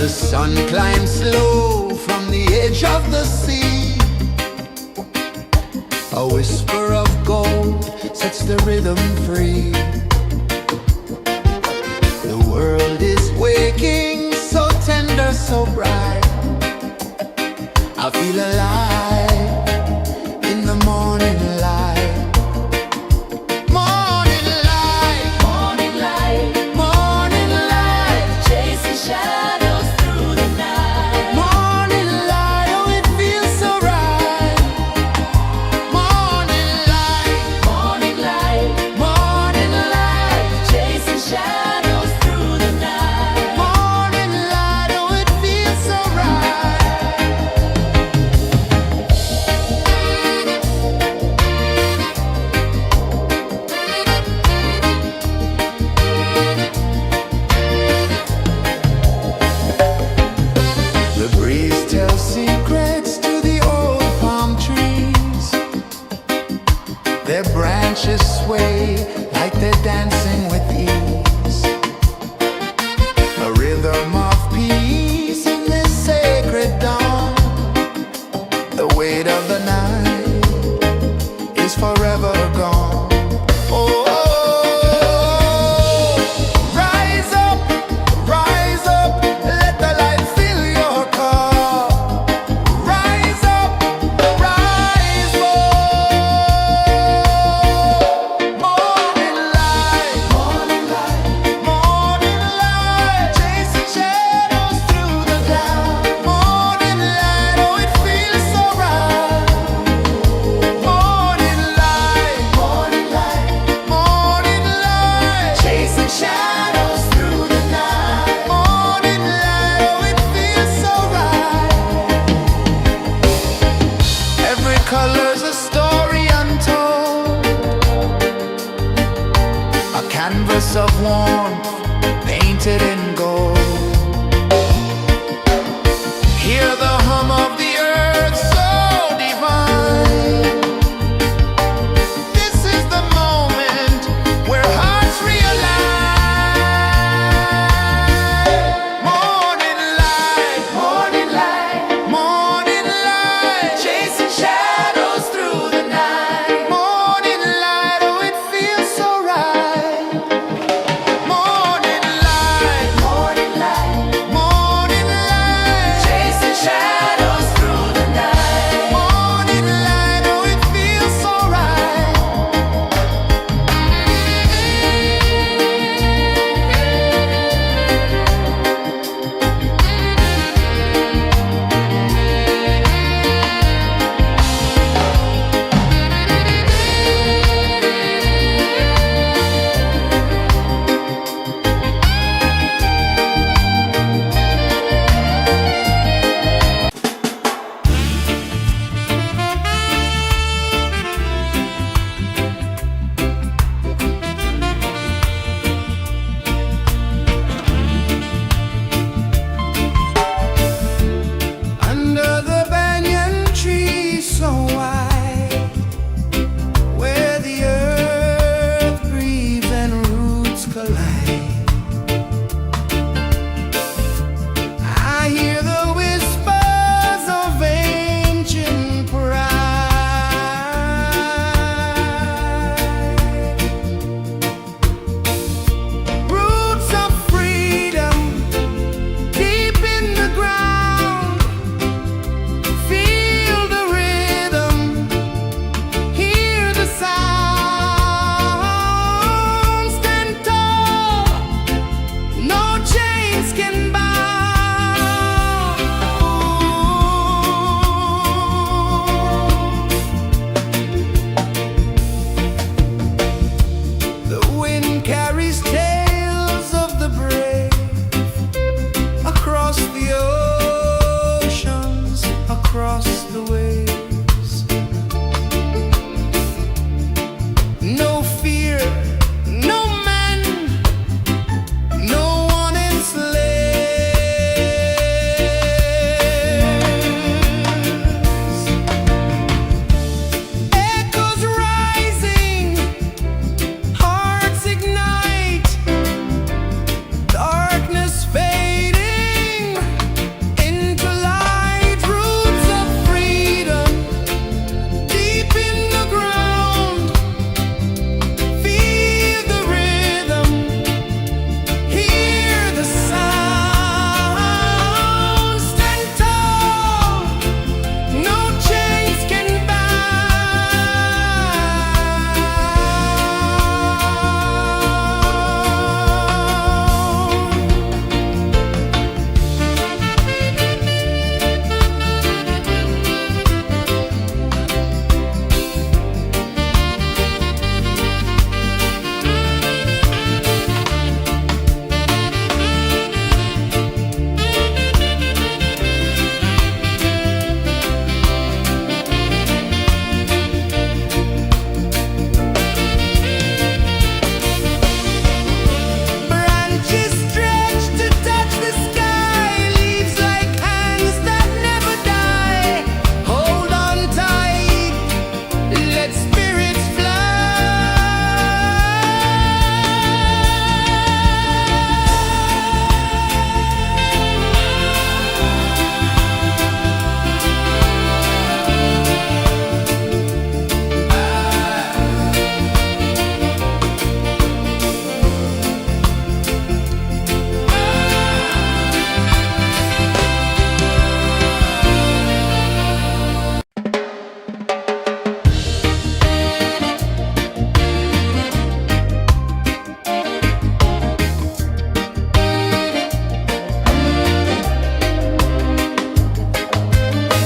The sun climbs slow from the edge of the sea. A whisper of gold sets the rhythm free. The world is waking, so tender, so bright. I feel alive in the morning light. Morning light, morning light, morning light, chasing shadows through the night. Morning light, oh it feels so right. Morning light, morning light, morning light, chasing shadows through the night. Morning light, oh it feels so right.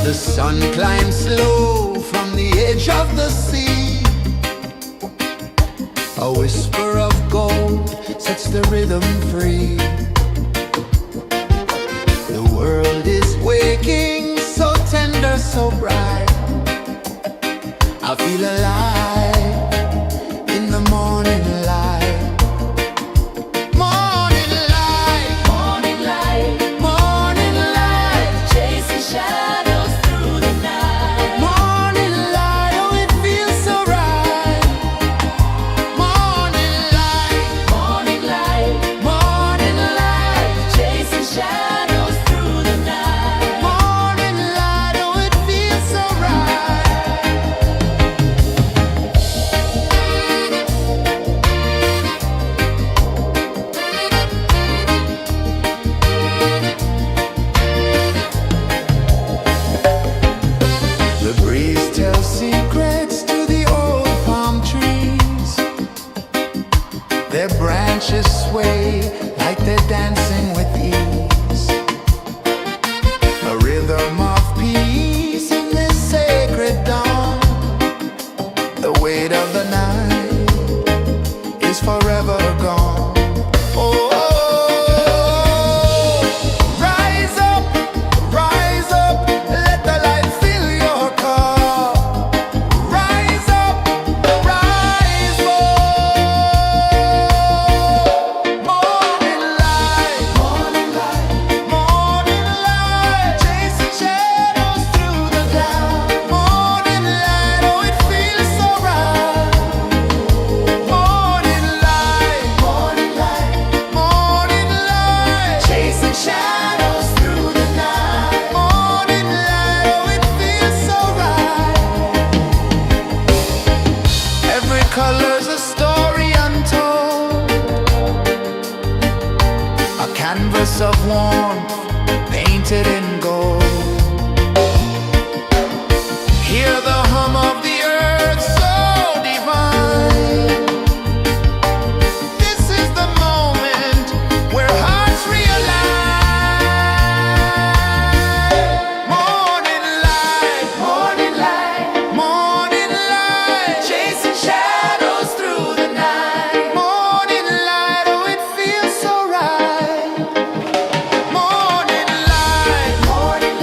The sun climbs slow from the edge of the sea. A whisper of gold sets the rhythm free. The world is waking, so tender, so bright. I feel alive in the morning light. Morning light, morning light, morning light, chasing shadows through the night. Morning light, oh it feels so right. Morning light, morning light, morning light, chasing shadows through the night. Morning light, oh it feels so right. The breeze tells secrets to the old palm trees. Their branches sway like they're dancing with ease. A rhythm of peace in this sacred dawn. The weight of the night is forever gone. Oh, rise up, let the light fill your cup. Rise up, rise more. Morning light, morning light, morning light, chasing shadows through the cloud. Morning light, oh it feels so right. Morning light, morning light, morning light, chasing shadows through the night. Morning light, oh it feels so right. Every color's a story untold, a canvas of warmth painted in gold. Hear the hum of the earth so divine. This is the moment where hearts realign. Morning light, morning light, morning light, chasing shadows through the night. Morning light, oh it feels so right. Morning light, morning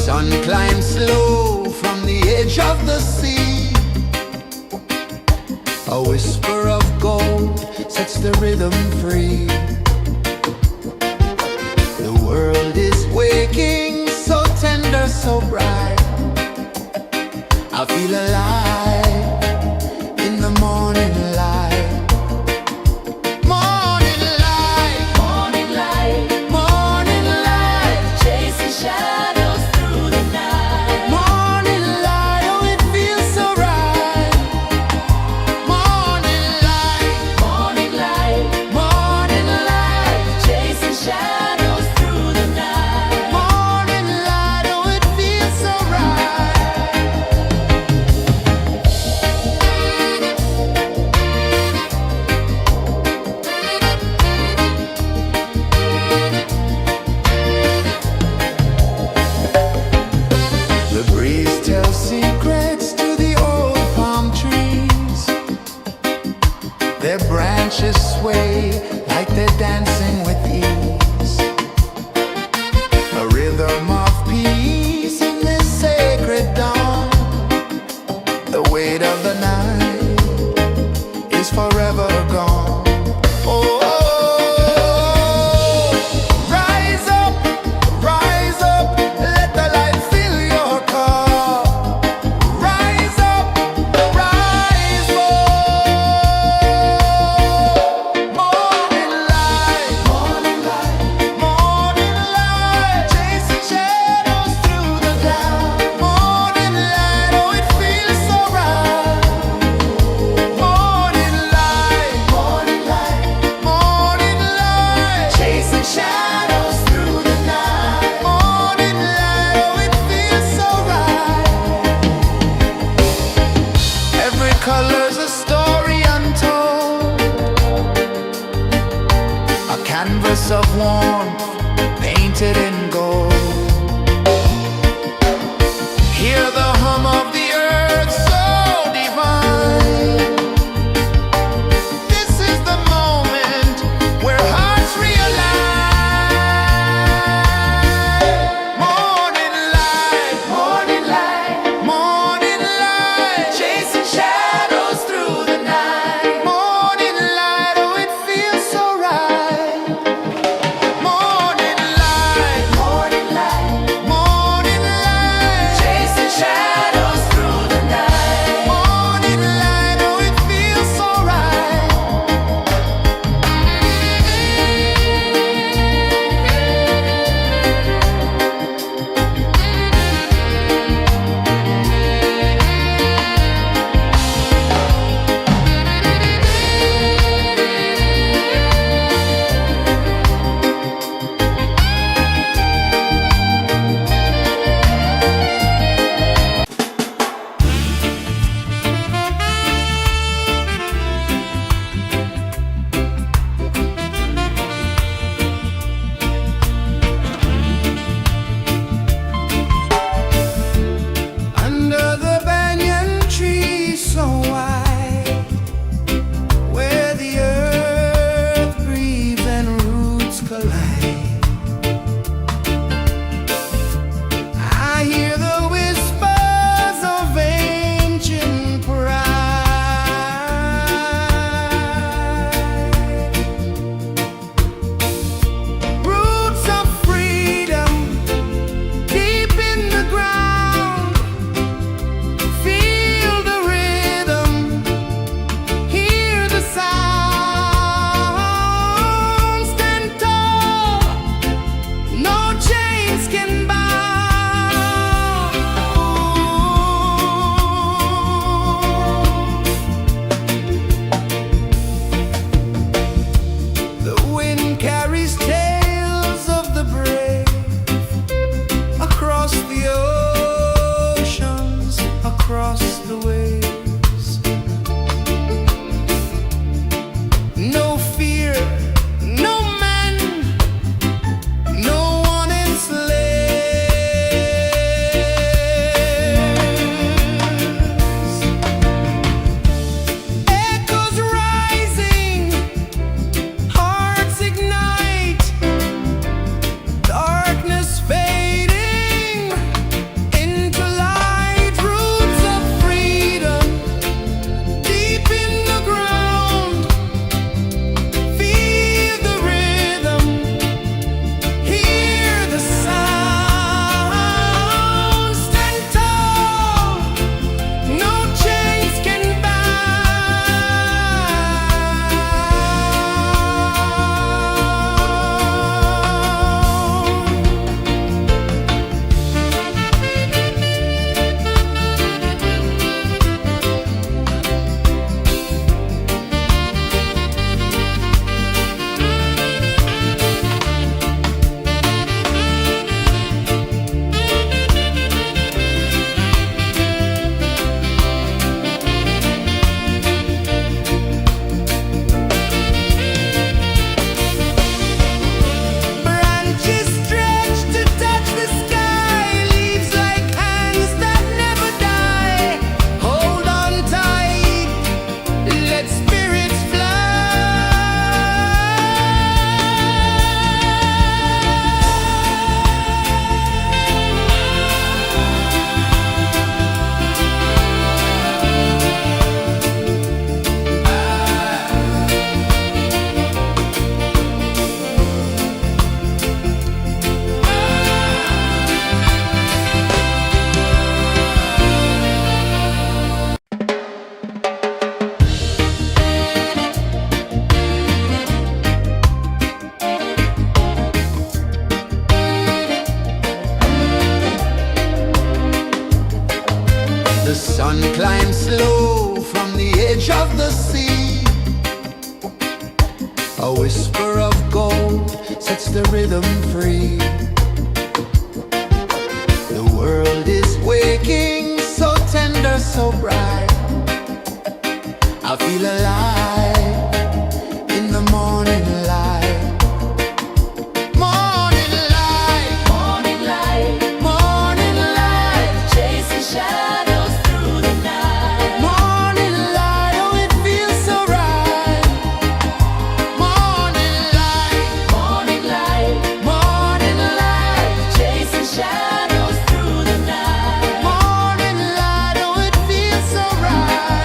Sun climbs slow from the edge of the sea. A whisper of gold sets the rhythm free. The world is waking, so tender, so bright. I feel alive in the morning light. Morning light, Morning light, morning light, chasing shadows through the night. morning light, oh it feels so right. Morning light, Morning light, morning light, chasing shadows through the night. morning light, oh it feels so right. The breeze tells secrets to the old palm trees. Their branches sway like they're dancing with ease. A rhythm of peace in this sacred dawn. The weight of the night is forever gone. Oh, rise up, let the light fill your cup. Rise up, rise more. Morning light, Morning light, morning light, chasing shadows through the cloud. Morning light, oh it feels so right. Morning light, morning light, morning light, chasing shadows through the night. morning light, oh it feels so right. Every color's a story untold, a canvas of warmth painted in gold. Hear the hum of the earth so divine. This is the moment where hearts realign. Morning light, Morning light, morning light, chasing shadows through the night. morning light, oh it feels so right. Morning light, sun climbs slow from the edge of the sea. A whisper of gold sets the rhythm free. The world is waking, so tender, so bright. I feel alive in the morning light. Morning light, Morning light, morning light, chasing shadows through the night. morning light, oh it feels so right. Morning light, Morning light, morning light, chasing shadows through the night. morning light, oh it feels so right.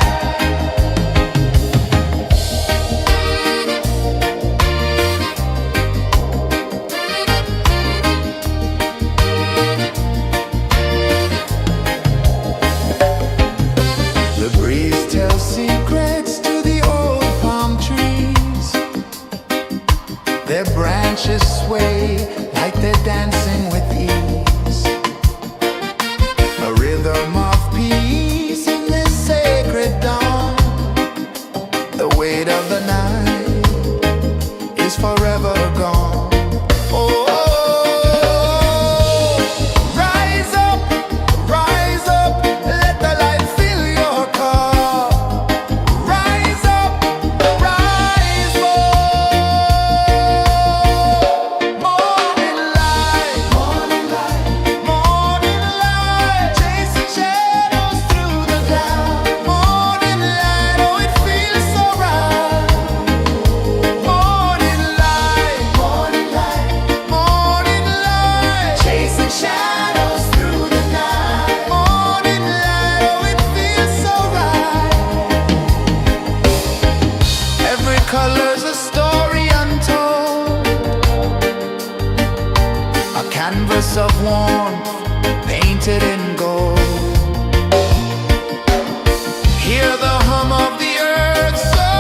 The breeze tells secrets to the old palm trees. Their branches sway like they're dancing with ease. A rhythm of peace in this sacred dawn. The weight of the night is forever gone. Oh, rise up, let the light fill your cup. Rise up, rise more. Morning light, morning light, morning light, chasing shadows through the cloud. Morning light, oh it feels so right. Morning light, morning light, morning light, chasing shadows through the night. Morning light, oh it feels so right. Every color's a story untold, a canvas of warmth painted in gold. Hear the hum of the earth so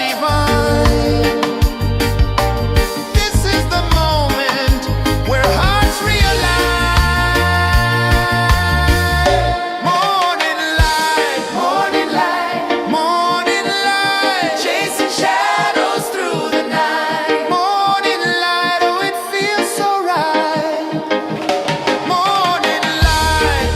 divine. This is the moment where hearts realign. Morning light, morning light, morning light, chasing shadows through the night. Morning light, oh it feels so right. Morning light,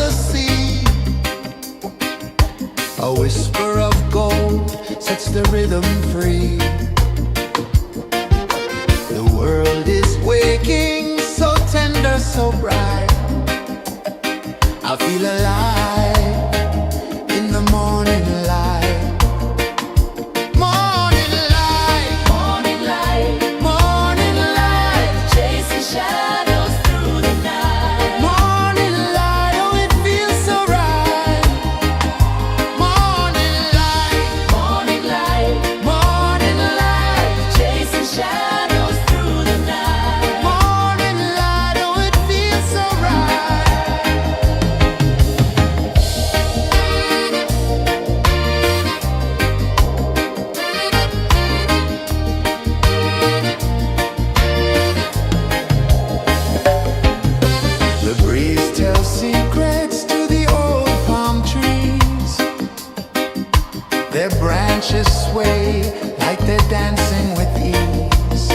the sea. A whisper of gold sets the rhythm free. The world is waking, so tender, so bright. I feel alive in the morning light. Morning light, Morning light, morning light, chasing shadows through the night. morning light, oh it feels so right. Morning light, Morning light, morning light, chasing shadows through the night. morning light, oh it feels so right. The breeze tells secrets to the old palm trees. Their branches sway like they're dancing with ease.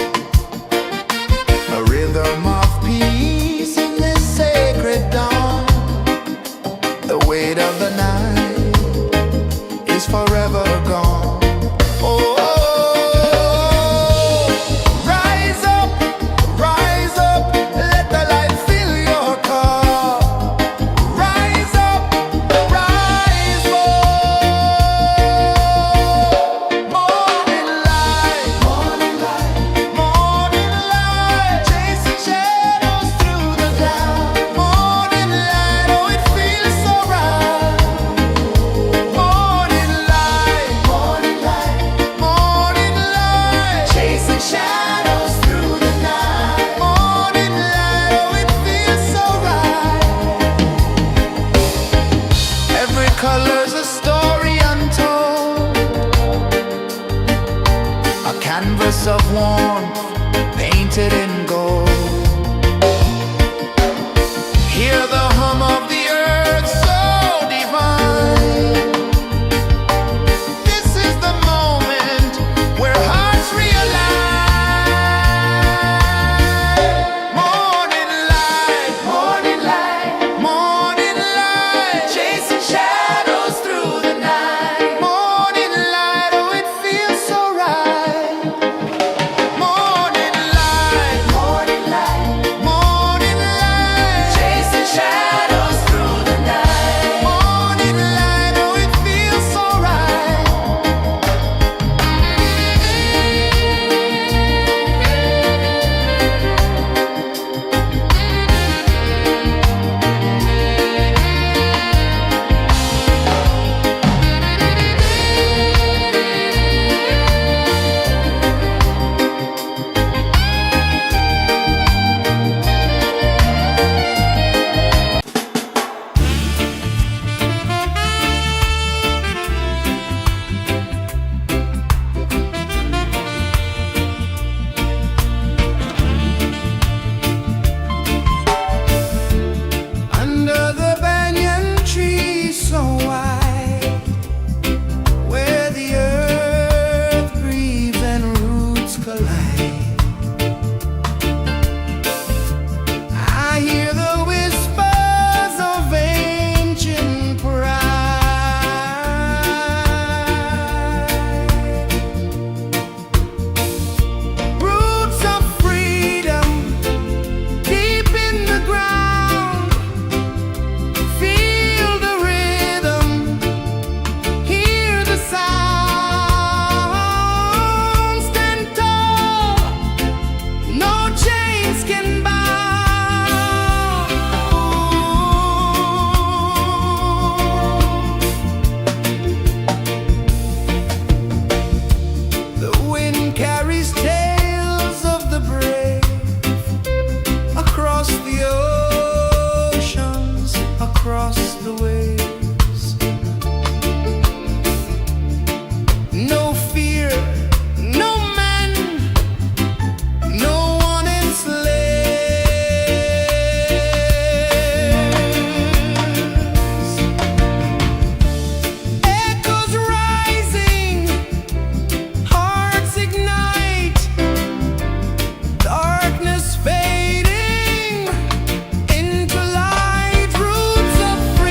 A rhythm of peace in this sacred dawn. The weight of the night is forever gone. Oh, rise up, let the light fill your cup. Rise up, rise more. Morning light, morning light, morning light, chasing shadows through the cloud. Morning light, oh it feels so right. Morning light, morning light, morning light, chasing shadows through the night. Morning light, oh it feels so right. Every color's a story untold, a canvas of warmth painted in gold. Hear the hum of the earth so divine. This is the moment where hearts realign. Morning light, morning light, morning light, chasing shadows through the night. Morning light, oh it feels so right. Morning light, morning light, morning light, chasing shadows through the night. Morning light, oh it feels so right. Under the banyan tree so wide, where the earth breathes and roots collide, I hear the whispers of ancient pride. Roots of freedom deep in the ground. Feel the rhythm, hear the sound. Stand tall, no chains can bound. The wind carries tales of the brave across the oceans, across the waves. No fear, no man, no one enslaves. Echoes rising, hearts ignite, darkness fading into light. Roots of freedom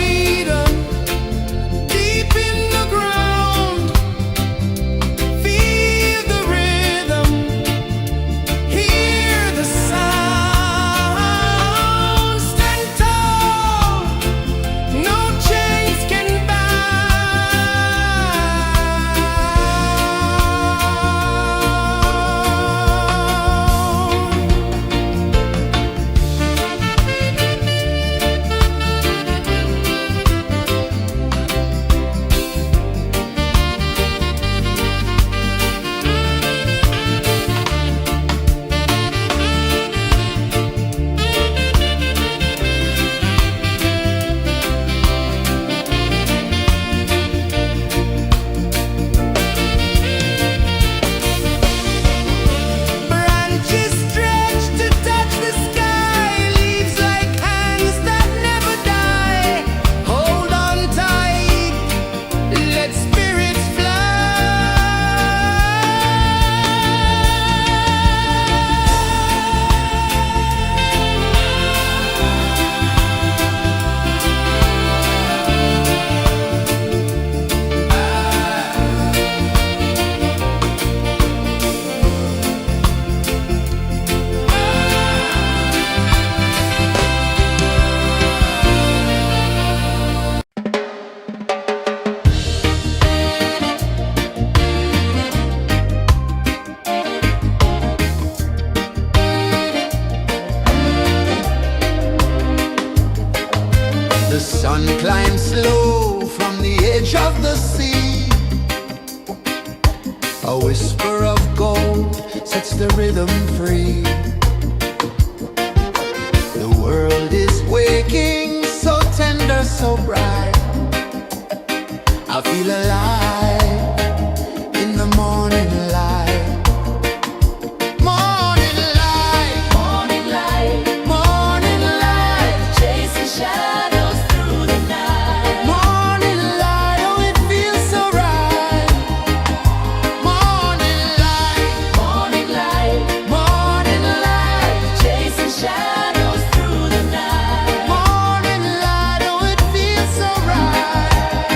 Sun climbs slow from the edge of the sea. A whisper of gold sets the rhythm free. The world is waking, so tender, so bright. I feel alive in the morning light. Morning light, Morning light, morning light, chasing shadows through the night. morning light, oh it feels so right. Morning light, Morning light, morning light, chasing shadows through the night. morning light, oh it feels so right.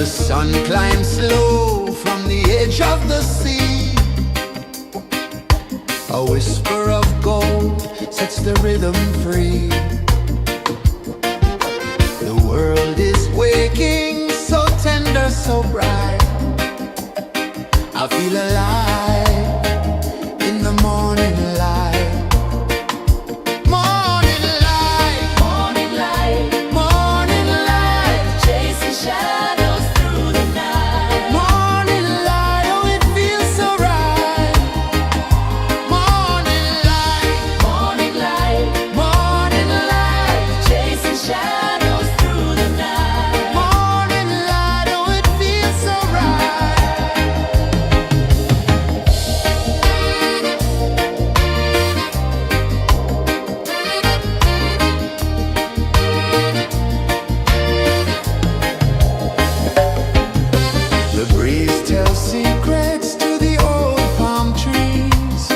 The sun climbs slow from the edge of the sea. A whisper of gold sets the rhythm free. The world is waking, so tender, so bright. I feel alive in the morning light. Morning light, Morning light, morning light, chasing shadows through the night. morning light, oh it feels so right. Morning light, Morning light, morning light, chasing shadows through the night. morning light, oh it feels so right. The breeze tells secrets to the old palm trees.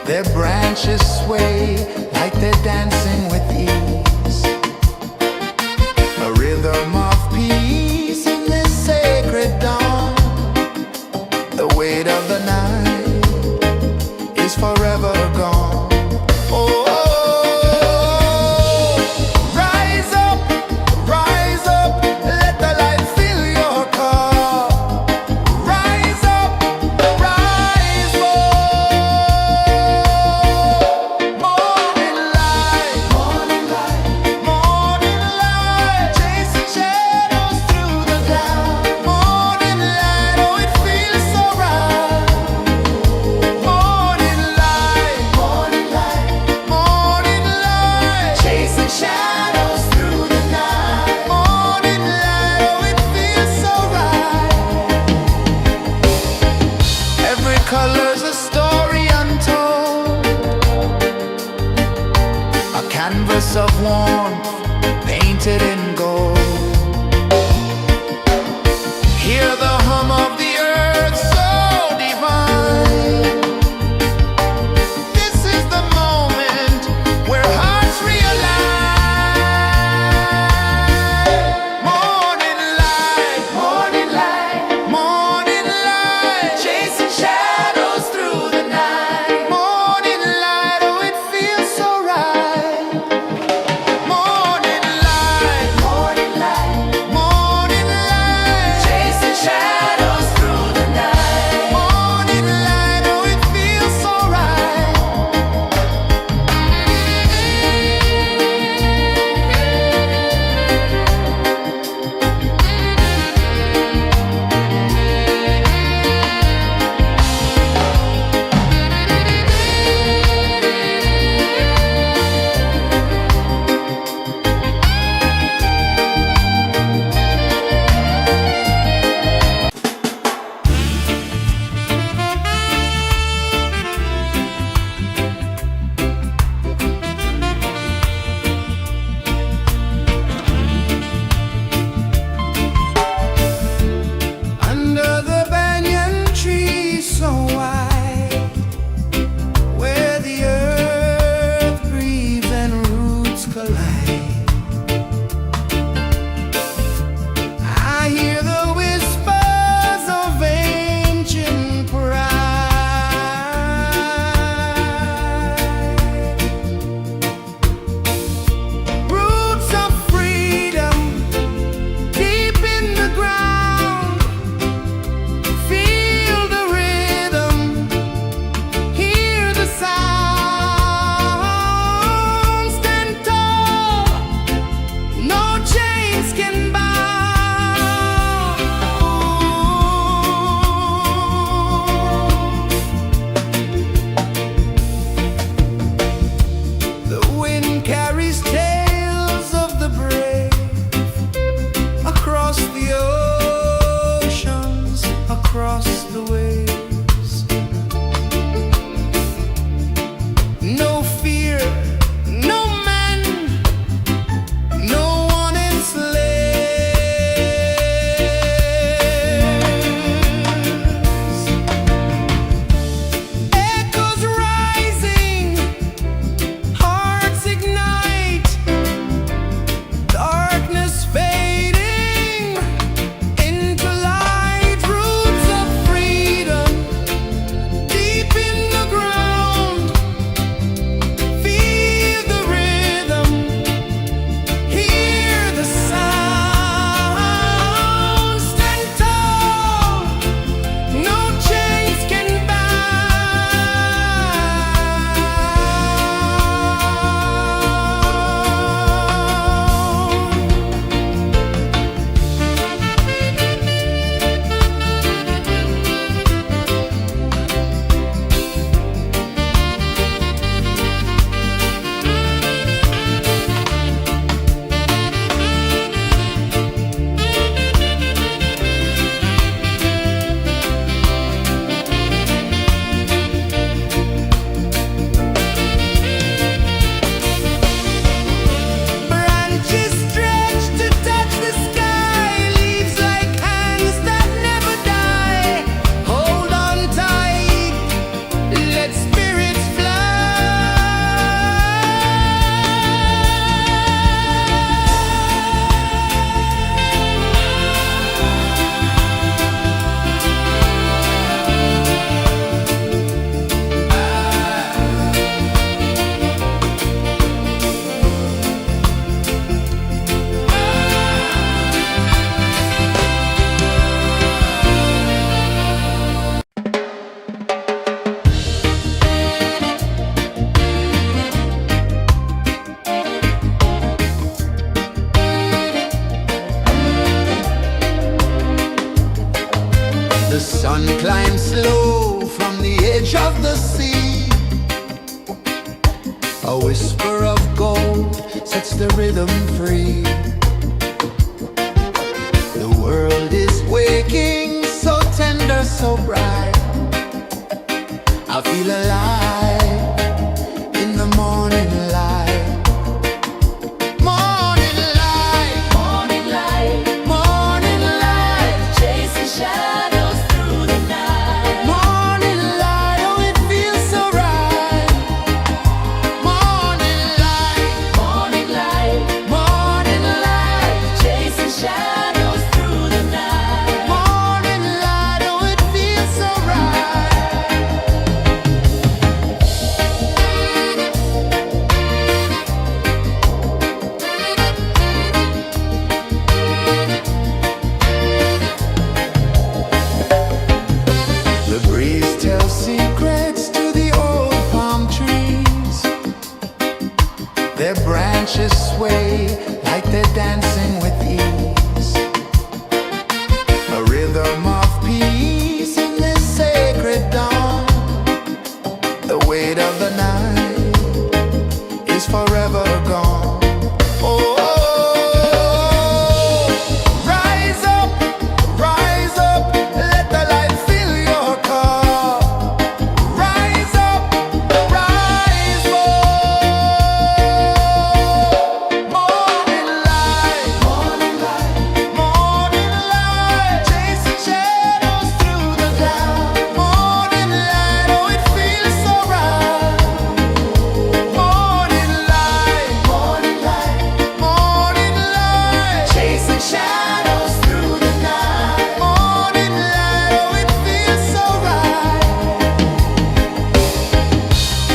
Their branches sway like they're dancing with ease. A rhythm of peace in this sacred dawn. The weight of the night is forever gone. Oh, rise up, let the light fill your cup. Rise up, rise more. Morning light, morning light, chasing shadows through the cloud. Morning light, oh it feels so right. Morning light, chasing shadows through the night. Morning light, oh it feels so right. Every color's a story untold, a canvas of warmth painted in gold. Hear the hum of the earth so divine. This is the moment where hearts realign. Morning light, morning light, chasing shadows through the night. Morning light, oh it feels so right. Morning light, sun climbs slow from the edge of the sea. A whisper of gold sets the rhythm free. The world is waking, so tender, so bright. I feel alive in the morning light. Morning light, Morning light, morning light, chasing shadows through the night. morning light, oh it feels so right. Morning light, Morning light, morning light, chasing shadows through the night. morning light, oh it feels so right. The breeze tells secrets to the old palm trees. Their branches sway like they're dancing with ease. A rhythm of peace in this sacred dawn. The weight of the night is forever gone. Oh, rise up, let the light fill your cup. Rise up, rise up. Morning light, morning light, morning light, chasing shadows through the cloud. Morning light, oh it feels so right. Morning light, morning light, morning light, chasing shadows through the night. Morning light, oh it feels so right.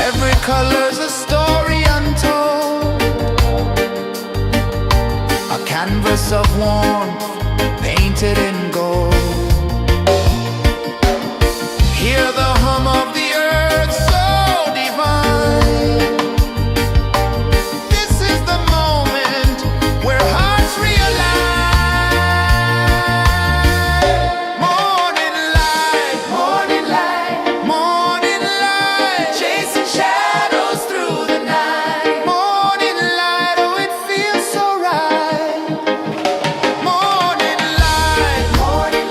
Every color's a story untold, a canvas of warmth painted in gold. Hear the hum of the earth so divine. This is the moment where hearts realign. Morning light, morning light, morning light, chasing shadows through the night. Morning light, oh it feels so right. Morning light, morning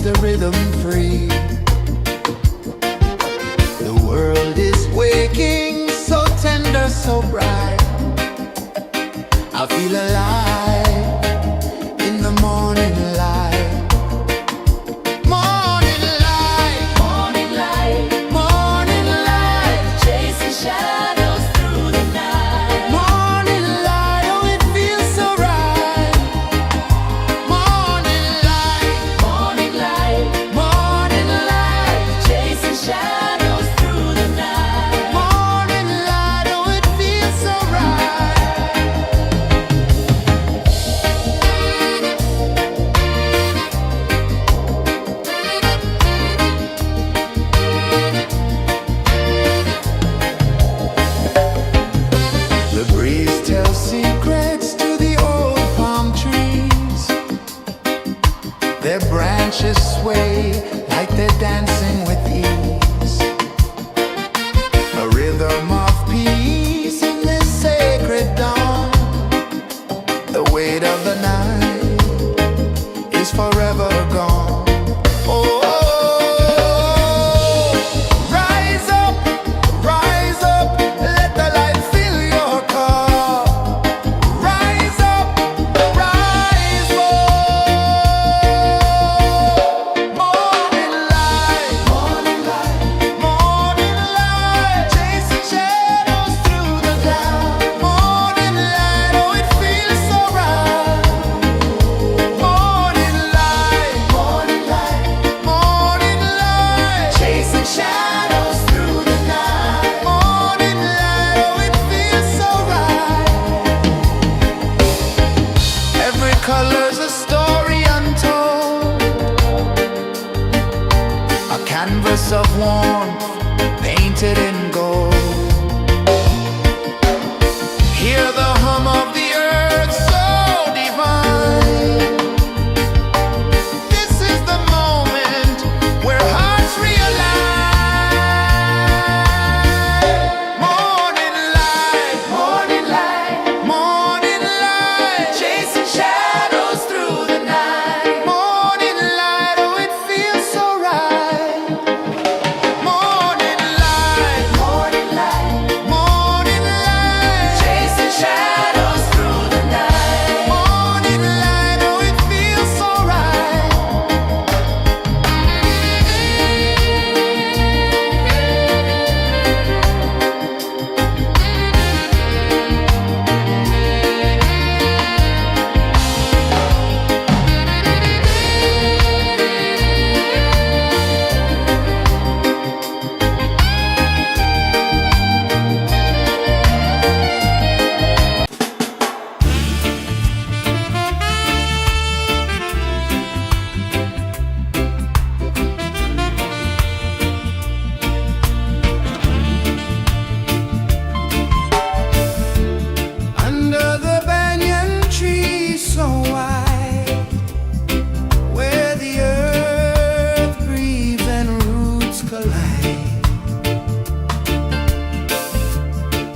the rhythm free. The world is waking, so tender, so bright. I feel alive in the morning light. Morning light, Morning light, morning light, chasing shadows through the night. morning light, oh it feels so right. Morning light, Morning light, morning light, chasing shadows through the night. morning light, oh it feels so right. The breeze tells secrets to the old palm trees. Their branches sway like they're dancing with ease. A rhythm of peace in this sacred dawn. The weight of the night is forever gone. Oh, rise up, let the light fill your cup. Rise up, rise up. Morning light, morning light, morning light, chasing shadows through the cloud. Morning light, oh it feels so right. Morning light, morning light, morning light, chasing shadows through the night. Morning light, oh it feels so right. Every color's a story untold, a canvas of warmth painted in gold. Hear the hum of the earth so divine. This is the moment where hearts realign. Morning light, morning light, morning light, chasing shadows through the night. Morning light, oh it feels so right. Morning light, morning light, morning light, chasing shadows through the night. Morning light, oh it feels so right. Under the banyan tree so wide, where the earth breathes and roots collide,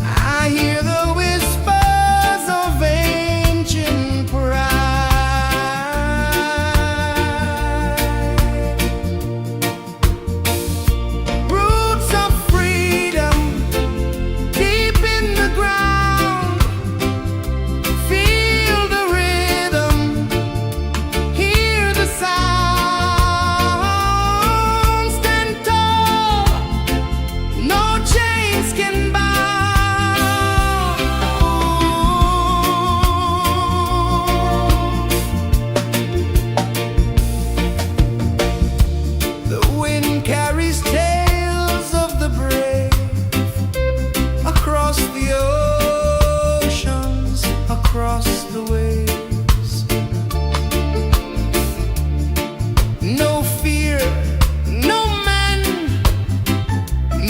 I hear the whispers of ancient pride. Roots of freedom deep in the ground. Feel the rhythm, hear the sound. Stand tall, no chains can bound. The wind carries tales of the brave across the oceans, across the waves. No fear, no man,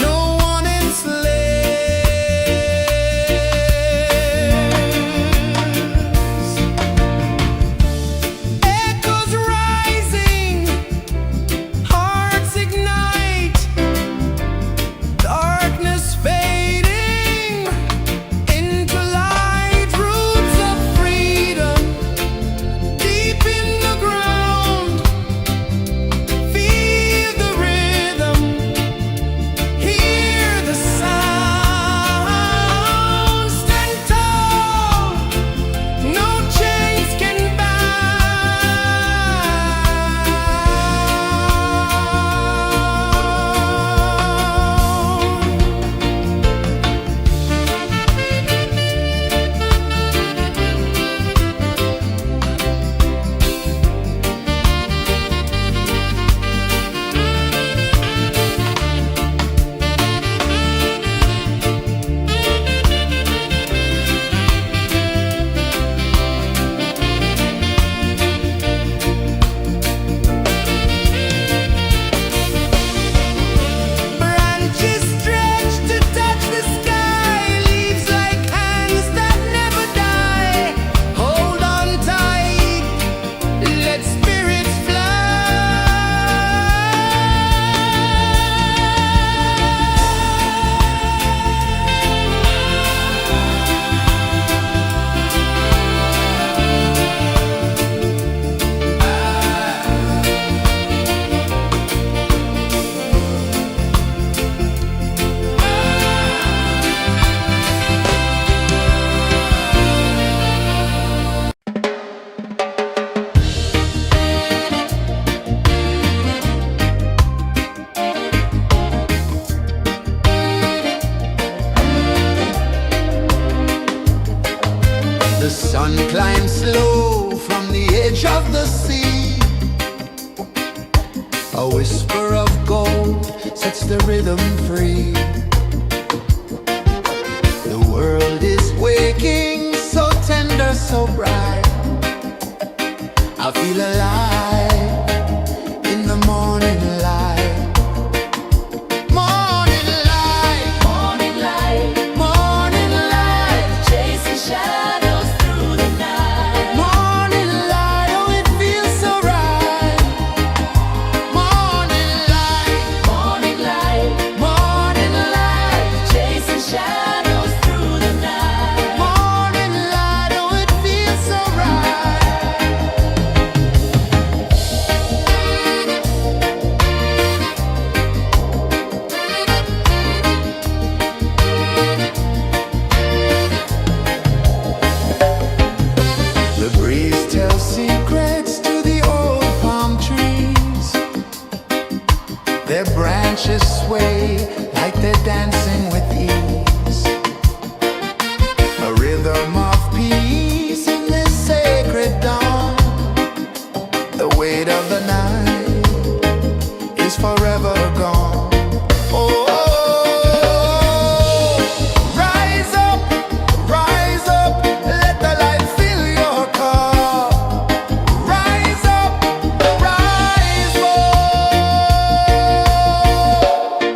no one enslaves. Echoes rising, hearts ignite. sun climbs slow from the edge of the sea. A whisper of gold sets the rhythm free. The world is waking, so tender, so bright. I feel alive in the morning light. Morning light, Morning light, morning light, chasing shadows through the night. morning light, oh it feels so right. Morning light, Morning light, morning light, chasing shadows through the night. morning light, oh it feels so right. The breeze tells secrets to the old palm trees. Their branches sway like they're dancing with ease. A rhythm of peace in this sacred dawn. The weight of the night is forever gone. Oh, rise up, let the light fill your cup. Rise up, rise up.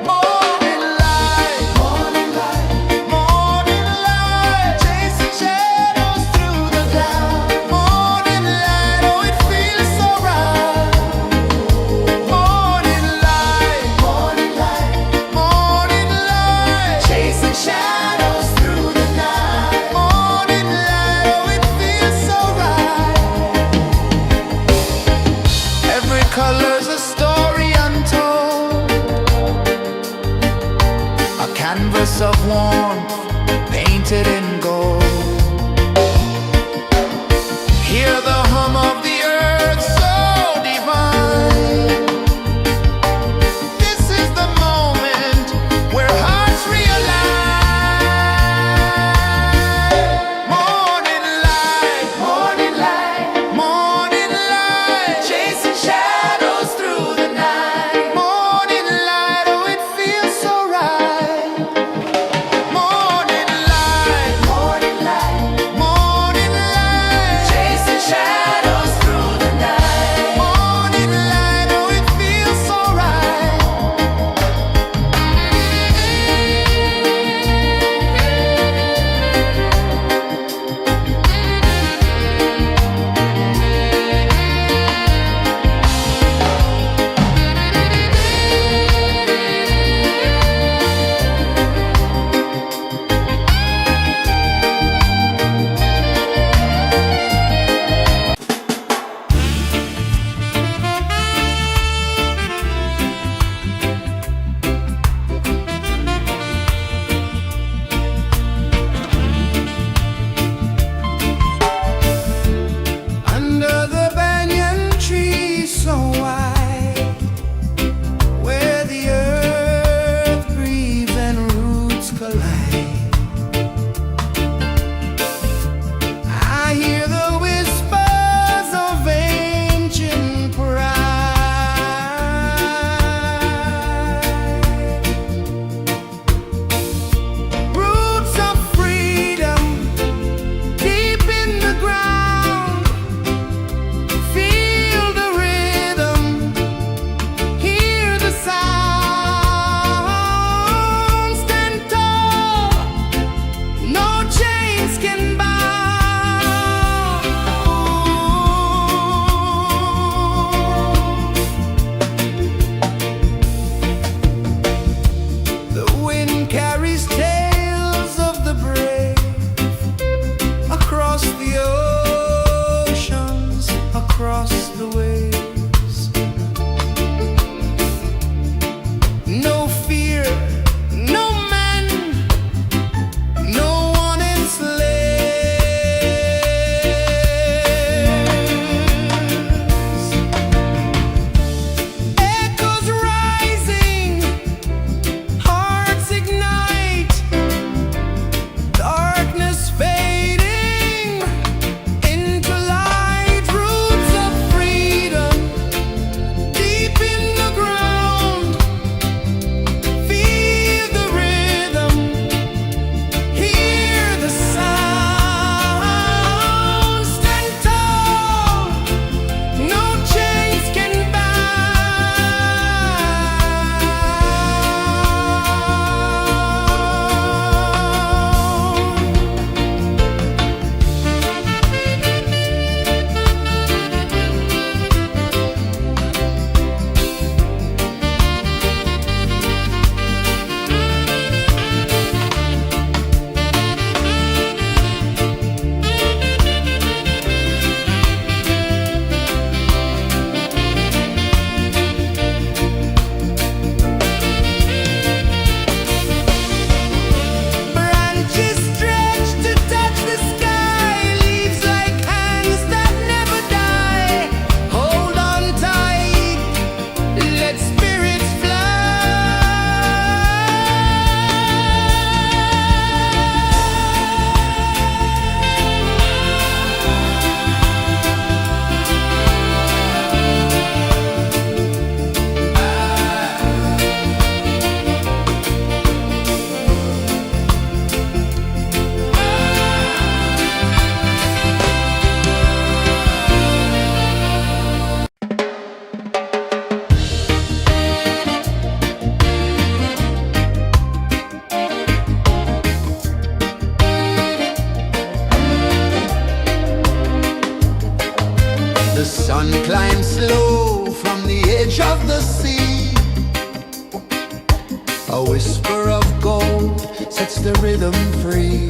Morning light, morning light, morning light, chasing shadows through the cloud. Morning light, oh it feels so right. Morning light, morning light, morning light, chasing shadows through the night. Morning light, oh it feels so right. Every color's a story untold, a canvas of warmth painted in gold. Hear the hum of the earth so divine. This is the moment where hearts realign. Morning light, morning light, morning light, chasing shadows through the night. Morning light, oh it feels so right. Morning light, edge of the sea. A whisper of gold sets the rhythm free.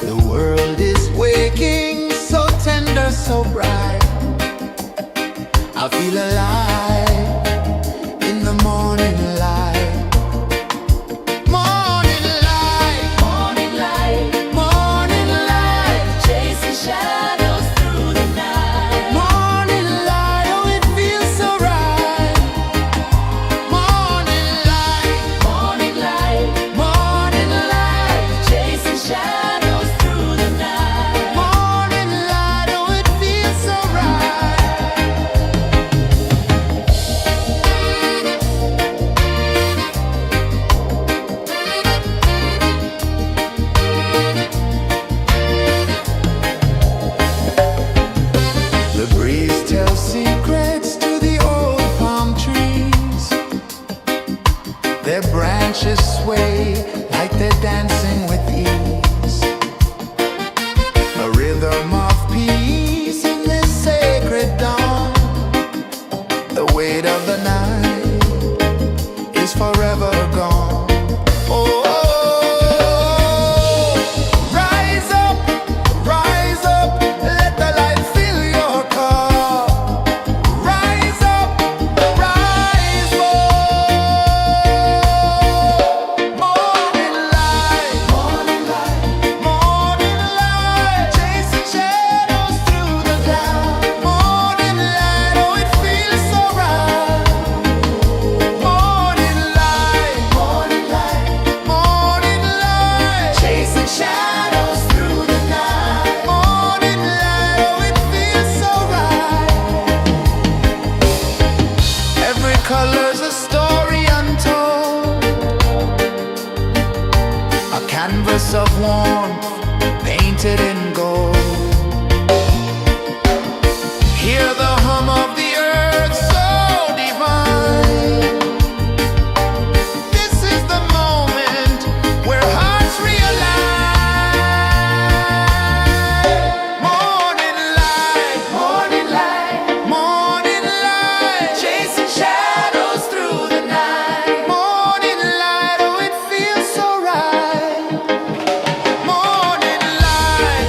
The world is waking, so tender, so bright. I feel alive in the morning light. Morning light, Morning light, morning light, chasing shadows through the night. morning light, oh it feels so right. Morning light, Morning light, morning light, chasing shadows through the night. morning light, oh it feels so right. The breeze tells secrets to the old palm trees. Their branches sway like they're dancing with ease. A rhythm of peace in this sacred dawn. The weight of the night is forever gone. Oh, rise up, let the light fill your cup. Rise up, rise up. Morning light, morning light, morning light, chasing shadows through the cloud. Morning light, oh it feels so right. Morning light, morning light, morning light, chasing shadows through the night. Morning light, oh it feels so right. Every color's a story untold, a canvas of warmth painted in gold. Hear the hum of the earth so divine. This is the moment where hearts realign. Morning light, morning light, morning light, chasing shadows through the night. Morning light, oh it feels so right. Morning light,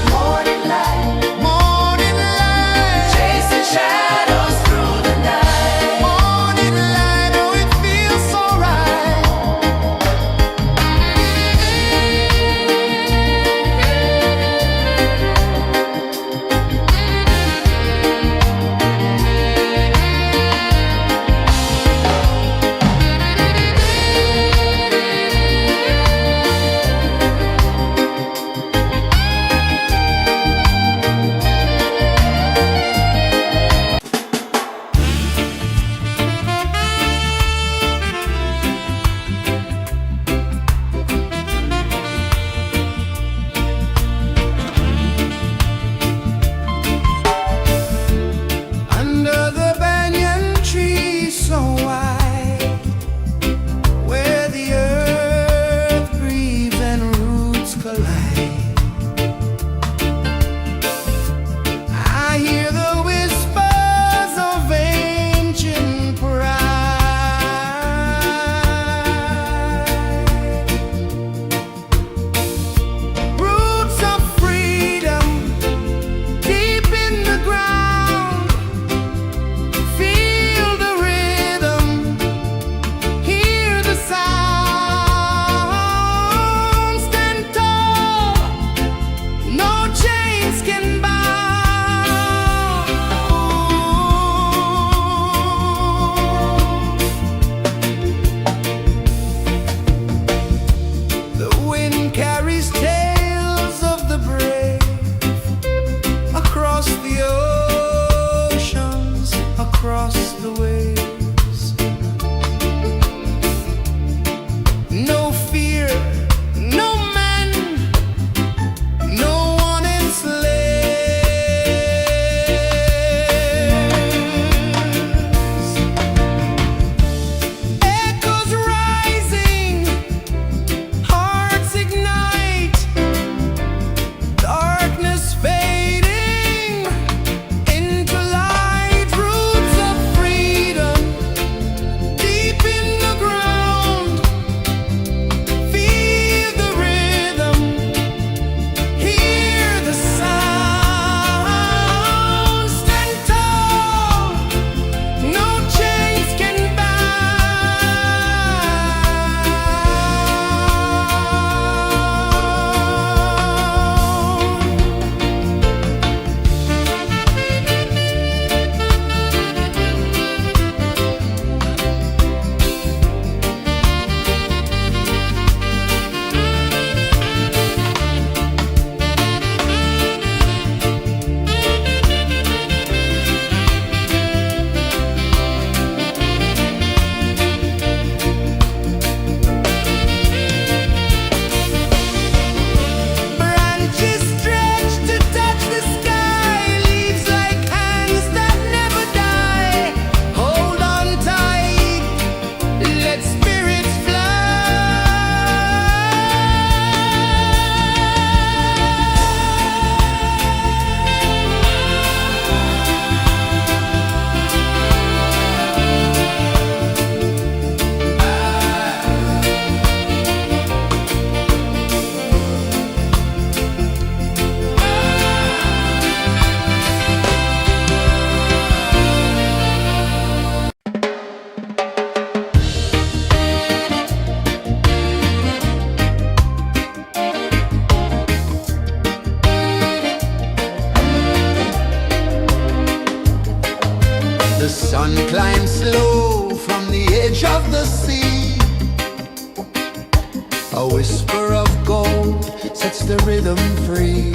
slow from the edge of the sea. A whisper of gold sets the rhythm free.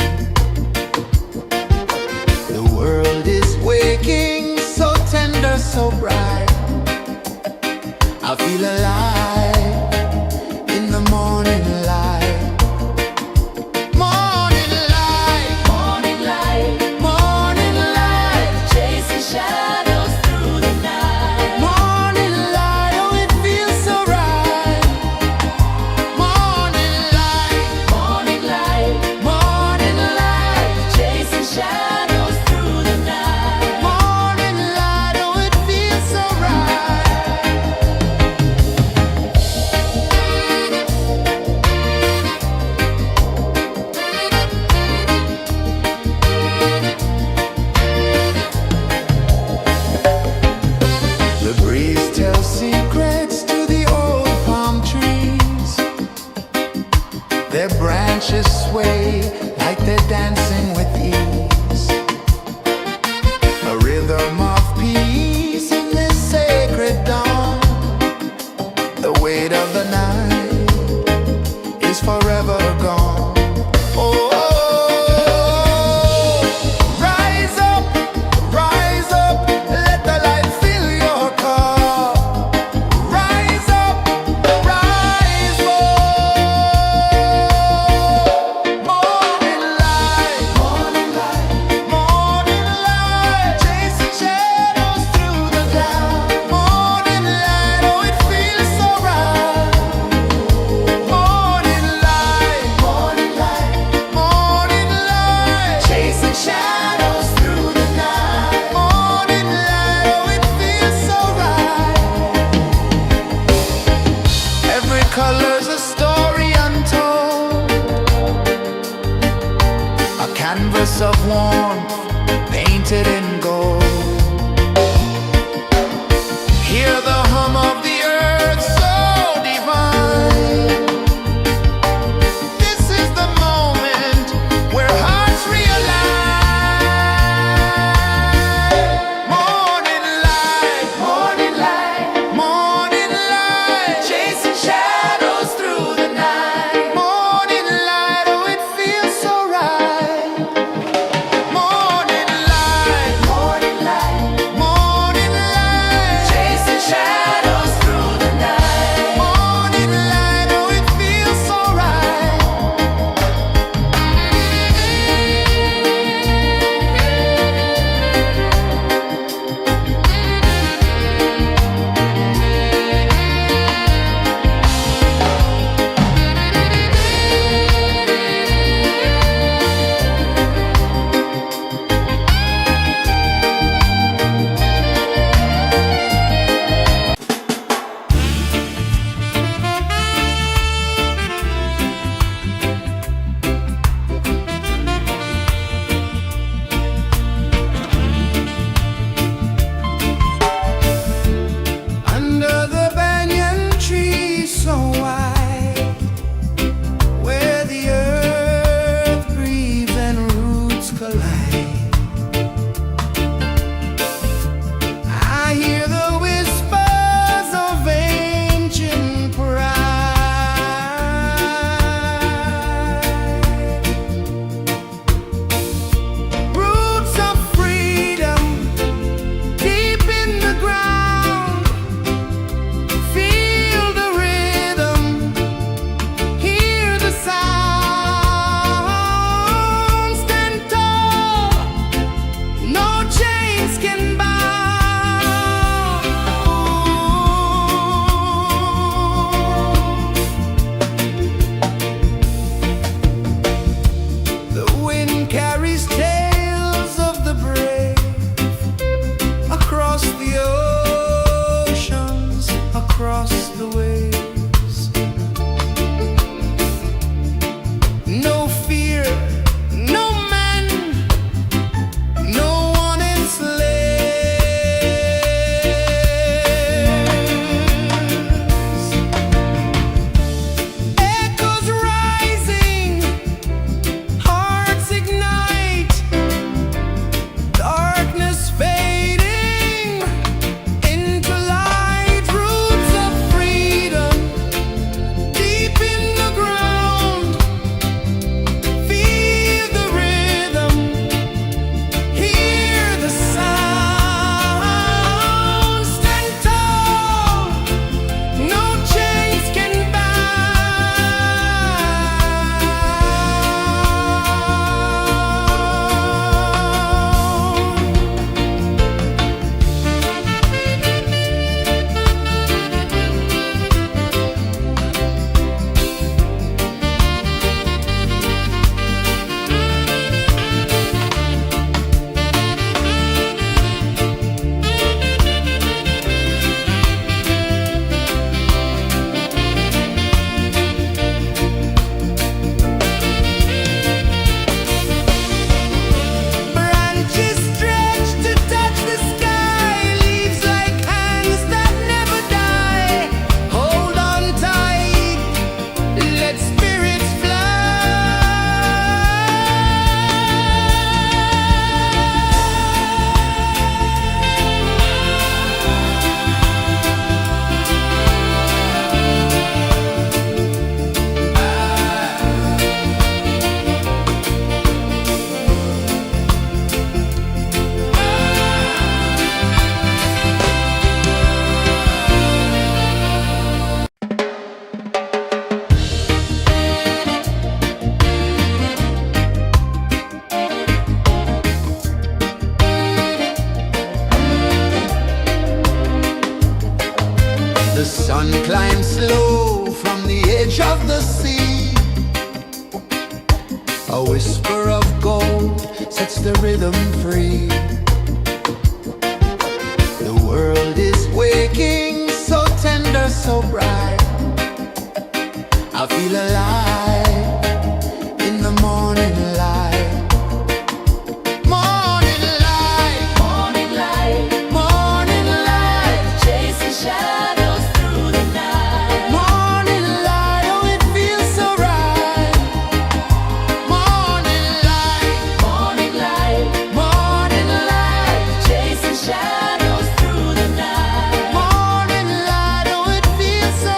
The world is waking, so tender, so bright. I feel alive in the morning light. Morning light, Morning light, morning light, chasing shadows through the night. morning light, oh it feels so right. Morning light, Morning light, morning light, chasing shadows through the night. morning light, oh it feels so right. The breeze tells secrets to the old palm trees. Their branches sway like they're dancing with ease. A rhythm of peace in this sacred dawn. The weight of the night is forever gone. Oh, rise up, let the light fill your car. The sun climbs slow from the edge of the sea. A whisper of gold sets the rhythm free. The world is waking, so tender, so bright. I feel alive in the morning light. Morning light, Morning light, morning light, chasing shadows through the night. morning light, oh it feels so right. Morning light, Morning light, morning light, chasing shadows through the night. morning light, oh it feels so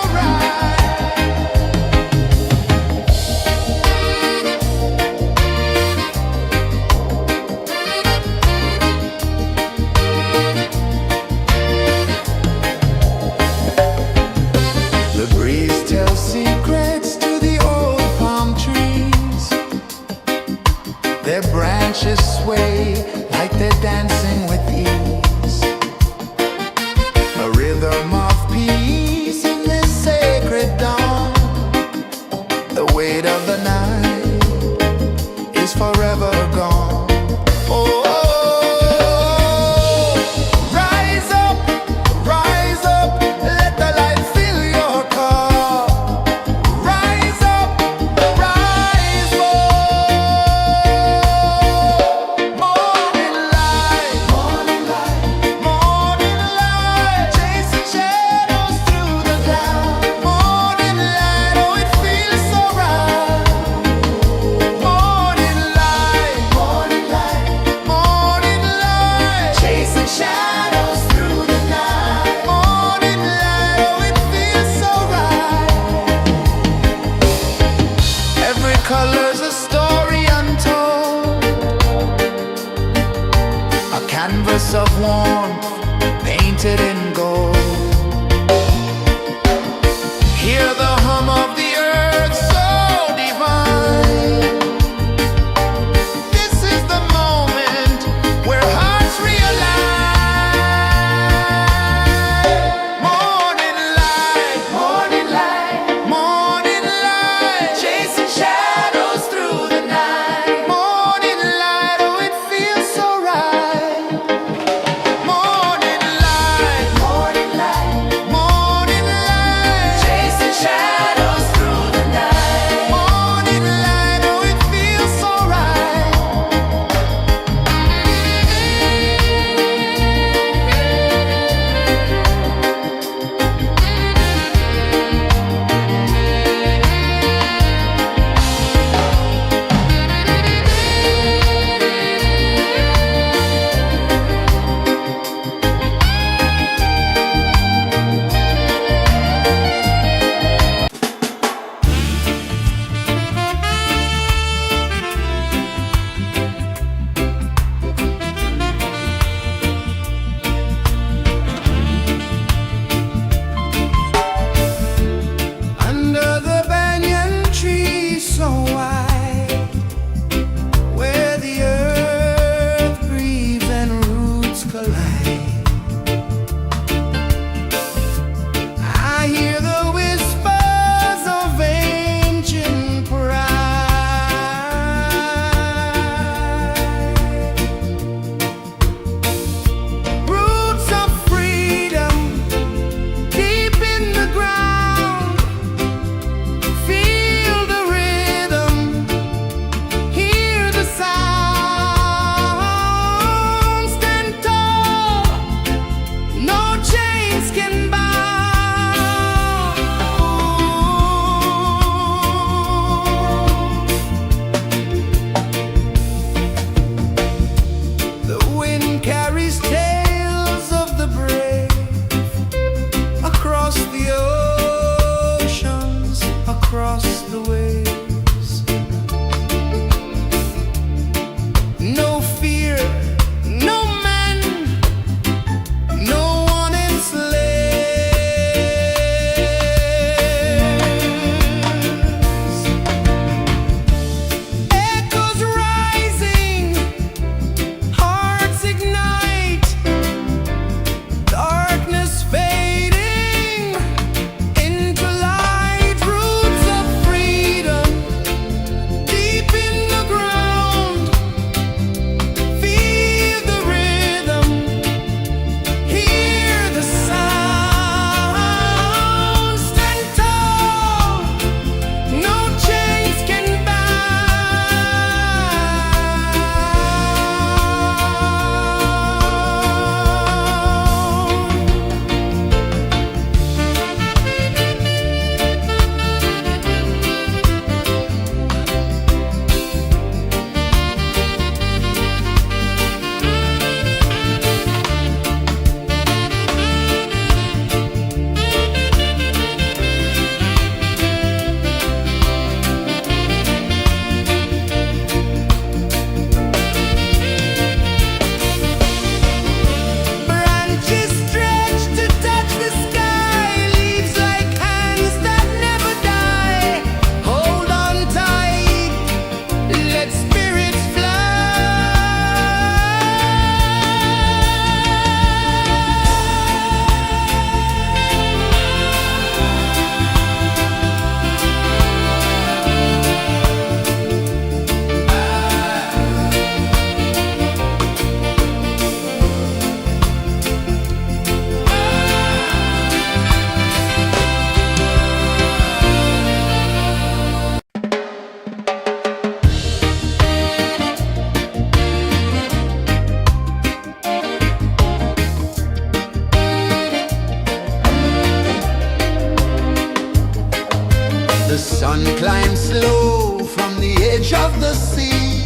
The sun climbs slow from the edge of the sea.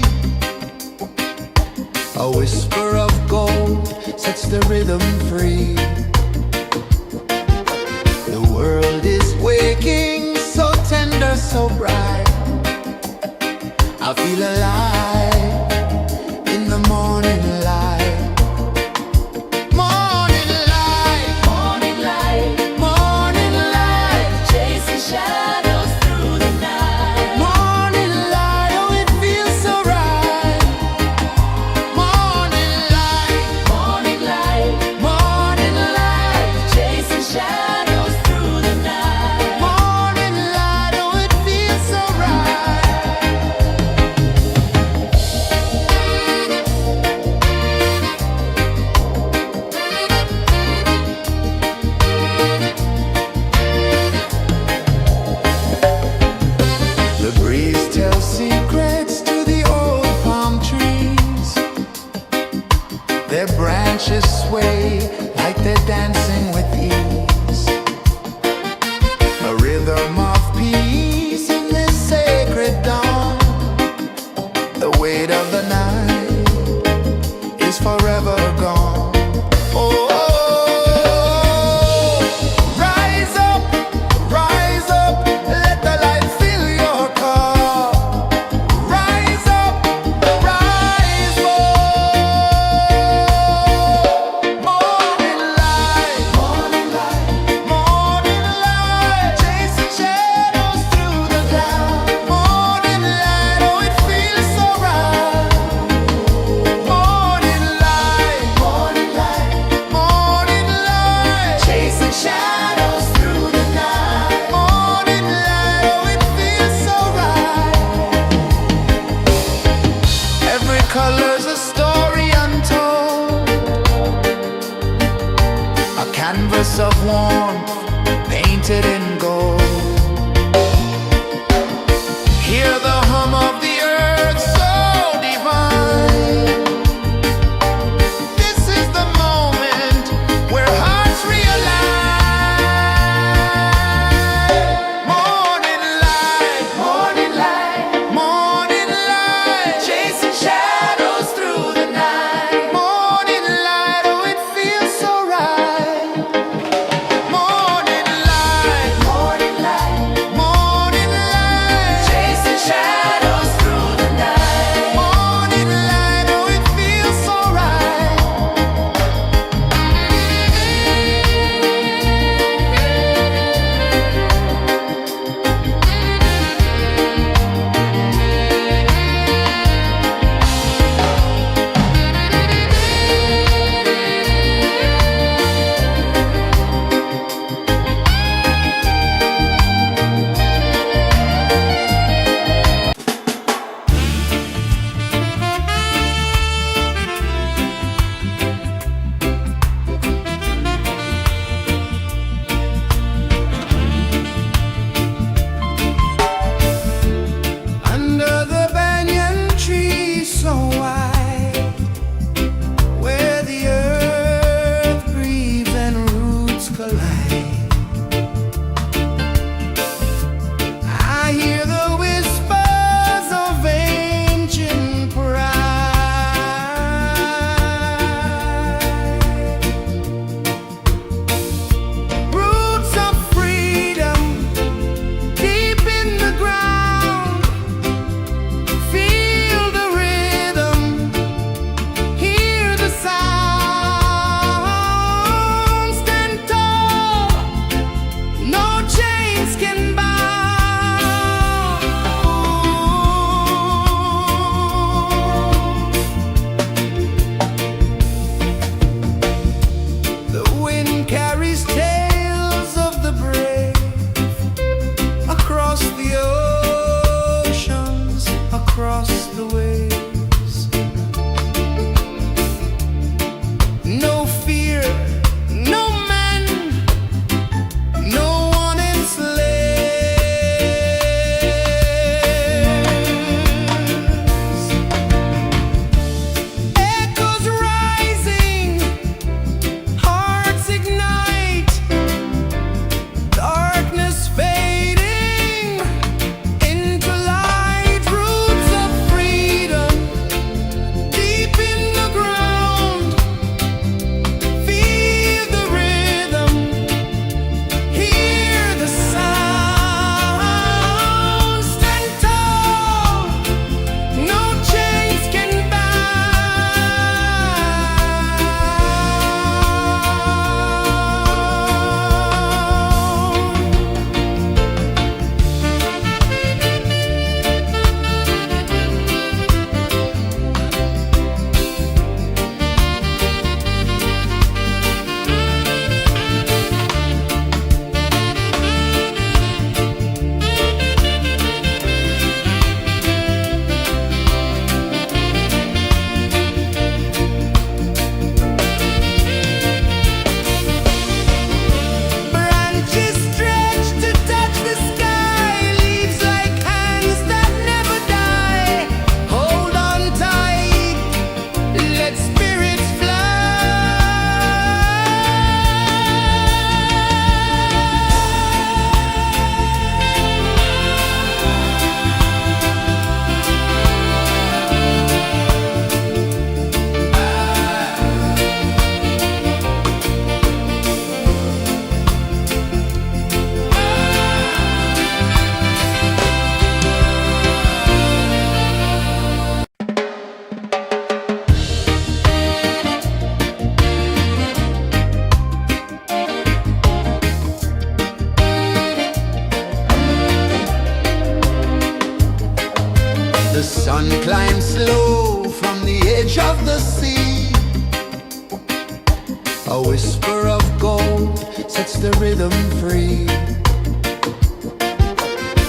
A whisper of gold sets the rhythm free. The world is waking, so tender, so bright. I feel alive in the morning light. Morning light, Morning light, morning light, chasing shadows through the night. morning light, oh it feels so right. Morning light, Morning light, morning light, chasing shadows through the night. morning light, oh it feels so right. The breeze tells secrets to the old palm trees. Their branches sway like they're dancing with ease. A rhythm of peace in this sacred dawn. The weight of the night is forever gone. Oh, rise up, let the light fill your cup. Rise up, rise up. Morning light, morning light, morning light, chasing shadows through the cloud. Morning light, oh it feels so right. Morning light, morning light, morning light, chasing shadows through the night. Morning light, oh it feels so right. Every color's a story untold, a canvas of warmth painted in gold. Hear the hum of the earth so divine. This is the moment where hearts realign. Morning light, morning light, morning light, chasing shadows through the night. Morning light, oh it feels so right. Morning light, morning light, morning light, chasing shadows through The sun climbs slow from the edge of the sea. A whisper of gold sets the rhythm free.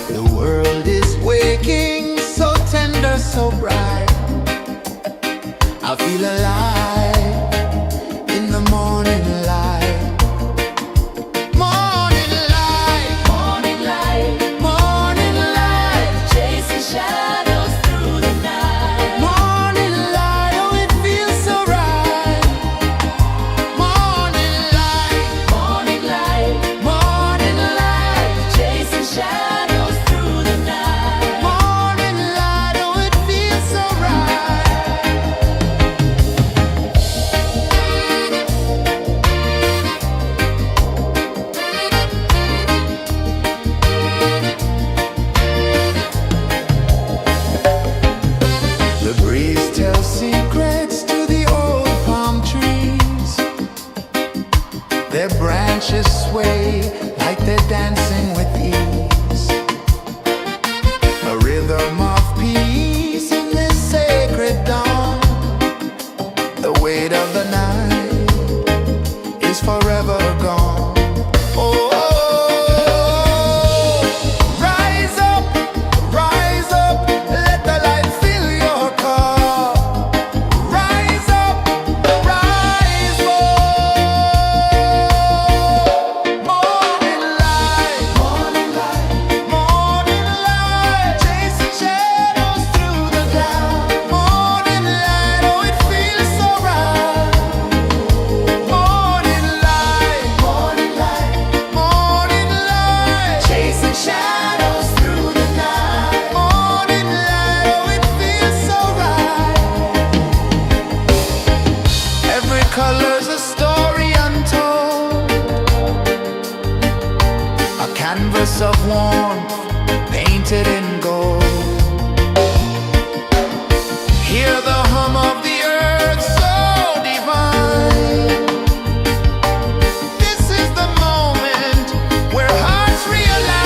The world is waking, so tender, so bright. I feel alive in the morning light. Morning light, Morning light, morning light, chasing shadows through the night. morning light, oh it feels so right. Morning light, Morning light, morning light, chasing shadows through the night. morning light, oh it feels so right. The breeze tells secrets to the old palm trees. Their branches sway like they're dancing with ease. A rhythm of peace in this sacred dawn. The weight of the night is forever gone. Oh, rise up, let the light fill your cup. Rise up, rise up. Morning light, morning light, morning light, chasing shadows through the cloud. Morning light, oh it feels so right. Morning light, morning light, morning light, chasing shadows through the night. Morning light, oh it feels so right. Every color's a story untold, a canvas of warmth painted in gold. Hear the hum of the earth so divine. This is the moment where hearts realize.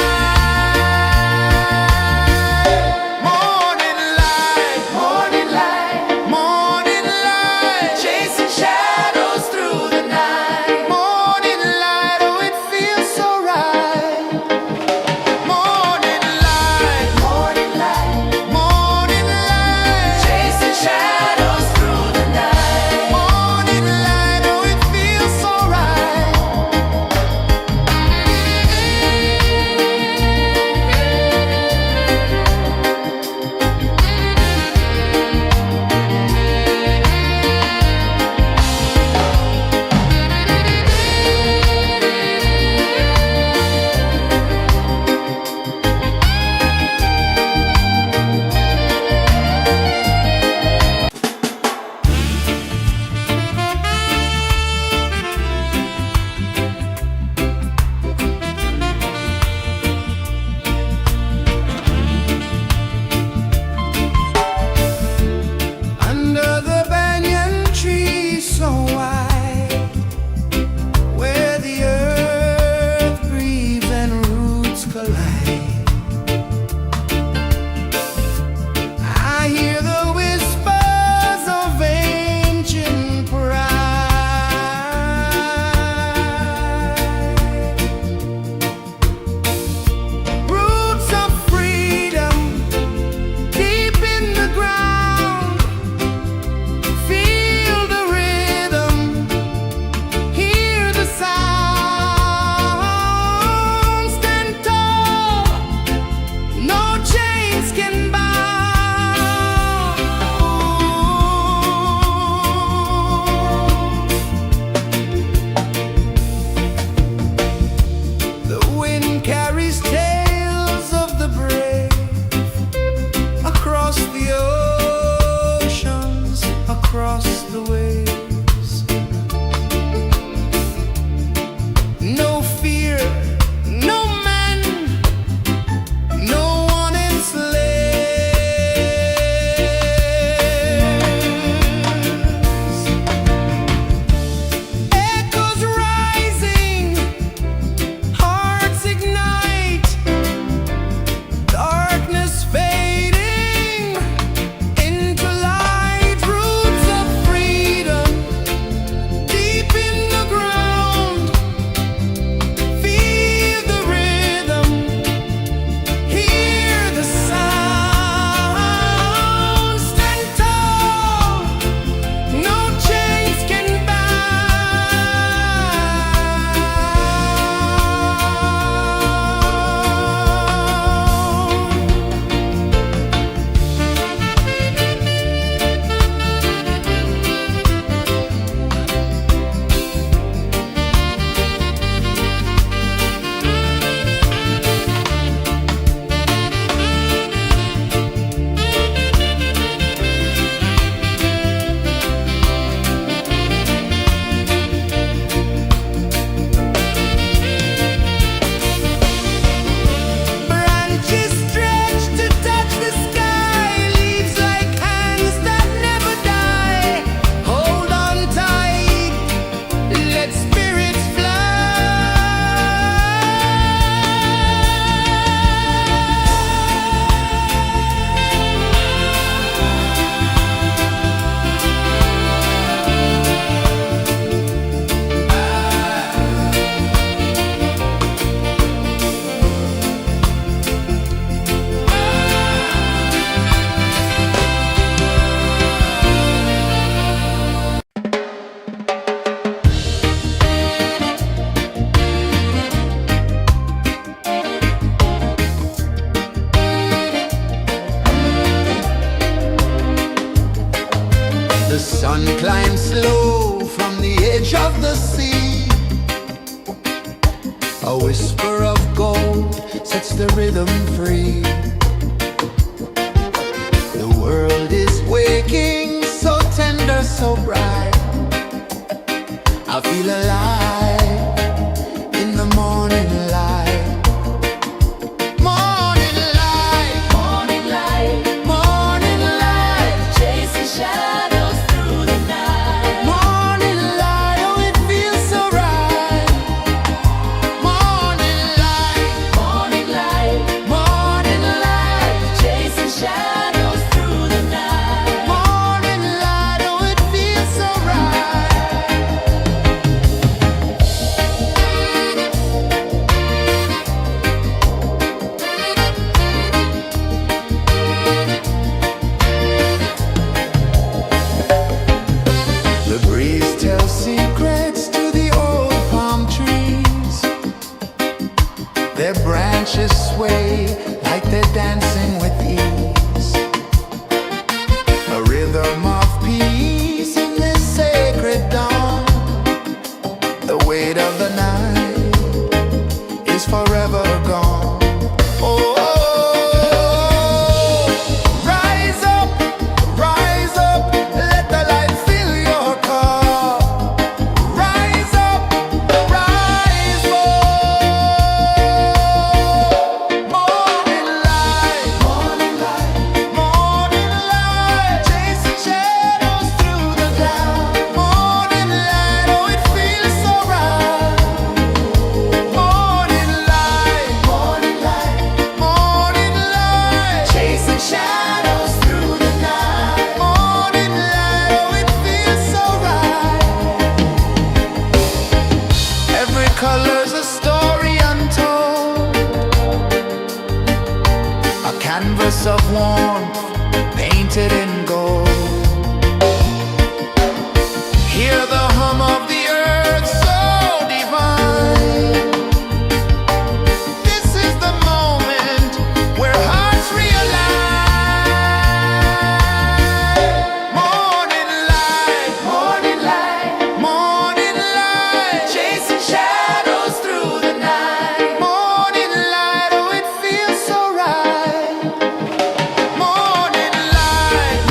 Morning light, morning light, morning light, chasing shadows through the night. Morning light, oh it feels so right. Morning climb slow from the edge of the sea. A whisper of gold sets the rhythm free. The world is waking, so tender, so bright. I feel alive in the morning light. Morning light, Morning light, morning light, chasing shadows through the night. morning light, oh it feels so right. Morning light, Morning light, morning light, chasing shadows through the night. morning light, oh it feels so right. The breeze tells secrets to the old palm trees. Their branches sway like they're dancing with ease. A rhythm of peace in this sacred dawn. The weight of the night is forever gone. Oh, rise up, let the light fill your cup. Rise up, rise more. Morning light, morning light, chasing shadows through the cloud. Morning light, oh it feels so right. Morning light, morning light, chasing shadows through the night. Morning light, oh it feels so right. Every color's a story untold, a canvas of warmth painted in gold. Hear the hum of the earth so divine. This is the moment where hearts realign. Morning light, morning light, chasing shadows through the night. Morning light, oh it feels so right. Morning light,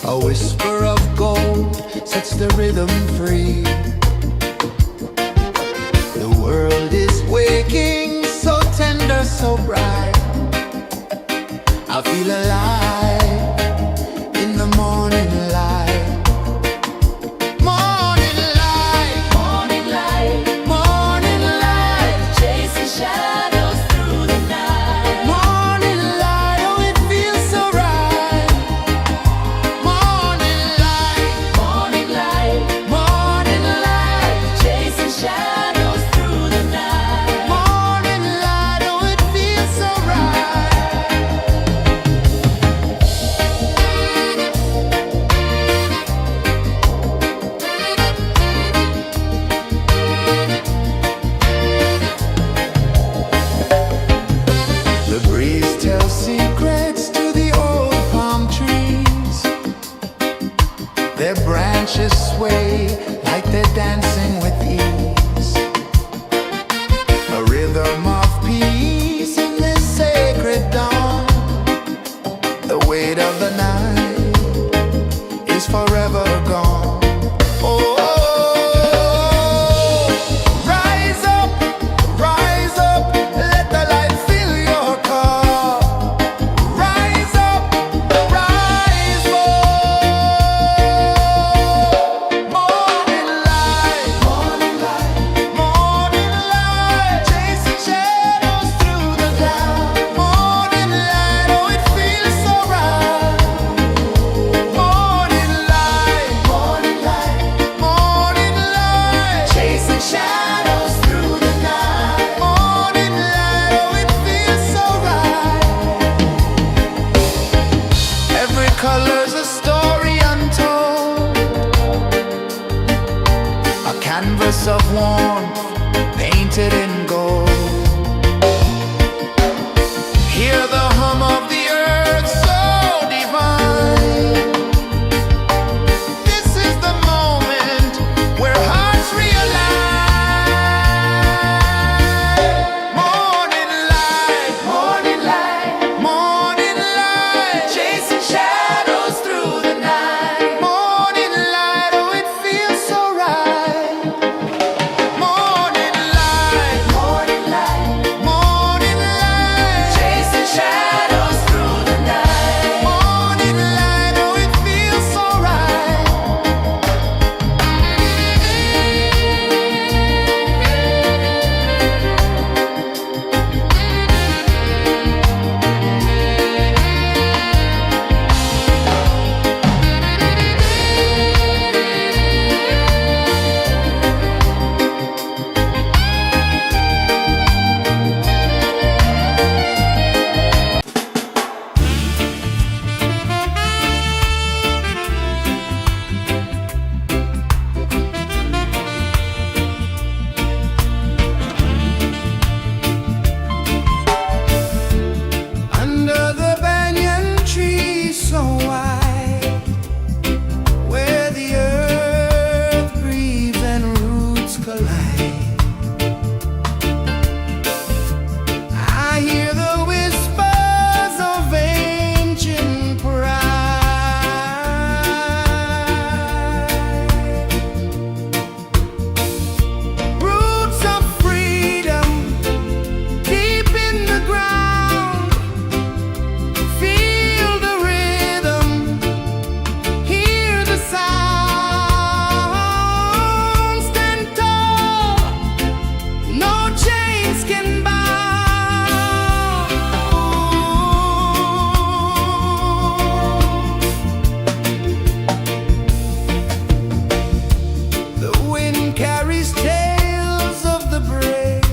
A whisper of gold sets the rhythm free. The world is waking, so tender, so bright. I feel alive in the morning light. Morning light, Morning light, morning light, chasing shadows through the night. morning light, oh it feels so right. Morning light, Morning light, morning light, chasing shadows through the night. morning light, oh it feels so right. The breeze tells secrets to the old palm trees. Their branches sway like they're dancing with ease. A rhythm of peace in this sacred dawn. The weight of the night is forever gone. Oh, rise up, let the light fill your cup. Rise up, rise up. Morning light, morning light, morning light, chasing shadows through the cloud. Morning light, oh it feels so right. Morning light, morning light, morning light, chasing shadows through the night. Morning light, oh it feels so right. Every color's a story untold, a canvas of warmth painted in gold. Hear the hum of the earth so divine. This is the moment where hearts realign. Morning light, morning light, morning light, chasing shadows through the night. Morning light, oh it feels so right. Morning light, morning light, morning light, chasing shadows through the night. Morning light, oh it feels so right. Under the banyan tree so wide, where the earth breathes and roots collide, I hear the whispers of ancient pride. Roots of freedom deep in the ground. Feel the rhythm, hear the sound. Stand tall, no chains can bound. The wind carries tales of the brave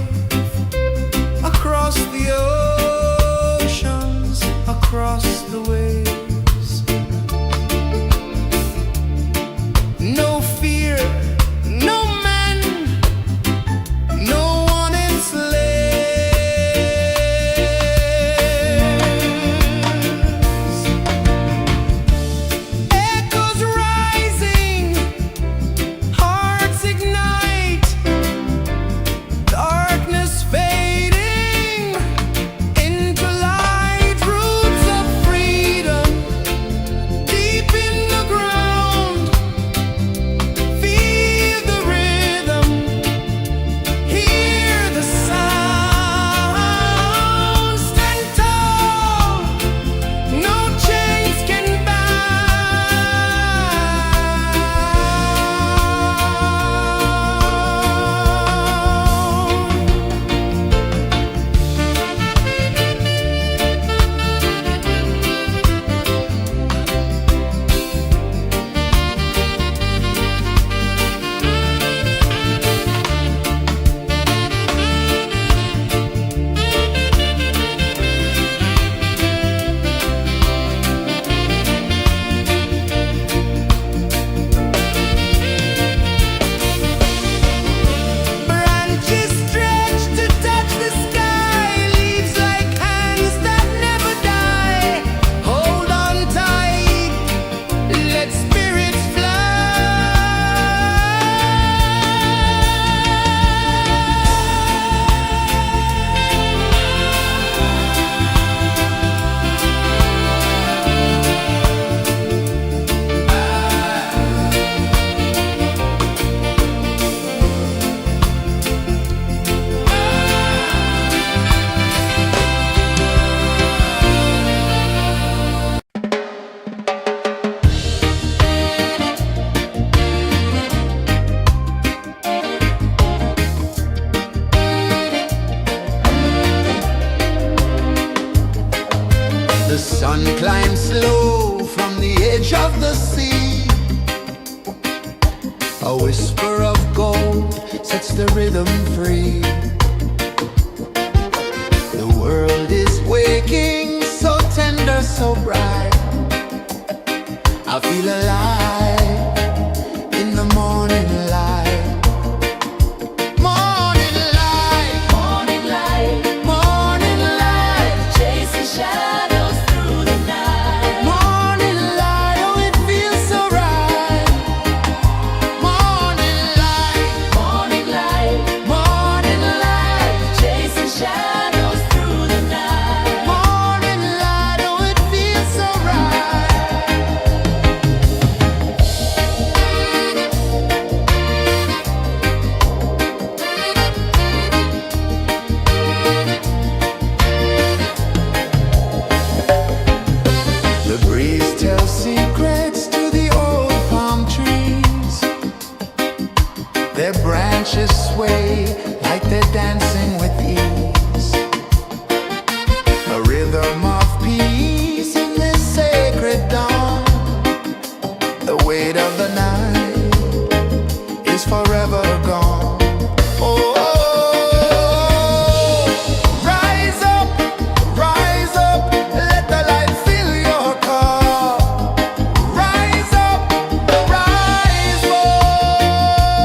across the oceans, across the waves. No fear, no man, no one enslaves. Echoes rising, hearts ignite, darkness fading into light. Roots of freedom climb slow from the edge of the sea. A whisper of gold sets the rhythm free. The world is waking, so tender, so bright. I feel alive in the morning light. Morning light, Morning light, morning light, chasing shadows through the night. morning light, oh it feels so right. Morning light, Morning light, morning light, chasing shadows through the night. morning light, oh it feels so right. The breeze tells secrets to the old palm trees. Their branches sway like they're dancing with ease. A rhythm of peace in this sacred dawn. The weight of the night is forever gone. Oh, rise up, let the light fill your car. Rise up, rise more.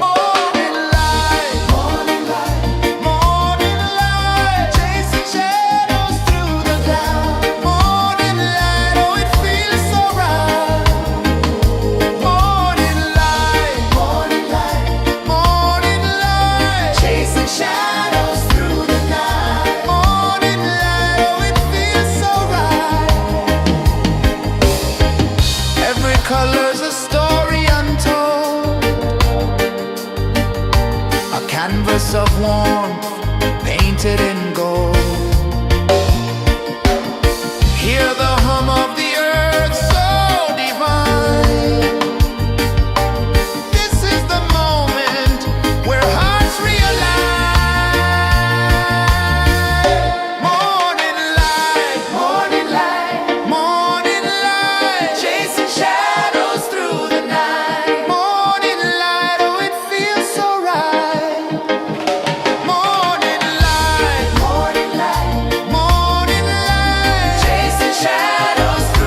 Morning light, morning light, morning light, chasing shadows through the cloud. Morning light, oh it feels so right. Morning light, morning light, morning light, chasing shadows through the night. Morning light, oh it feels so right. Every color's a story untold, a canvas of warmth painted in gold. Hear the hum of the earth so divine. This is the moment where hearts realign. Morning light, morning light, morning light, chasing shadows through the night. Morning light, oh it feels so right. Morning light, morning light, morning light, chasing shadows through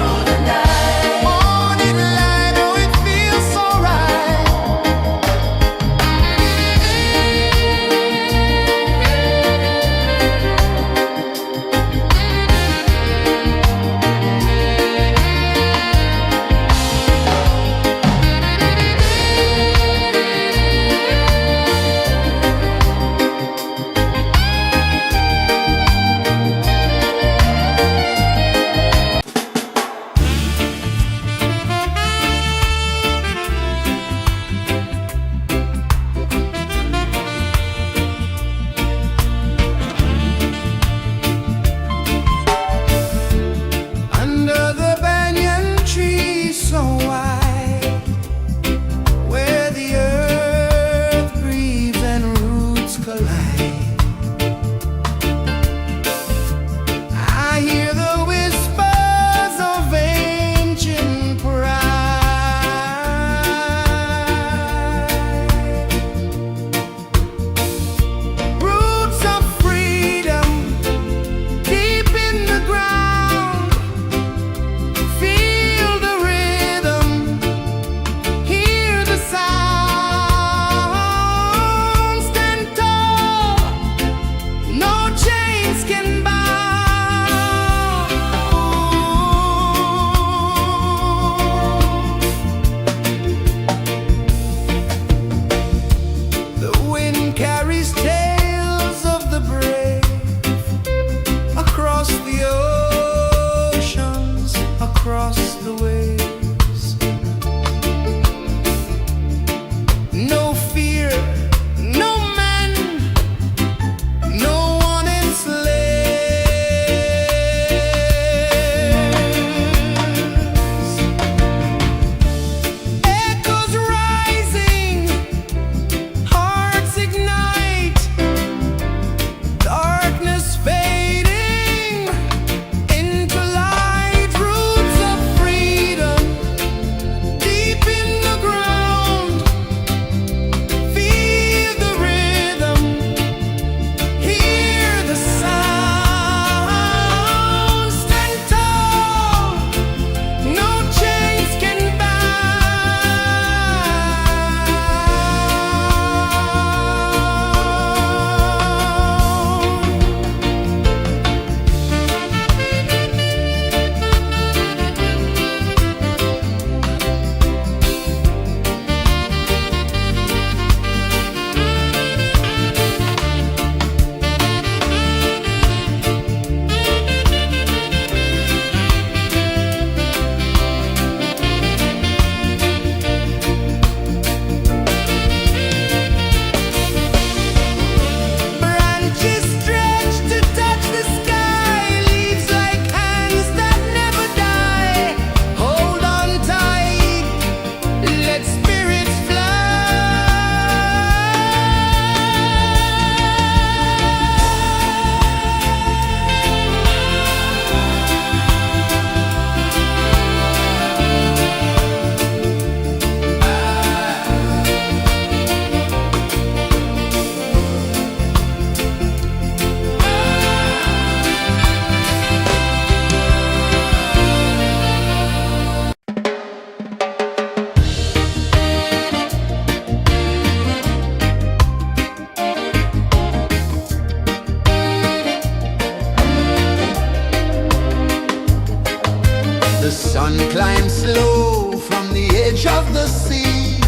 The sun climbs slow from the edge of the sea.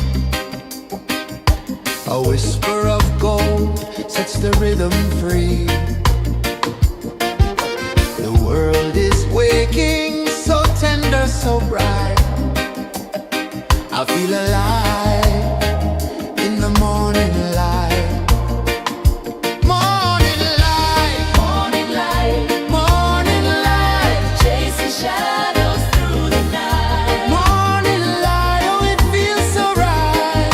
A whisper of gold sets the rhythm free. The world is waking, so tender, so bright. I feel alive in the morning light. Morning light, Morning light, morning light, chasing shadows through the night. morning light, oh it feels so right.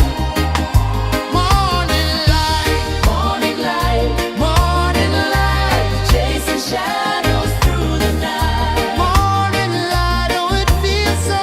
Morning light, Morning light, morning light, chasing shadows through the night. morning light, oh it feels so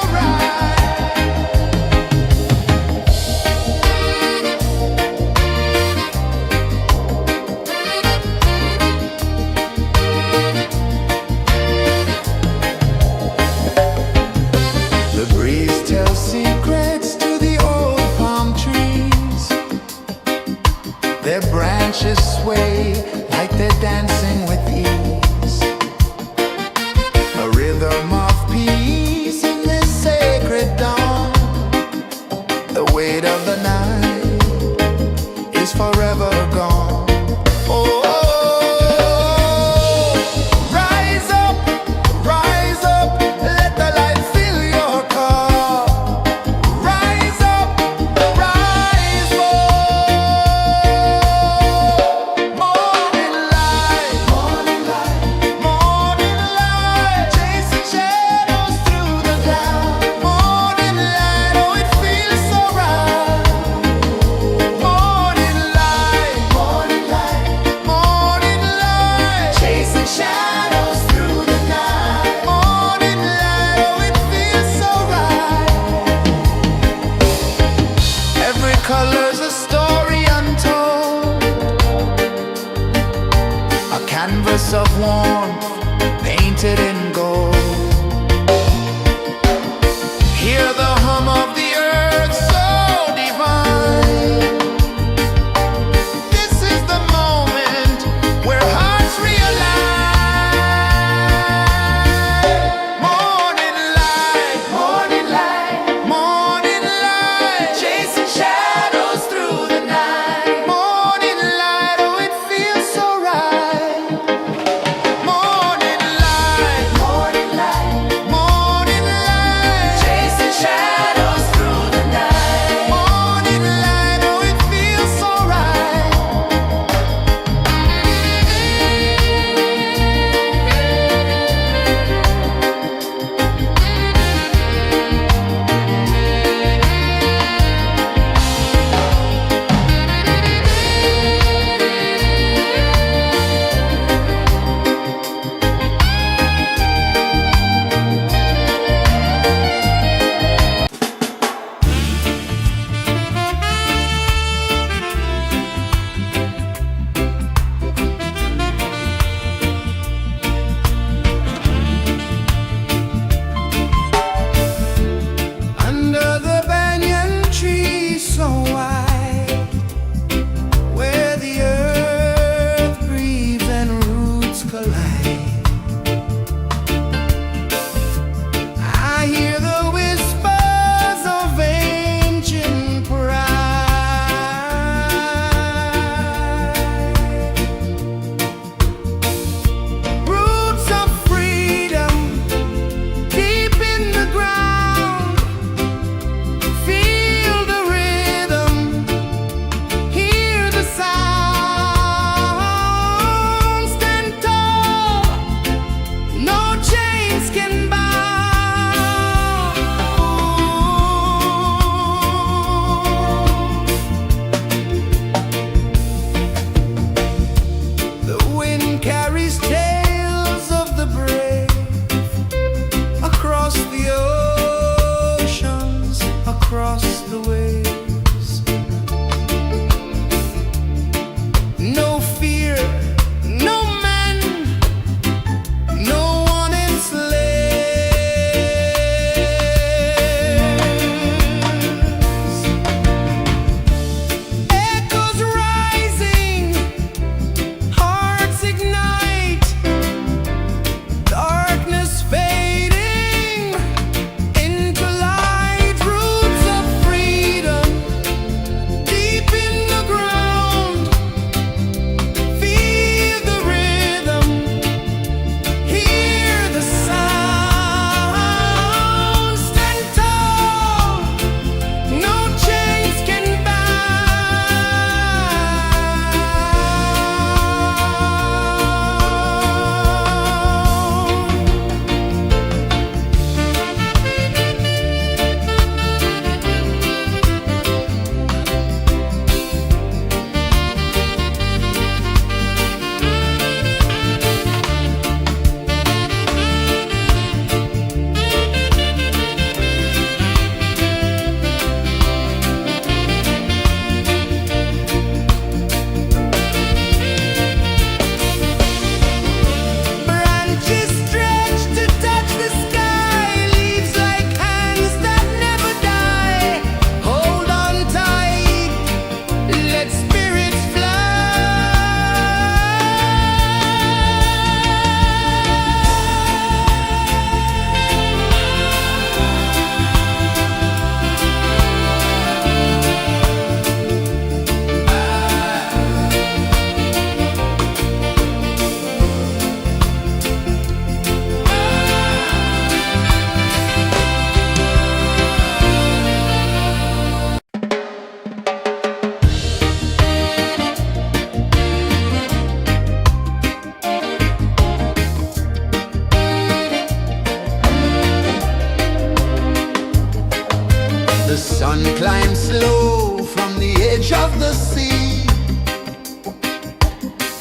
The sun climbs slow from the edge of the sea.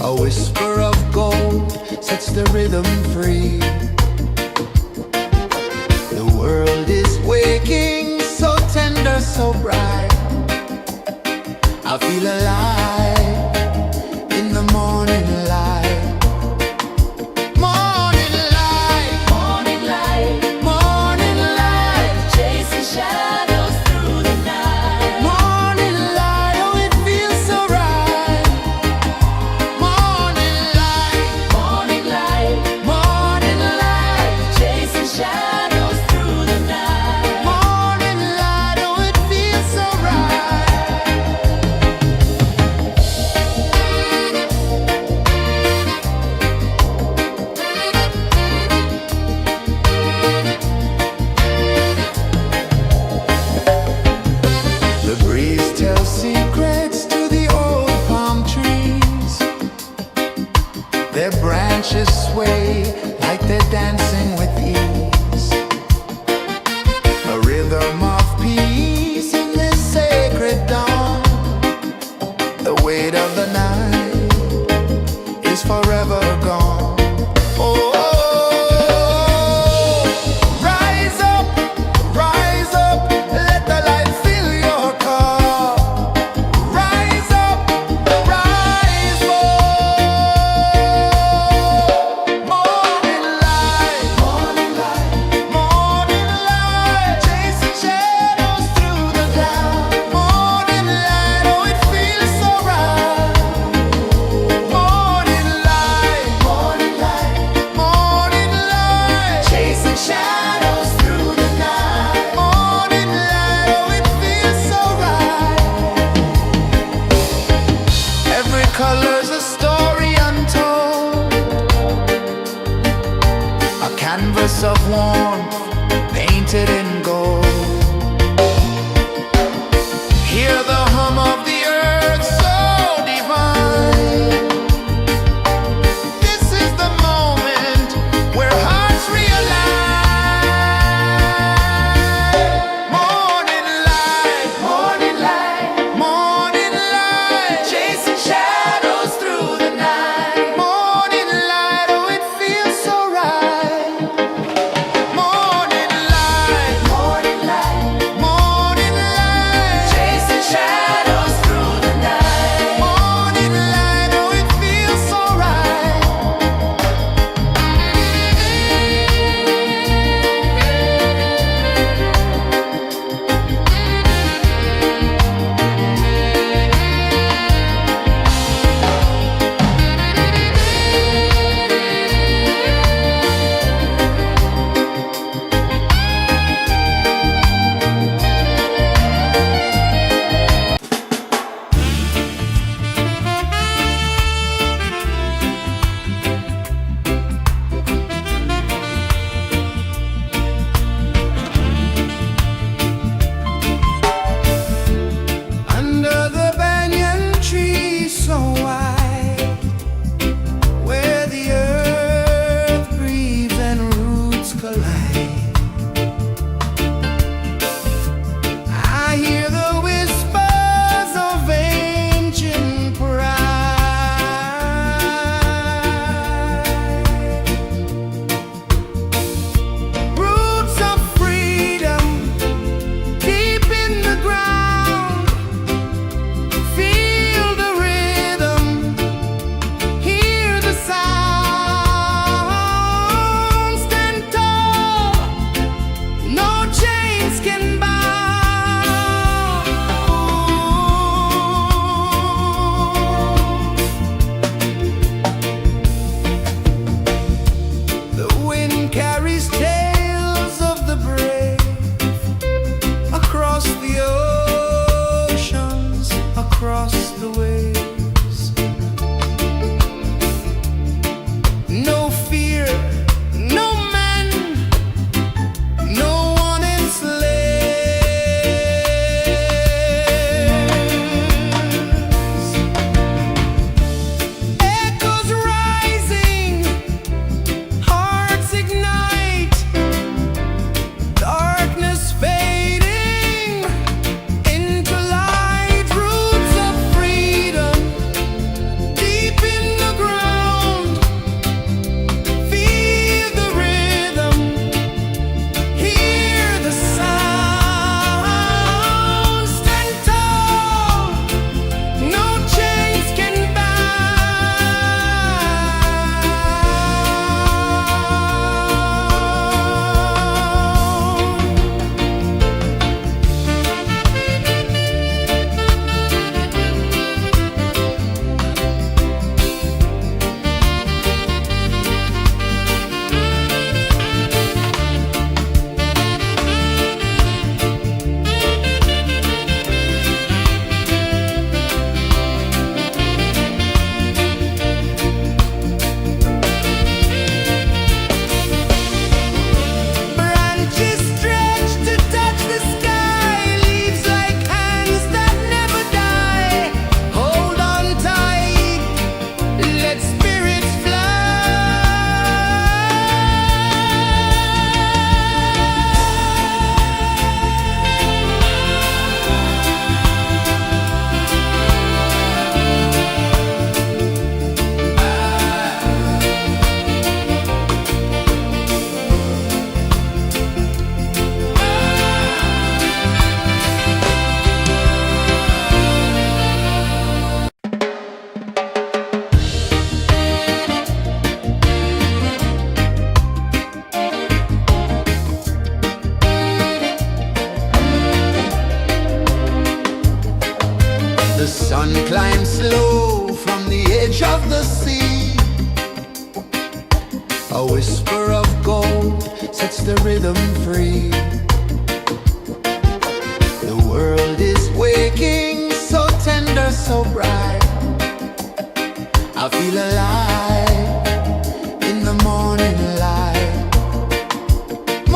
A whisper of gold sets the rhythm free. The world is waking, so tender, so bright. I feel alive in the morning light. Morning light, Morning light, morning light, chasing shadows through the night. morning light, oh it feels so right. Morning light, Morning light, morning light, chasing shadows through the night. morning light, oh it feels so right. The breeze tells secrets to the old palm trees. Their branches sway like they're dancing with ease. A rhythm of peace in this sacred dawn. The weight of the night is forever gone. Oh, rise up, let the light fill your car. Rise up, rise more. Morning light, morning light, morning light, chasing shadows through the cloud. Morning light, oh it feels so right. Morning light, morning light, morning light, chasing shadows through the night. Morning light, oh it feels so right. Every color's a story untold, a canvas of warmth painted in gold. Hear the hum of the earth so divine. This is the moment where hearts realign. Morning light, morning light, morning light, chasing shadows through the night. Morning light, oh it feels so right. Morning light, morning sun climbs slow from the edge of the sea. A whisper of gold sets the rhythm free. The world is waking, so tender, so bright. I feel alive in the morning light.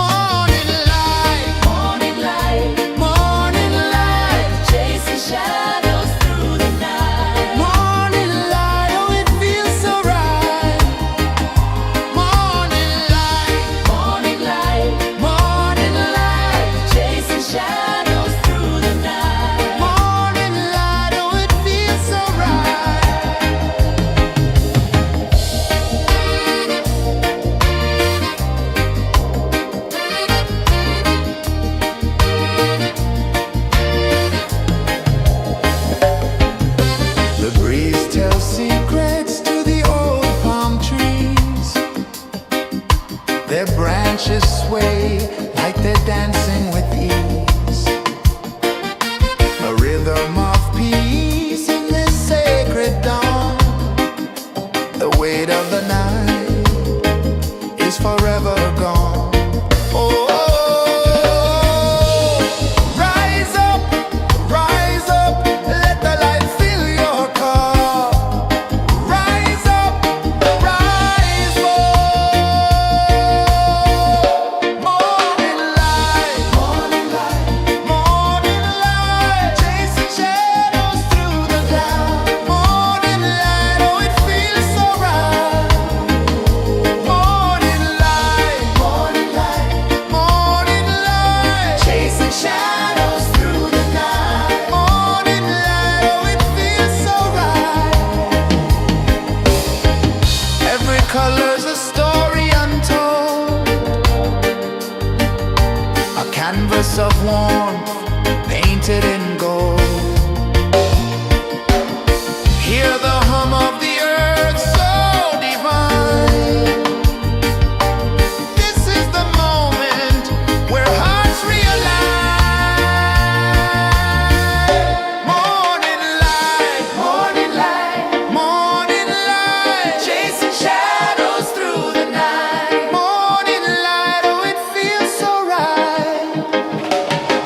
Morning light, Morning light, morning light, chasing shadows through the night. morning light, oh it feels so right. Morning light, Morning light, morning light, chasing shadows through the night. morning light, oh it feels so right. The breeze tells secrets to the old palm trees. Their branches sway like they're dancing with ease. A rhythm of peace in this sacred dawn. The weight of the night is forever gone. Oh, rise up, let the light fill your cup. Rise up, rise up. Morning light, morning light, morning light, chasing shadows through the cloud. Morning light, oh it feels so right. Morning light, morning light, morning light, chasing shadows through the night. Morning light, oh it feels so right. Every color's a story untold, a canvas of warmth painted in gold. Hear the hum of the earth so divine. This is the moment where hearts realign. Morning light, morning light, morning light, chasing shadows through the night. Morning light, oh it feels so right.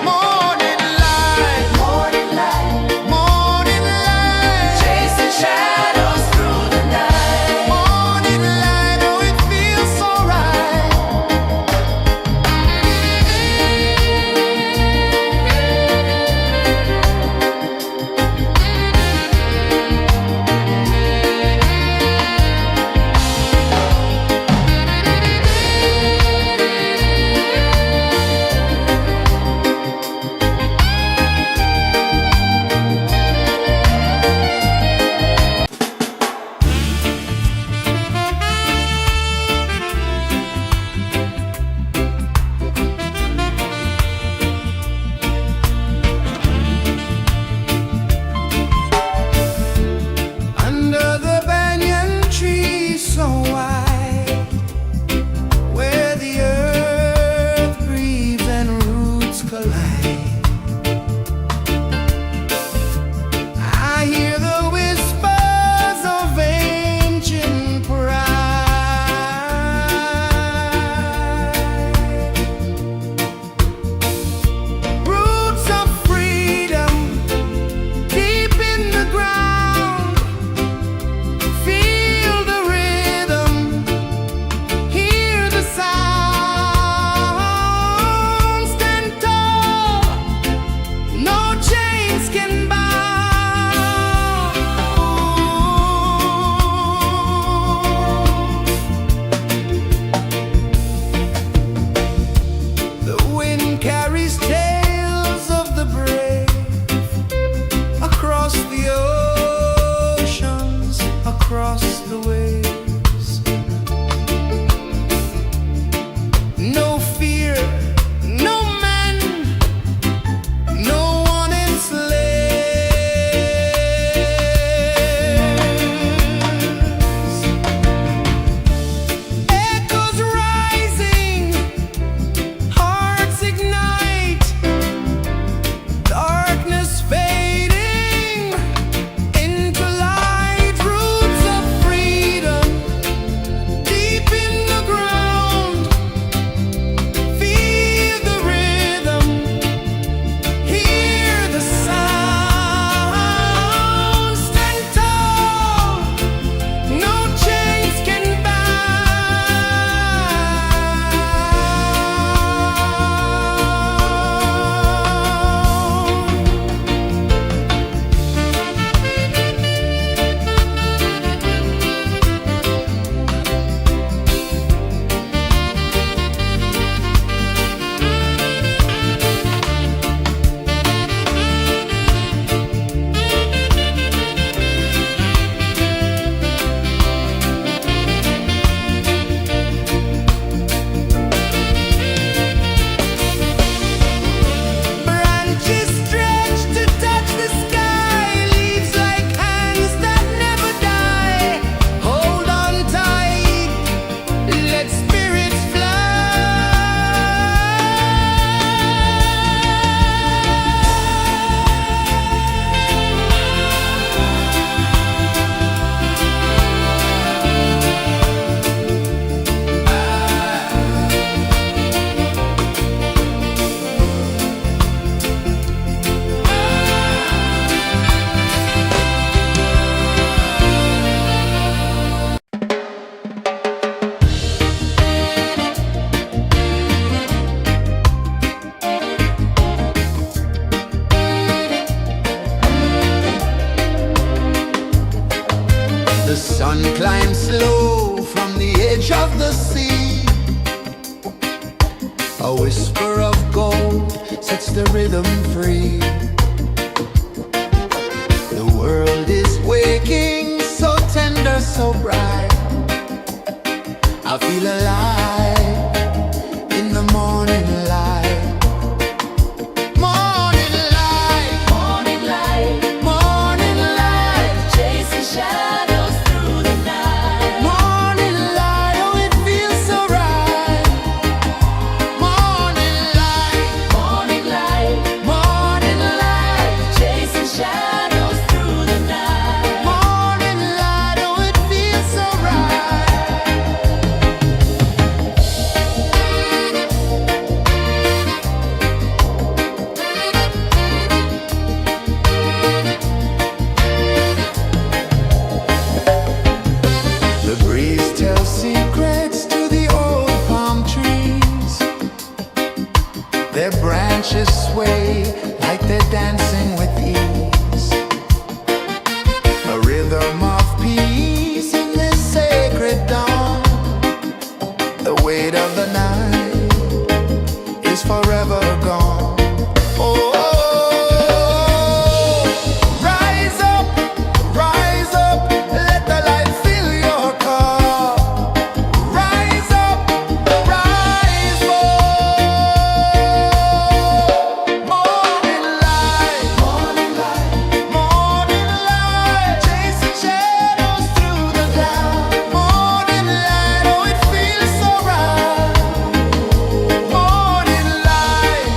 Morning light, A whisper of gold sets the rhythm free. The world is waking, so tender, so bright. I feel alive in the morning light. Morning light, Morning light, morning light, chasing shadows through the night. morning light. Oh, it feels so right. Morning light, Morning light, morning light, chasing shadows through the night. morning light. Oh, it feels so right. The breeze tells secrets to the old palm trees. Their branches sway like they're dancing with ease. A rhythm of peace in this sacred dawn. The weight of the night is forever gone. Oh, rise up, let the light fill your cup. Rise up, rise more. Morning light, morning light, morning light, chasing shadows through the cloud. Morning light, oh, it feels so right. Morning light,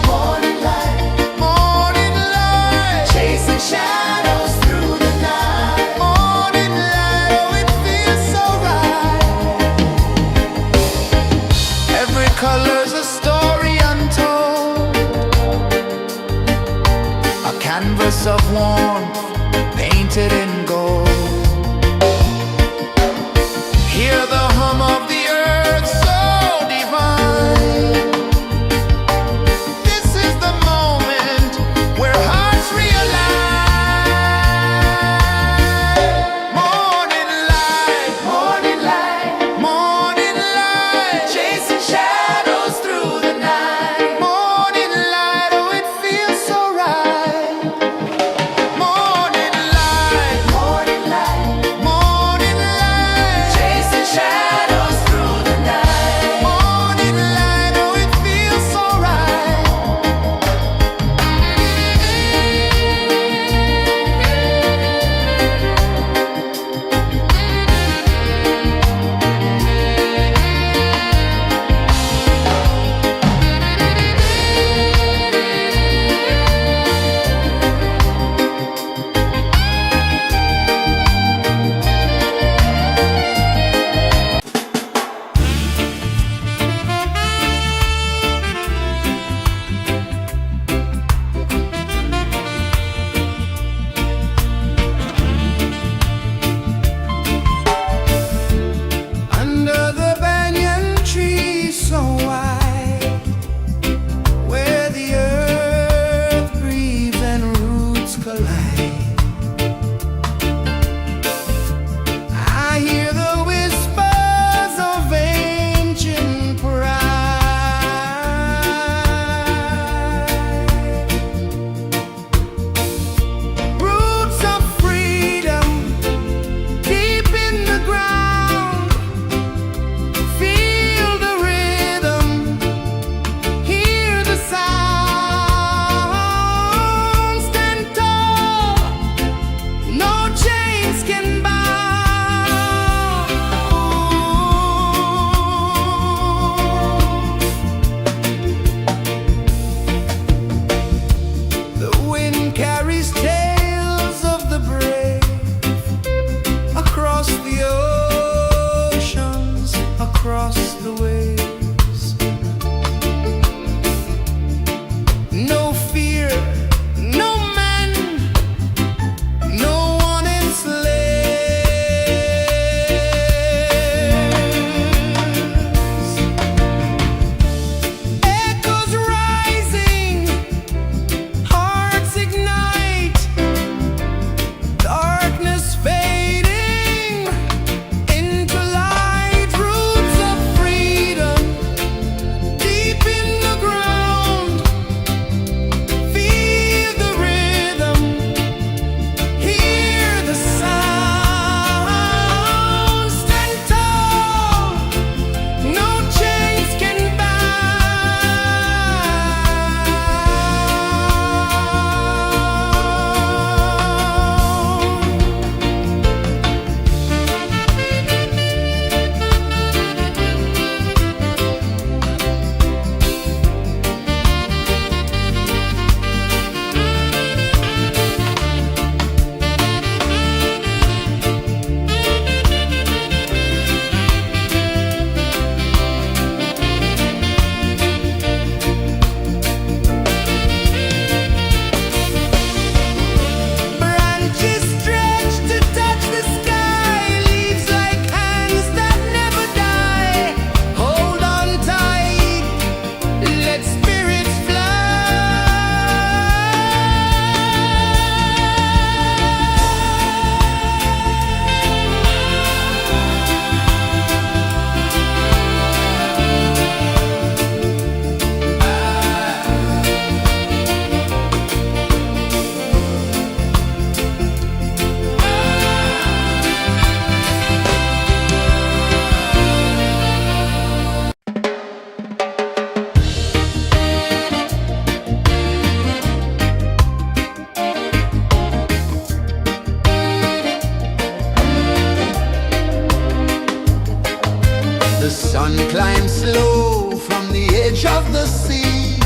sea.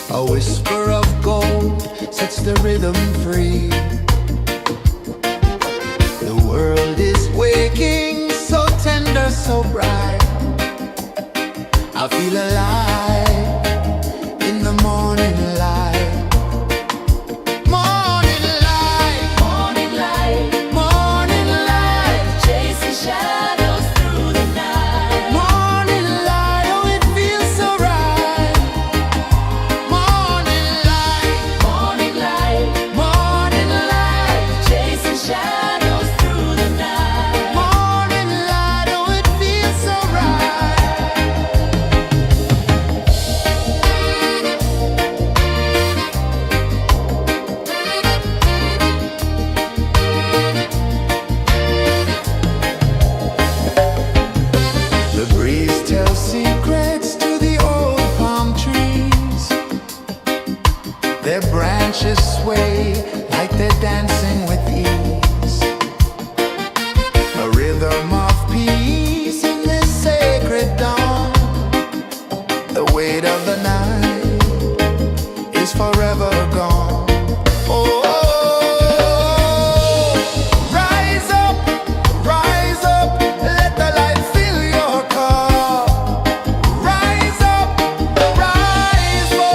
A whisper of gold sets the rhythm free. The world is waking, so tender, so bright. I feel alive in the morning light. Morning light, Morning light, morning light, chasing shadows through the night. morning light, oh it feels so right. Morning light, Morning light, morning light, chasing shadows through the night. morning light, oh it feels so right. The breeze tells secrets to the old palm trees. Their branches sway like they're dancing with ease. A rhythm of peace in this sacred dawn. The weight of the night is forever gone. Oh, rise up, let the light fill your cup. Rise up, rise up.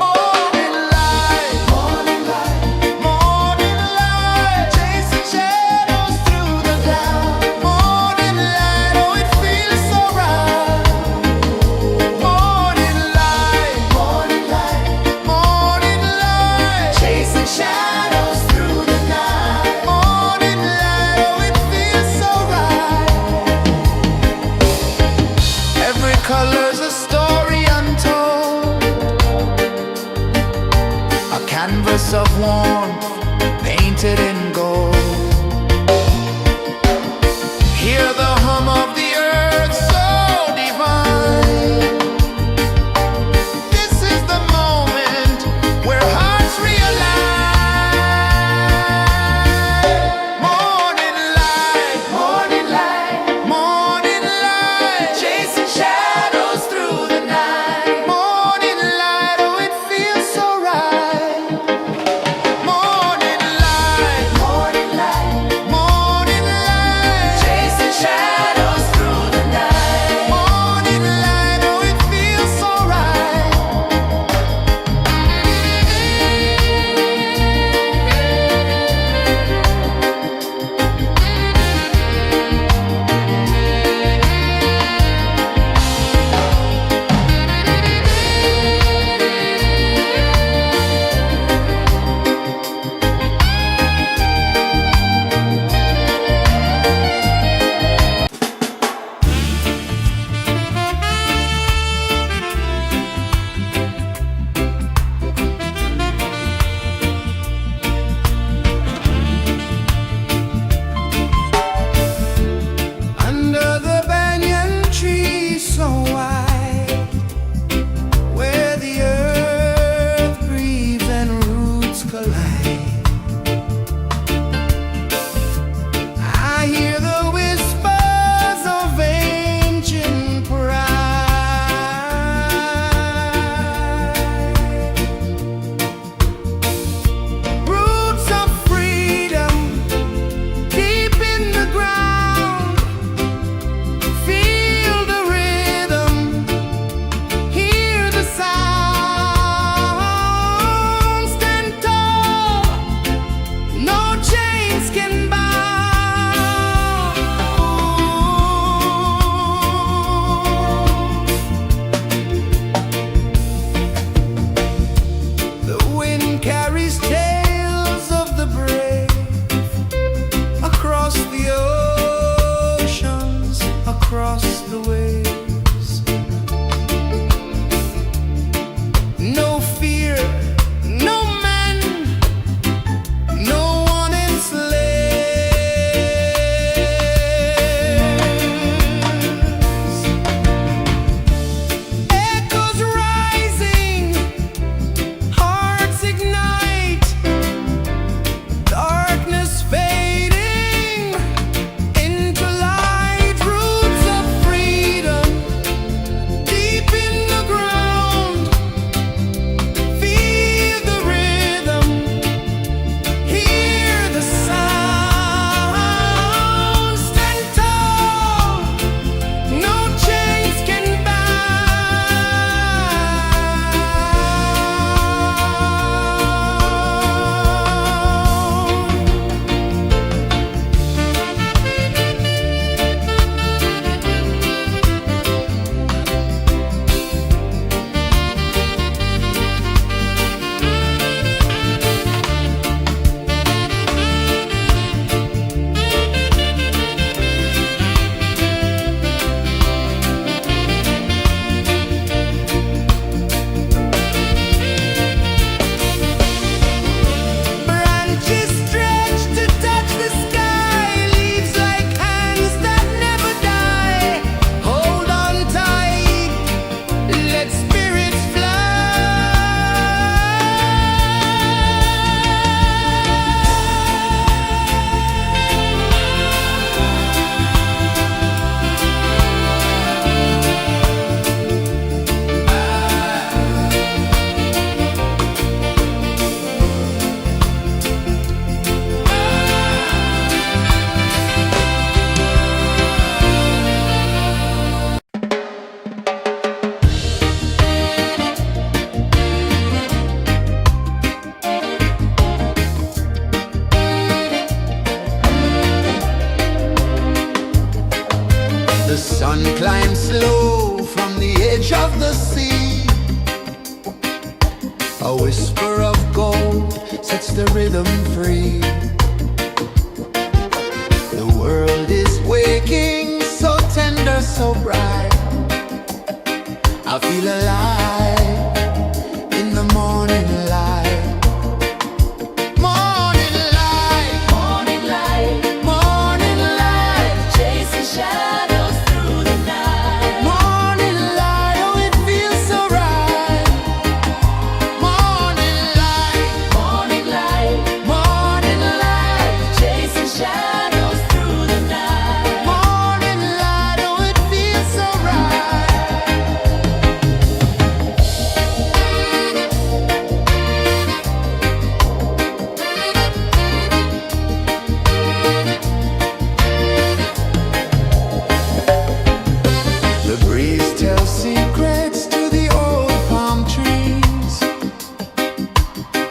Morning light, morning light, morning light, chasing shadows through the cloud. Morning light, oh it feels so right. Morning light, morning light, morning light, chasing shadows through the night. Morning light, oh it feels so right. Every color's a story untold, a canvas of warmth painted in gold. Hear the hum of the earth so divine. This is the moment where hearts realign. Morning light, morning light, morning light, chasing shadows through the night. Morning light, oh it feels so right. Morning light, morning light, morning light, chasing shadows through the night. Morning light, oh it feels so right. Under the banyan tree so wide, where the earth breathes and roots collide, I hear the whispers of ancient pride. Roots of freedom deep in the ground. Feel the rhythm, hear the sound. Stand tall, no chains can bound. The wind carries tales of the brave across the oceans, across the waves. No fear, no man, no one enslaves. Echoes rising, hearts ignite, darkness fading into light. Roots of freedom sun climbs slow from the edge of the sea. A whisper of gold sets the rhythm free. The world is waking, so tender, so bright. I feel alive in the morning light. Morning light, Morning light, morning light, chasing shadows through the night. morning light, oh it feels so right. Morning light, Morning light, morning light, chasing shadows through the night. morning light, oh it feels so right. The breeze tells secrets to the old palm trees.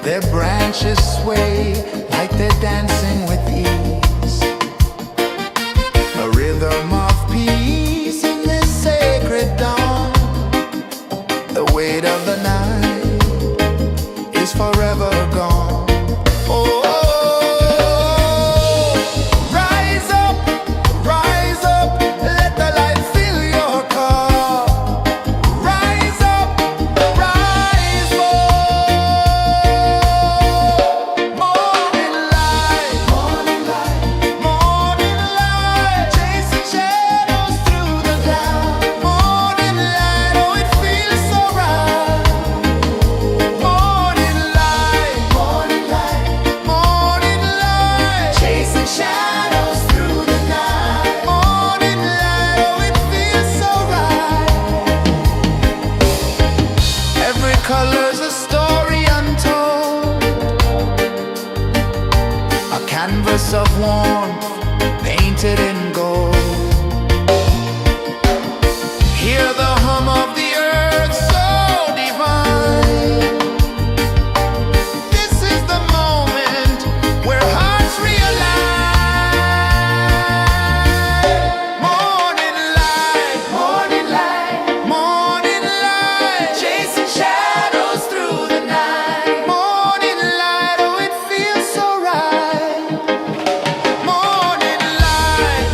Their branches sway like they're dancing with ease. A rhythm of peace in this sacred dawn. The weight of the night is forever gone. Oh, rise up, let the light fill your cup. Rise up, rise up. Morning light, morning light, chasing shadows through the cloud. Morning light, oh it feels so right. Morning light, morning light, chasing shadows through the night. Morning light, oh it feels so right. Every color's a story untold, a canvas of warmth painted in gold. Hear the hum of the earth so divine. This is the moment where hearts realign. Morning light, morning light, chasing shadows through the night. Morning light, oh it feels so right. Morning light,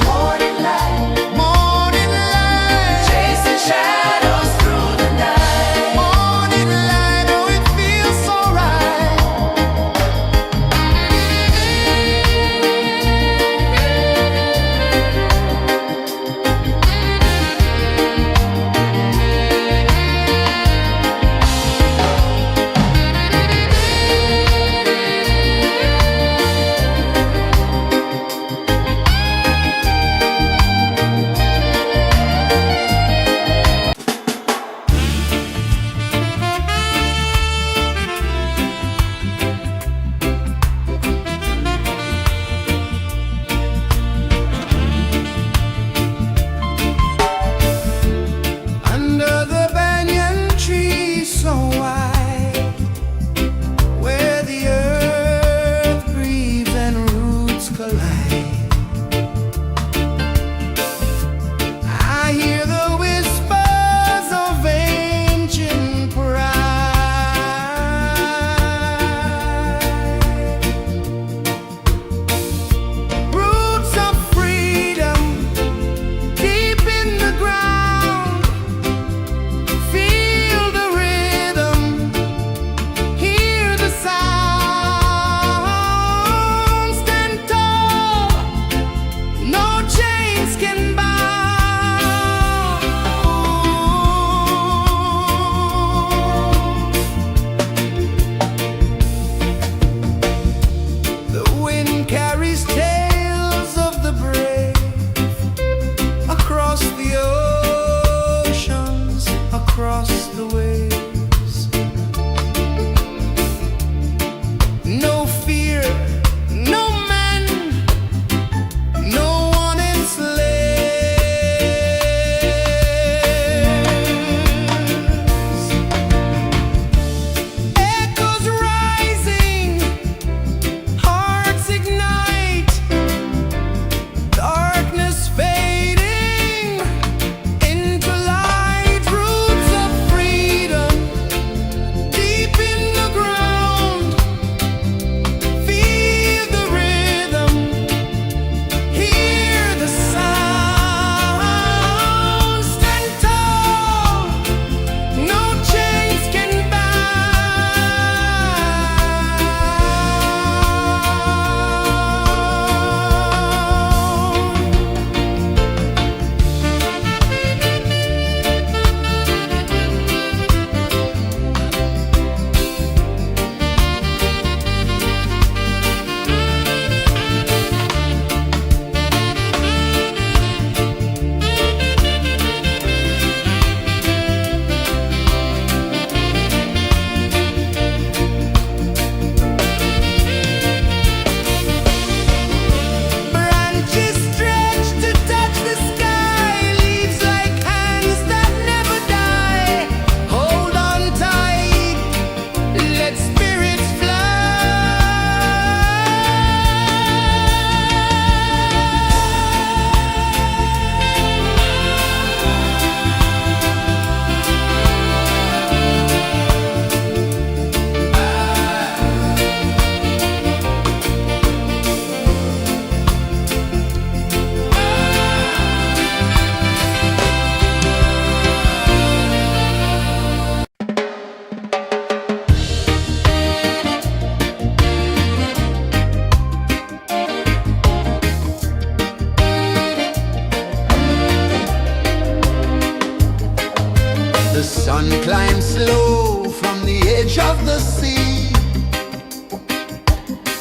The sun climbs slow from the edge of the sea.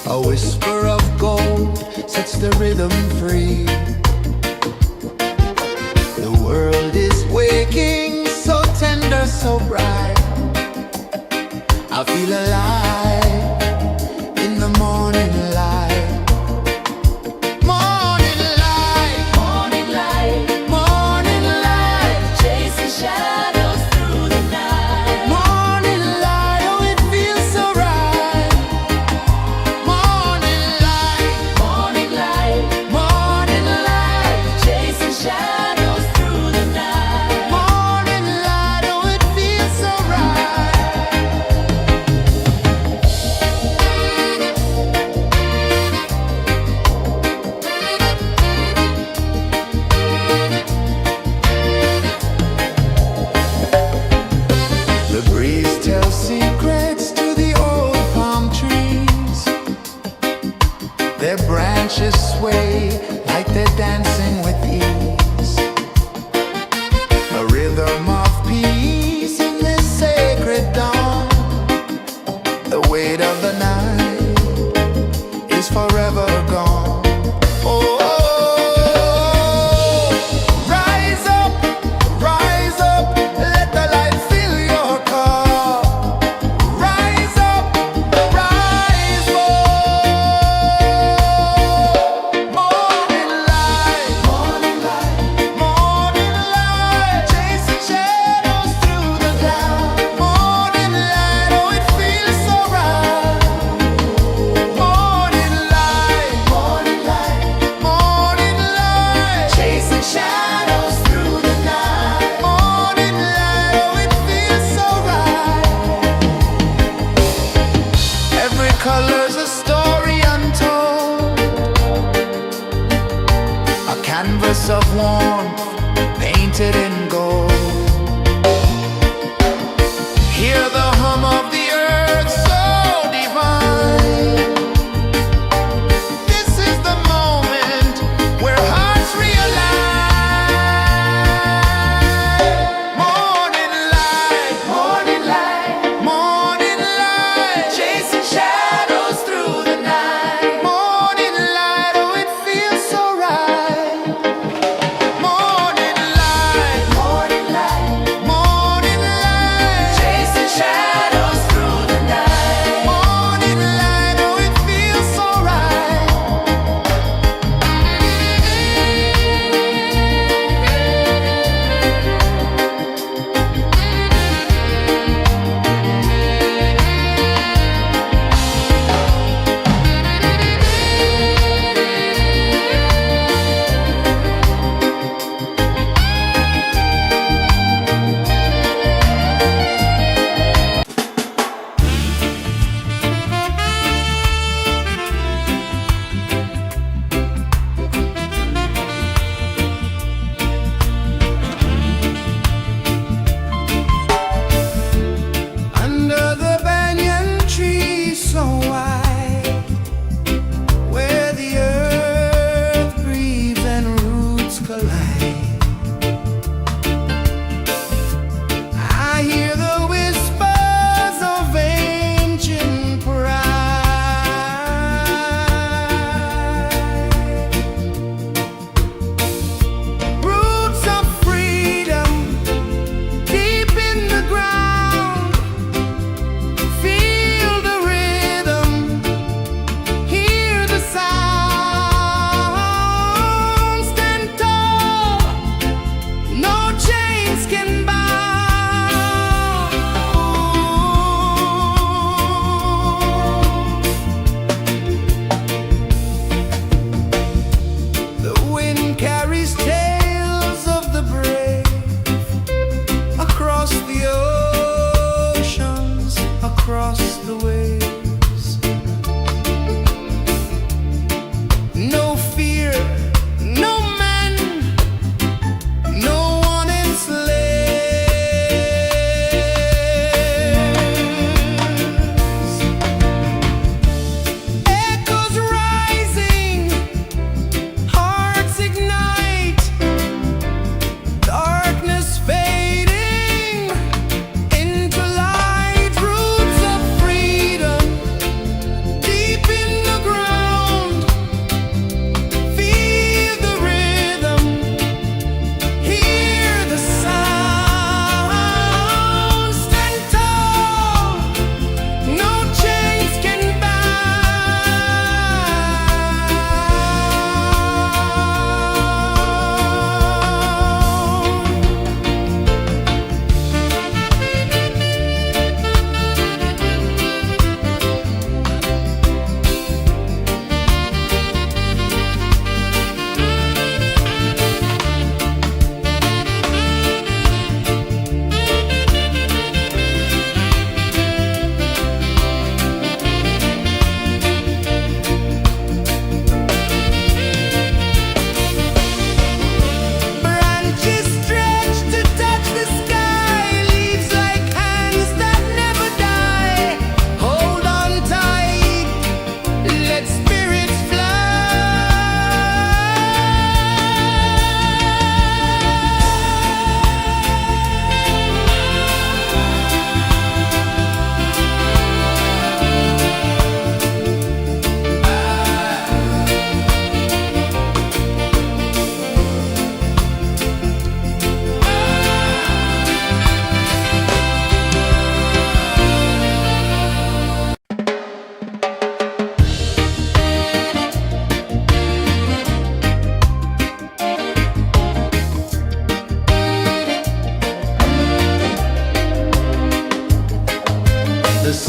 A whisper of gold sets the rhythm free. The world is waking, so tender, so bright. I feel alive in the morning light. Morning light, Morning light, morning light, chasing shadows through the night. morning light, oh it feels so right. Morning light, Morning light, morning light, chasing shadows through the night. morning light, oh it feels so right.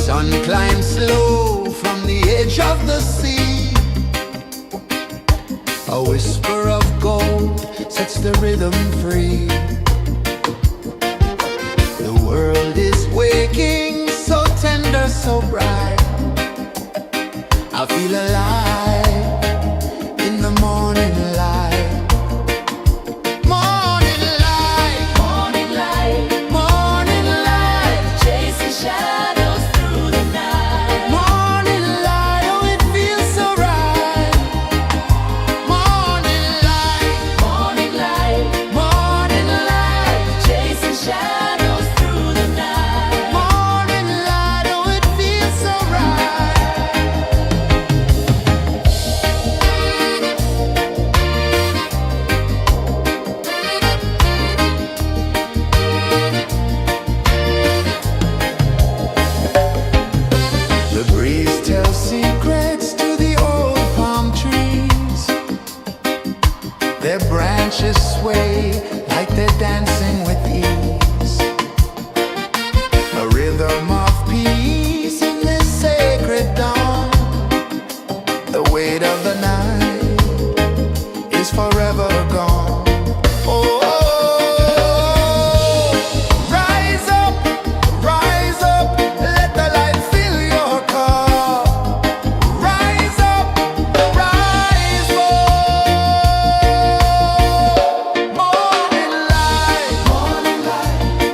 sun climbs slow from the edge of the sea. A whisper of gold sets the rhythm free. The world is waking, so tender, so bright. I feel alive in the morning light. Morning light, Morning light, morning light, chasing shadows through the night. morning light, oh it feels so right. Morning light, Morning light, morning light, chasing shadows through the night. morning light, oh it feels so right. The breeze tells secrets to the old palm trees. Their branches sway like they're dancing with ease. A rhythm of peace in this sacred dawn. The weight of the night is forever gone. Oh, rise up, let the light fill your cup. Rise up, rise up. Morning light,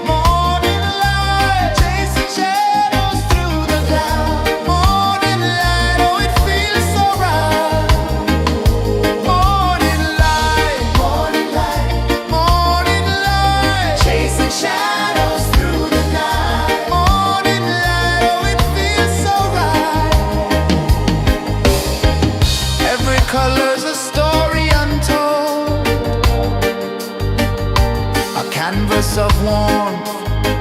morning light, chasing shadows through the cloud. Morning light, oh it feels so right. Morning light, morning light, chasing shadows through the night. Morning light, oh it feels so right. Every color's a story untold, a canvas of warmth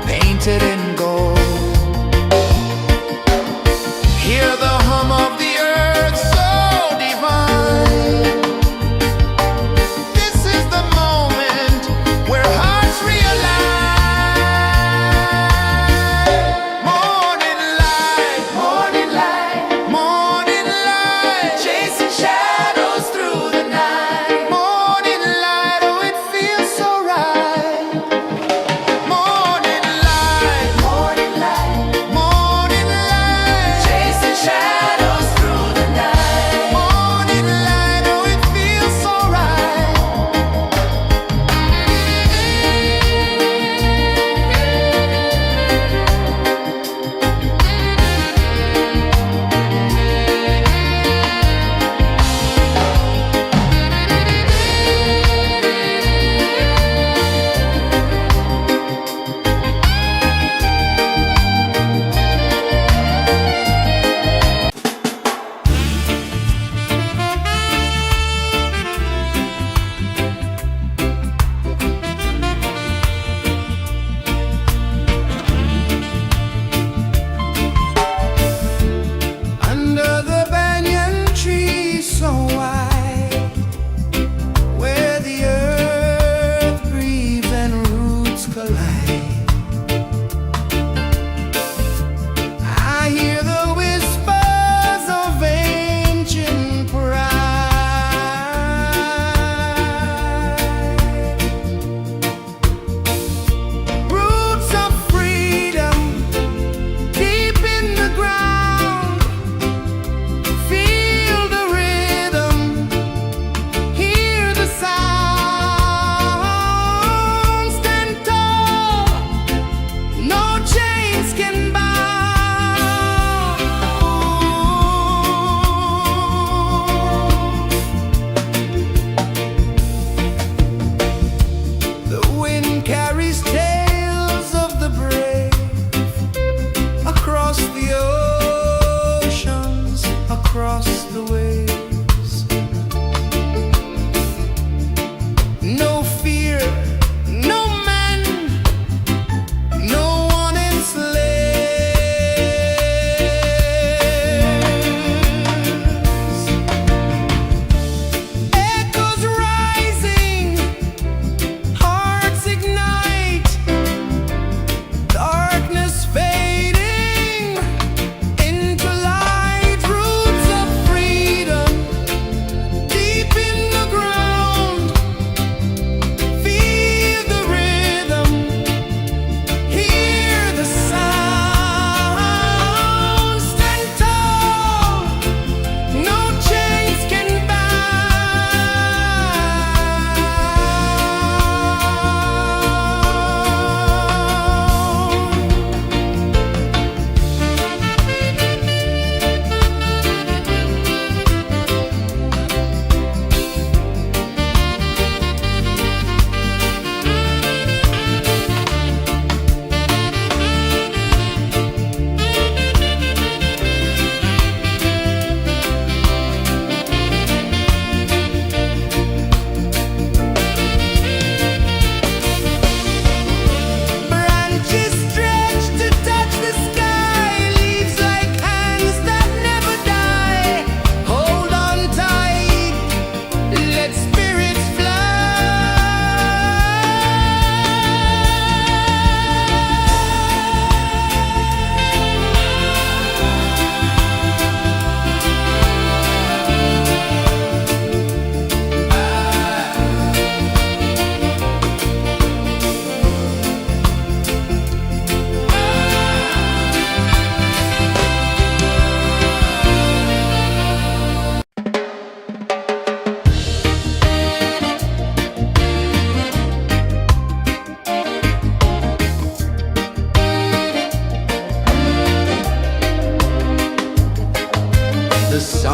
painted in gold. Hear the hum of the earth so divine. This is the moment where hearts realign. Morning light, morning light, chasing shadows through the night. Morning light, oh it feels so right. Morning light,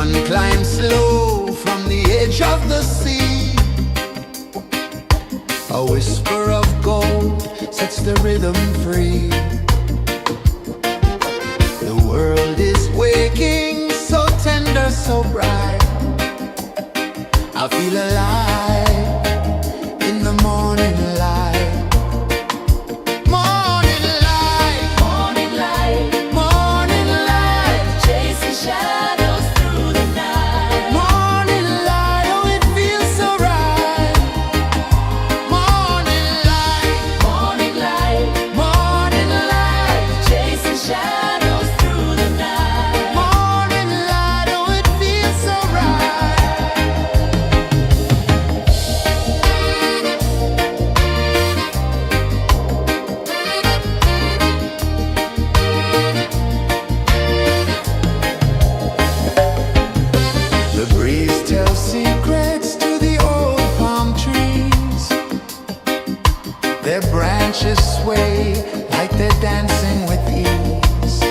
sun climbs slow from the edge of the sea. A whisper of gold sets the rhythm free. The world is waking, so tender, so bright. I feel alive in the morning light. Morning light, Morning light, morning light, chasing shadows through the night. morning light, oh it feels so right. Morning light, Morning light, morning light, chasing shadows through the night. morning light, oh it feels so right. The breeze tells secrets to the old palm trees. Their branches sway like they're dancing with ease.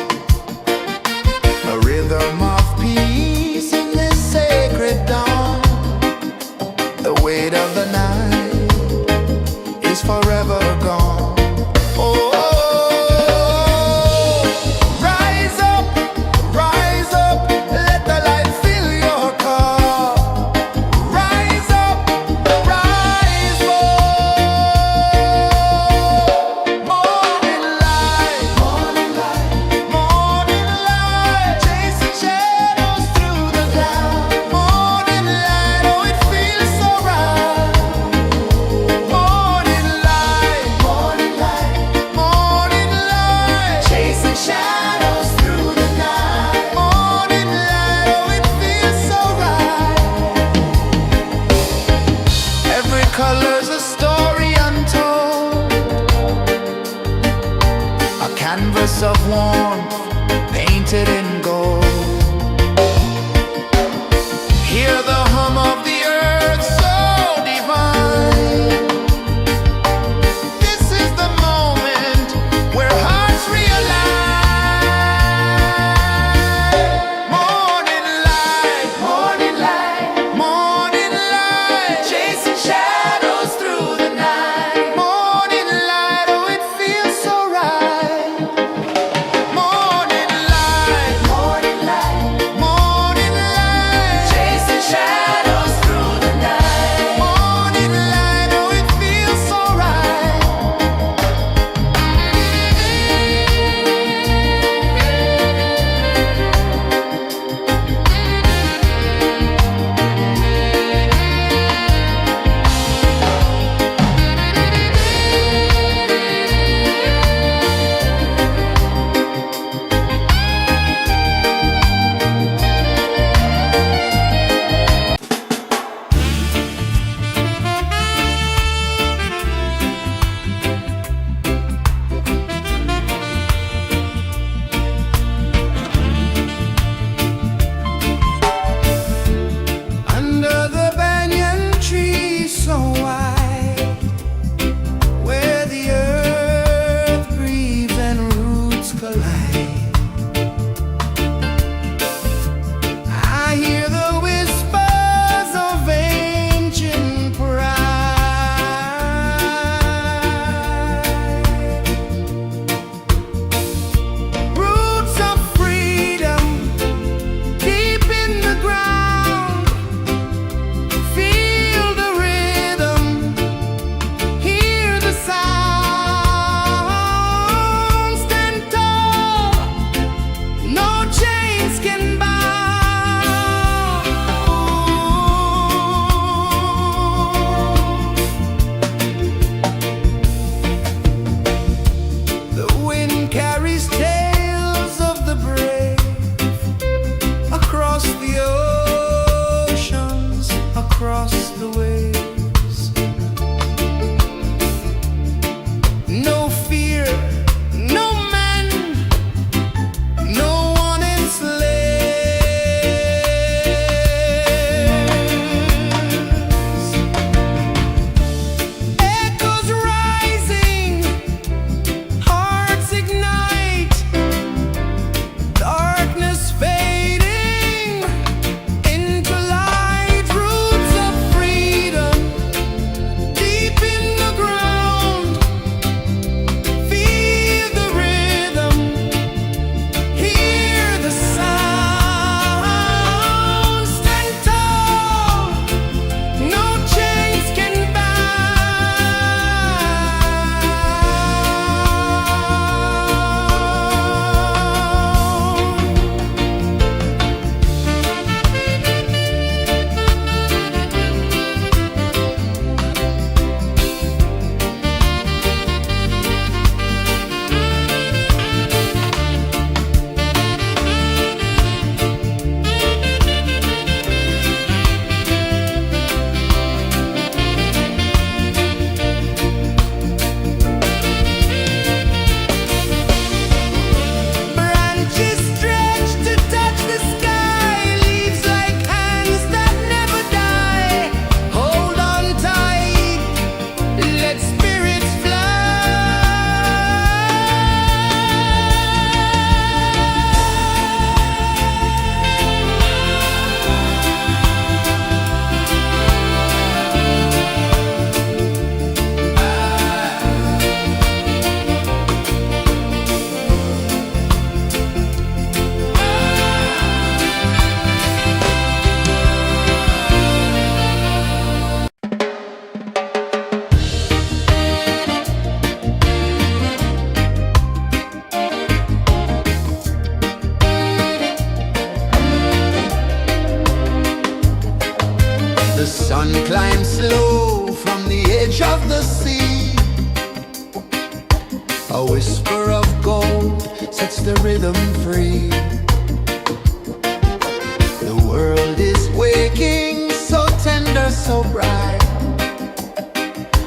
A rhythm of peace in this sacred dawn. The weight of the night is forever gone. Oh, rise up, let the light fill your cup. Rise up, rise up. Morning light, morning light, morning light, chasing shadows through the cloud. Morning light, oh it feels so right. Morning light, morning light, morning light, chasing shadows through the night. Morning light, oh it feels so right. Every color's a story untold, a canvas of warmth painted in gold. Hear the hum of the earth so divine. This is the moment where hearts realign. Morning light, morning light, morning light, chasing shadows through the night. Morning light, oh it feels so right. Morning light, sun climbs slow from the edge of the sea. A whisper of gold sets the rhythm free. The world is waking, so tender, so bright.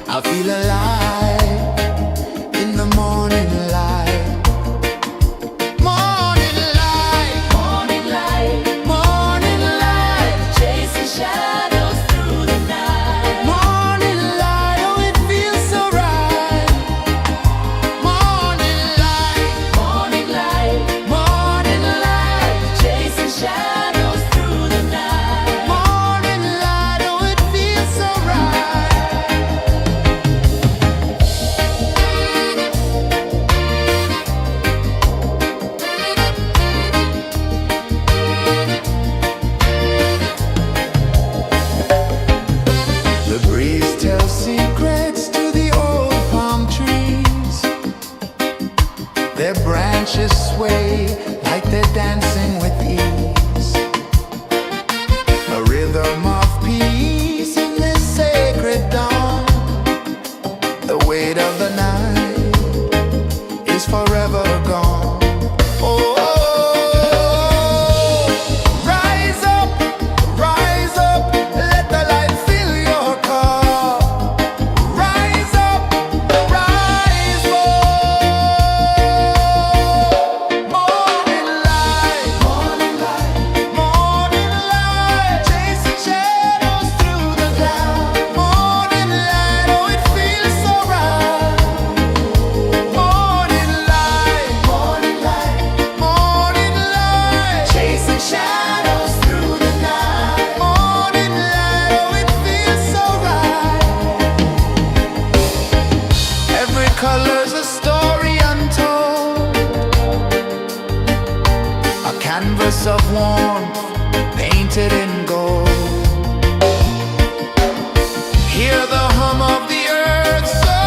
I feel alive in the morning light. Morning light, Morning light, morning light, chasing shadows through the night. morning light, oh it feels so right. Morning light, Morning light, morning light, chasing shadows through the night. morning light, oh it feels so right. The breeze tells secrets to the old palm trees. Their branches sway like they're dancing with ease. A rhythm of peace in this sacred dawn. The weight of the night is forever gone. Oh, rise up, let the light fill your car. Rise up, rise up. Morning light, morning light, morning light, chasing shadows through the cloud. Morning light, oh it feels so right. Morning light, morning light, morning light, chasing shadows through the night. Morning light, oh it feels so right. Every color's a story untold, a canvas of warmth painted in gold. Hear the hum of the earth so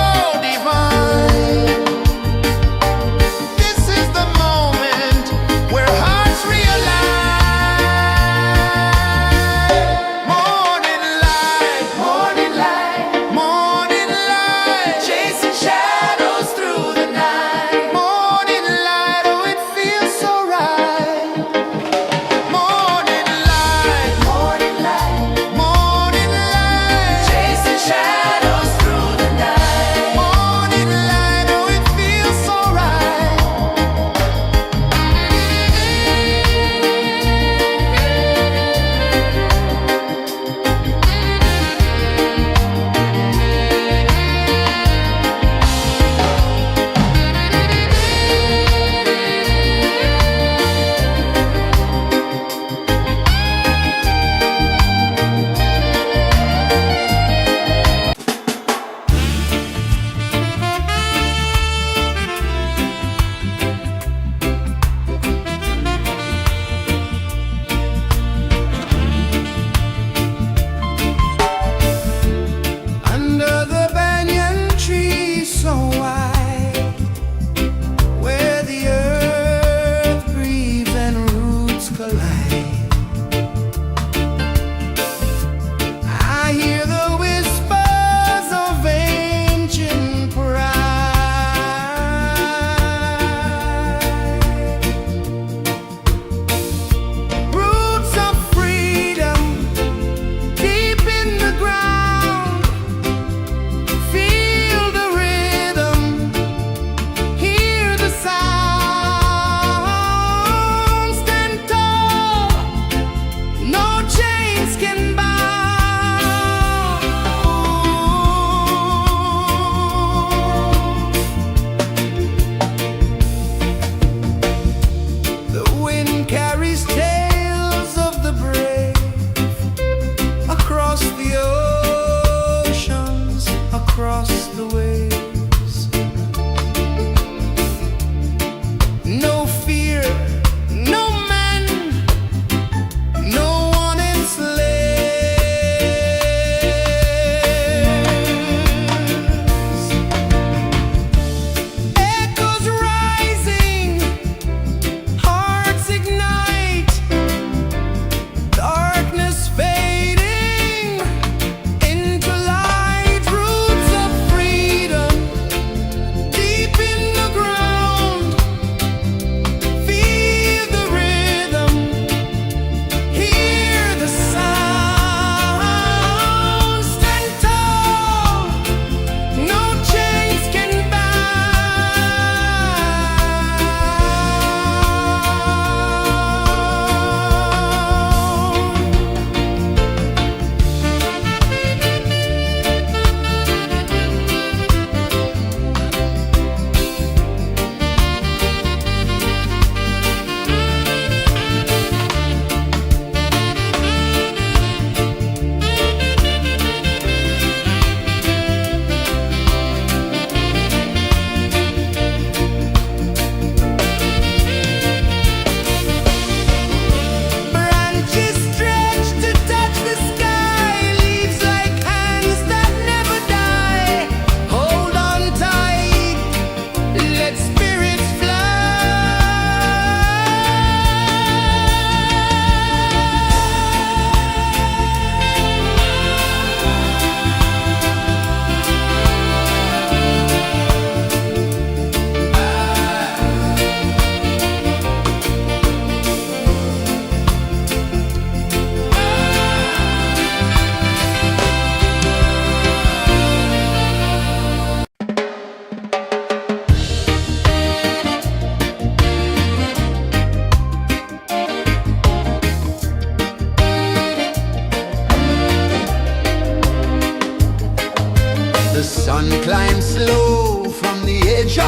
divine. This is the moment where hearts realign. Morning light, morning light, morning light, chasing shadows through the night. Morning light, oh it feels so right.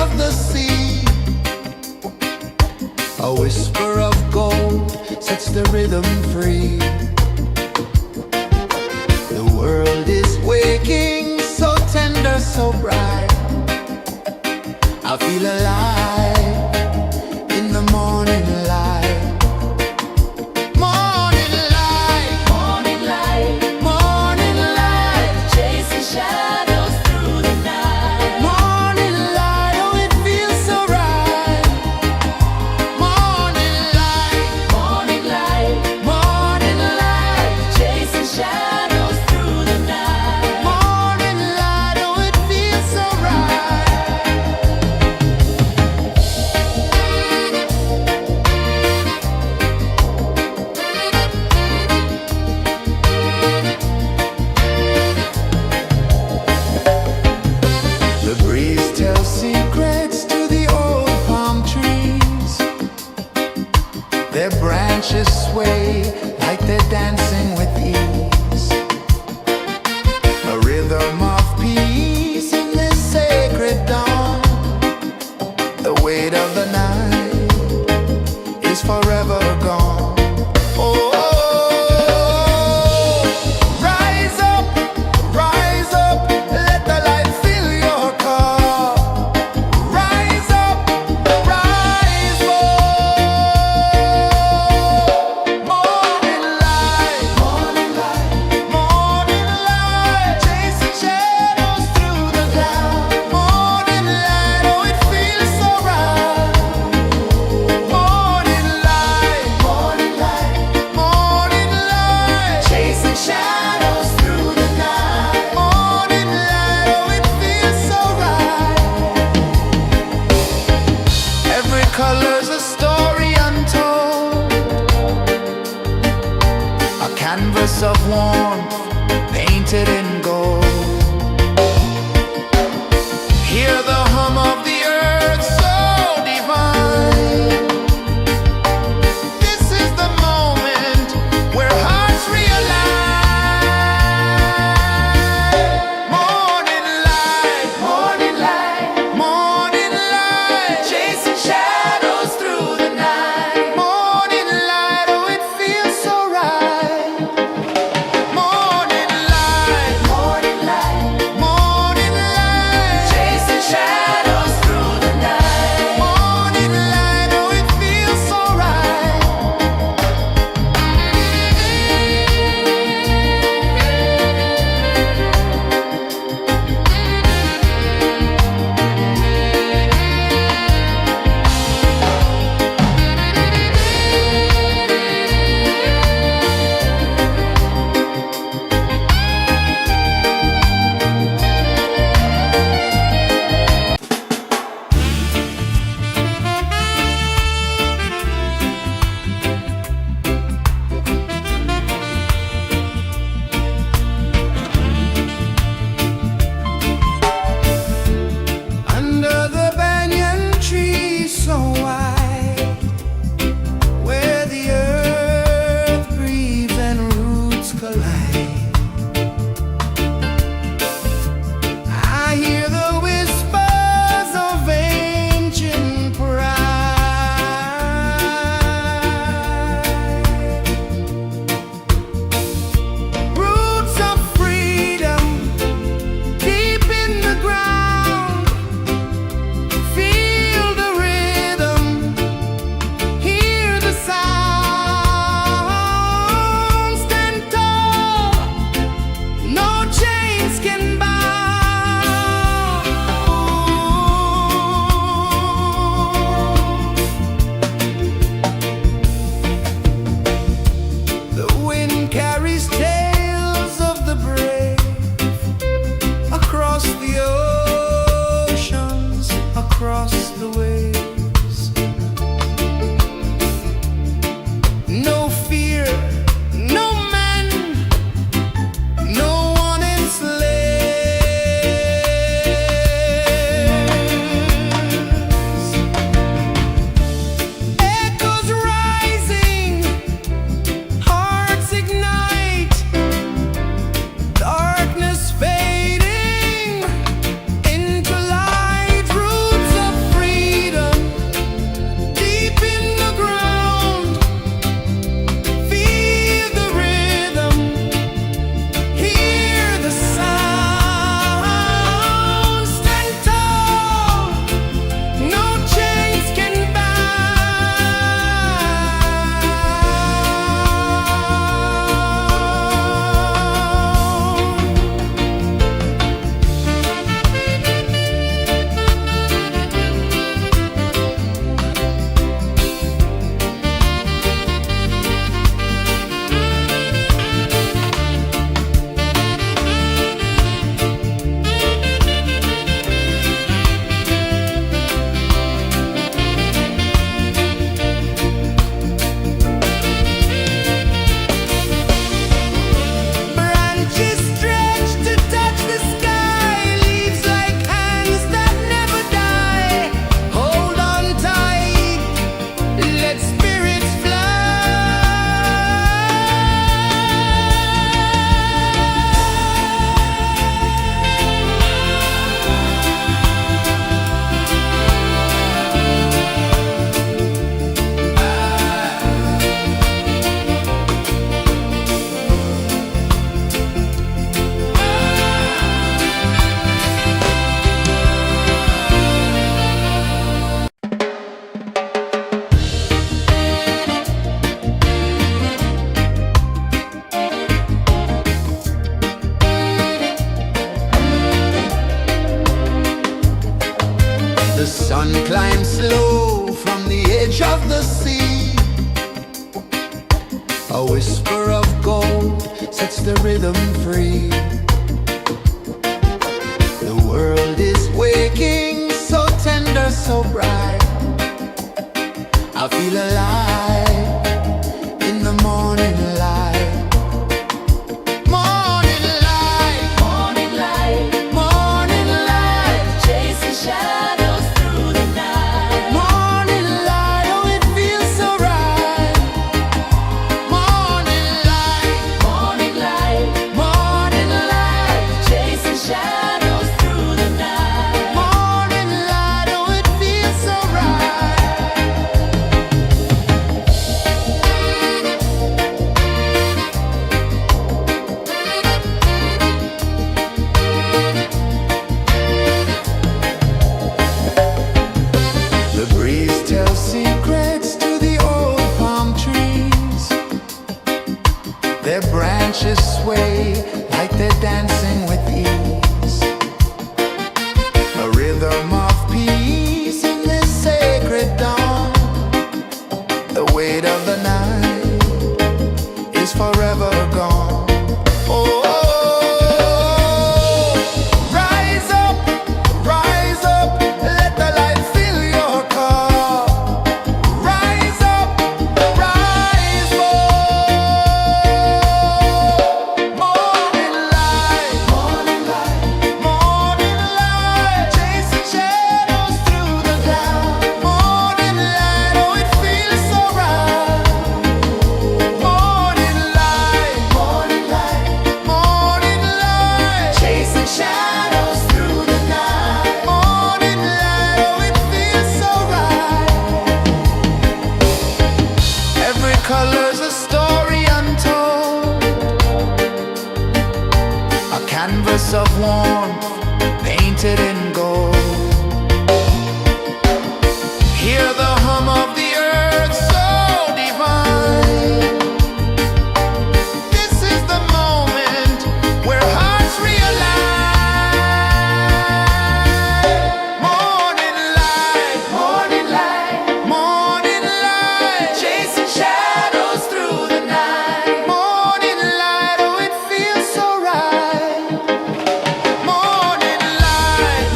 of the sea. A whisper of gold sets the rhythm free. The world is waking, so tender, so bright. I feel alive in the morning light. Morning light, Morning light, morning light, chasing shadows through the night. morning light, oh it feels so right. Morning light, Morning light, morning light, chasing shadows through the night. morning light, oh it feels so right. The breeze tells secrets to the old palm trees. Their branches sway like they're dancing with ease. A rhythm of peace in this sacred dawn. The weight of the night is forever gone. Oh, rise up, let the light fill your car. Rise up, rise up. Morning light, morning light, morning light, chasing shadows through the cloud. Morning light, oh it feels so right. Morning light, morning light, morning light, chasing shadows through the night. Morning light, oh it feels so right. Every color's a story untold, a canvas of warmth painted in gold. Hear the hum of the earth so divine. This is the moment where hearts realign. Morning light, morning light, morning light, chasing shadows through the night. Morning light, oh it feels so right. Morning light, morning light, morning light, chasing shadows through the night. Morning light, oh it feels so right. Under the banyan tree so wide, where the earth breathes and roots collide, I hear the whispers of ancient pride. Roots of freedom deep in the ground. Feel the rhythm, hear the sound. Stand tall, no chains can bound. The wind carries tales of the brave across the oceans, across the waves. No fear, no man, no one enslaves. Echoes rising, hearts ignite, darkness fading into light. Roots of sun climbs slow from the edge of the sea. A whisper of gold sets the rhythm free. The world is waking, so tender, so bright. I feel alive in the morning light. Morning light, Morning light, morning light, chasing shadows through the night. morning light, oh it feels so right. Morning light, Morning light, morning light, chasing shadows through the night. morning light, oh it feels so right. The breeze tells secrets to the old palm trees. Their branches sway like they're dancing with ease. A rhythm of peace in this sacred dawn. The weight of the night is forever gone. Oh, rise up, let the light fill your car. Rise up, rise up. Morning light, morning light, morning light, chasing shadows through the cloud. Morning light, oh it feels so right. Morning light, morning light, morning light, chasing shadows through the night. Morning light, oh it feels so right. Every color's a story untold, a canvas of warmth painted in gold. Hear the hum of the earth so divine. This is the moment where hearts realign. Morning light, morning light, morning light, chasing shadows through the night. Morning light, oh it feels so right. Morning light,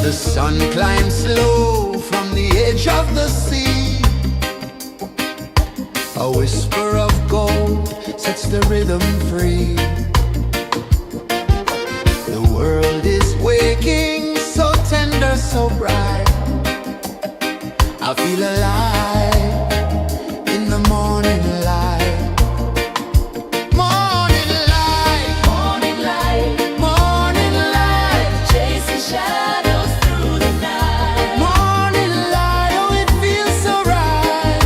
The sun climbs slow from the edge of the sea. A whisper of gold sets the rhythm free. The world is waking, so tender, so bright. I feel alive in the morning light. Morning light, Morning light, morning light, chasing shadows through the night. morning light, oh it feels so right.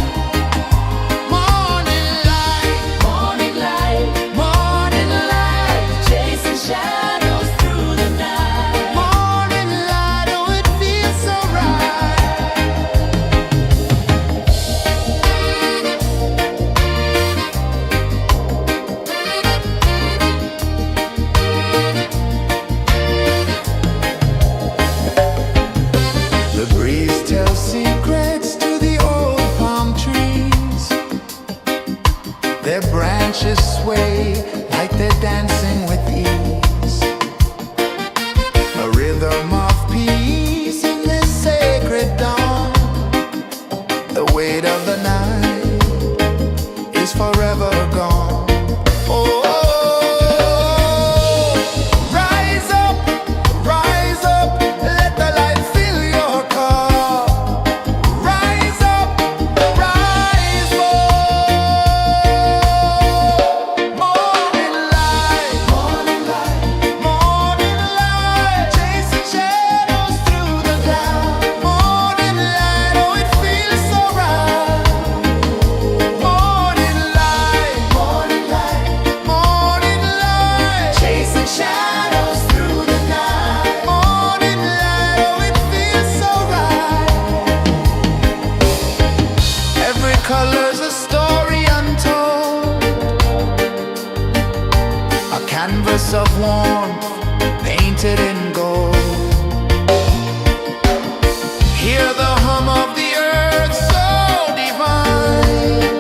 Morning light, Morning light, morning light, chasing shadows through the night. morning light, oh it feels so right. The breeze tells secrets to the old palm trees. Their branches sway like they're dancing with ease. A rhythm of peace in this sacred dawn. The weight of the night is forever gone. Oh, rise up, let the light fill your cup. Rise up, rise up. Morning light, morning light, morning light, chasing shadows through the cloud. Morning light, oh it feels so right. Morning light, morning light, morning light, chasing shadows through the night. Morning light, oh it feels so right. Every color's a story untold, a canvas of warmth painted in gold. Hear the hum of the earth so divine.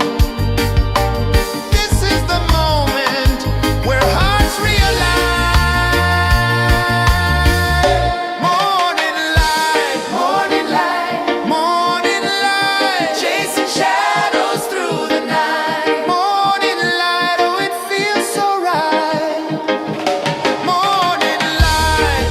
This is the moment where hearts realign. Morning light, morning light, morning light, chasing shadows through the night. Morning light, oh it feels so right. Morning light,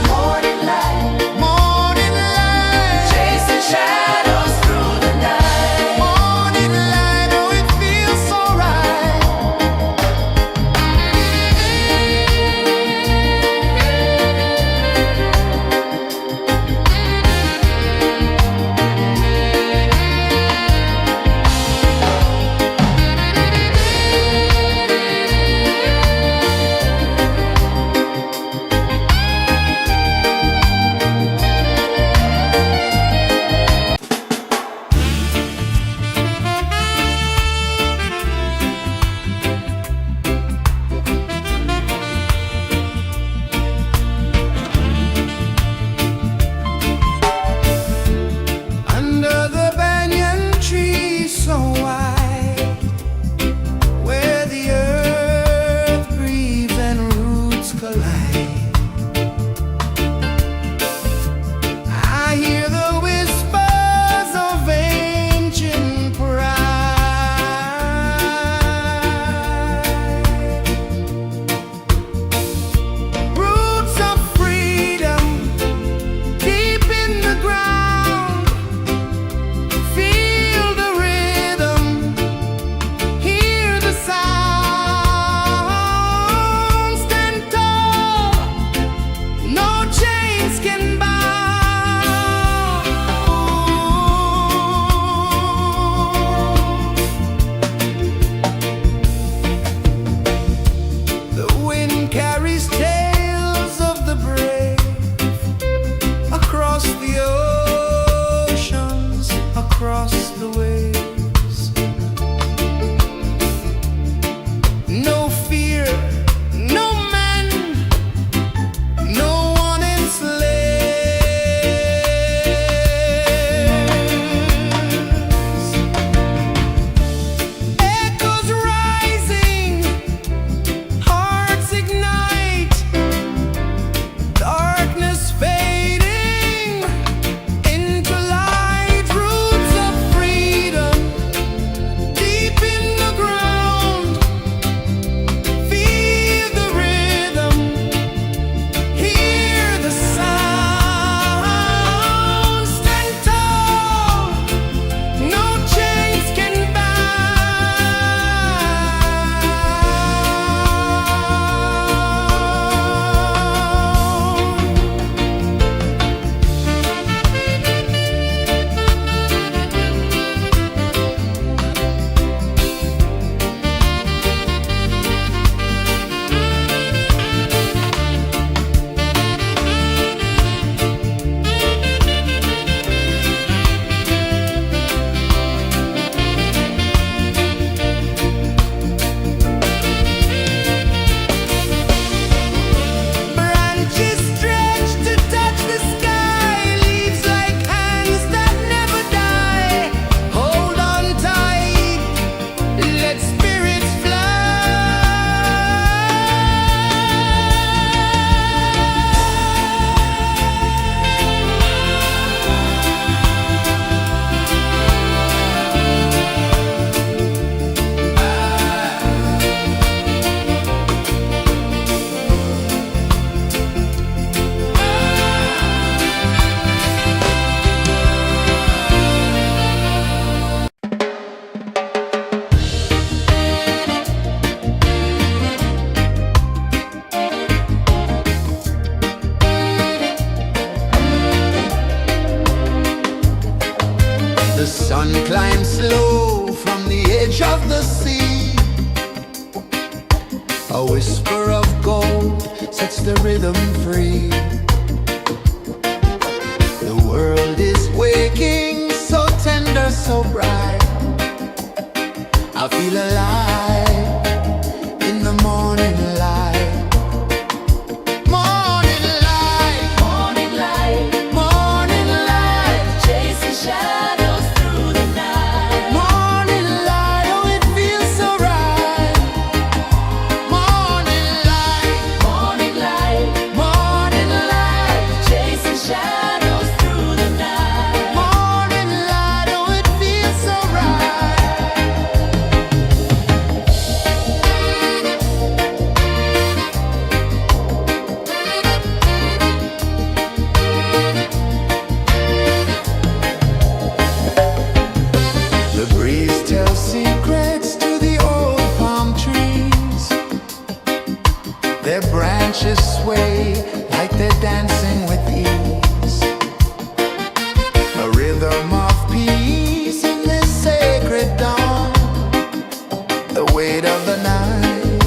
rhythm free. The world is waking, so tender, so bright. I feel alive in the morning light. Morning light, Morning light, morning light, chasing shadows through the night. morning light. Oh, it feels so right. Morning light, Morning light, morning light, chasing shadows through the night. morning light. Oh, it feels so right. The breeze tells secrets to the old palm trees. Their branches sway like they're dancing with ease. A rhythm of peace in this sacred dawn. The weight of the night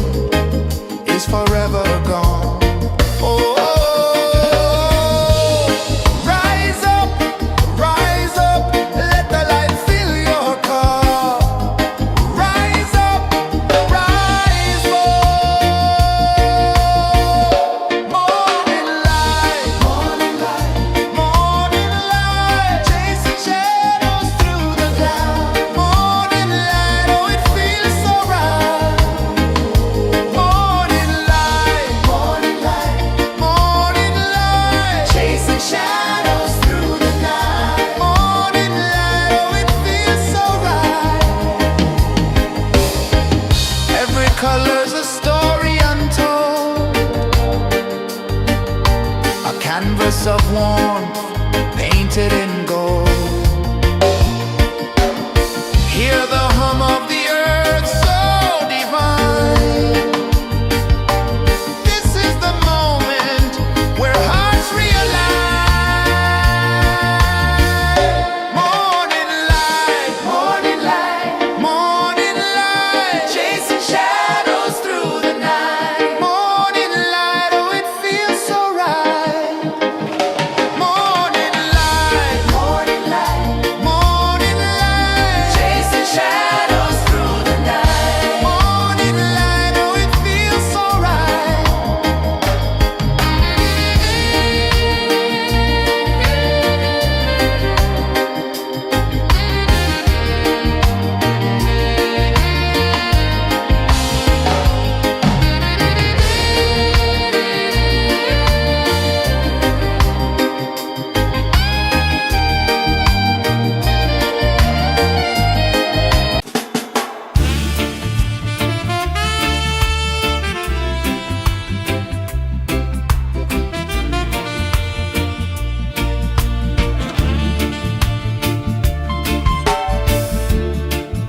is forever gone. Oh, rise up, let the light fill your cup. Rise up, rise up. Morning light, morning light, morning light, chasing shadows through the cloud. Morning light, oh, it feels so right. Morning light, morning light, morning light, chasing shadows through the night. Morning light, oh, it feels so right. Every color's a story untold, a canvas of warmth painted in gold. Hear the hum of the earth so divine. This is the moment where hearts realign. Morning light, morning light, morning light, chasing shadows through the night. Morning light, oh, it feels so right. Morning light, morning light, morning light, chasing shadows through the night. Morning light, oh, it feels so right.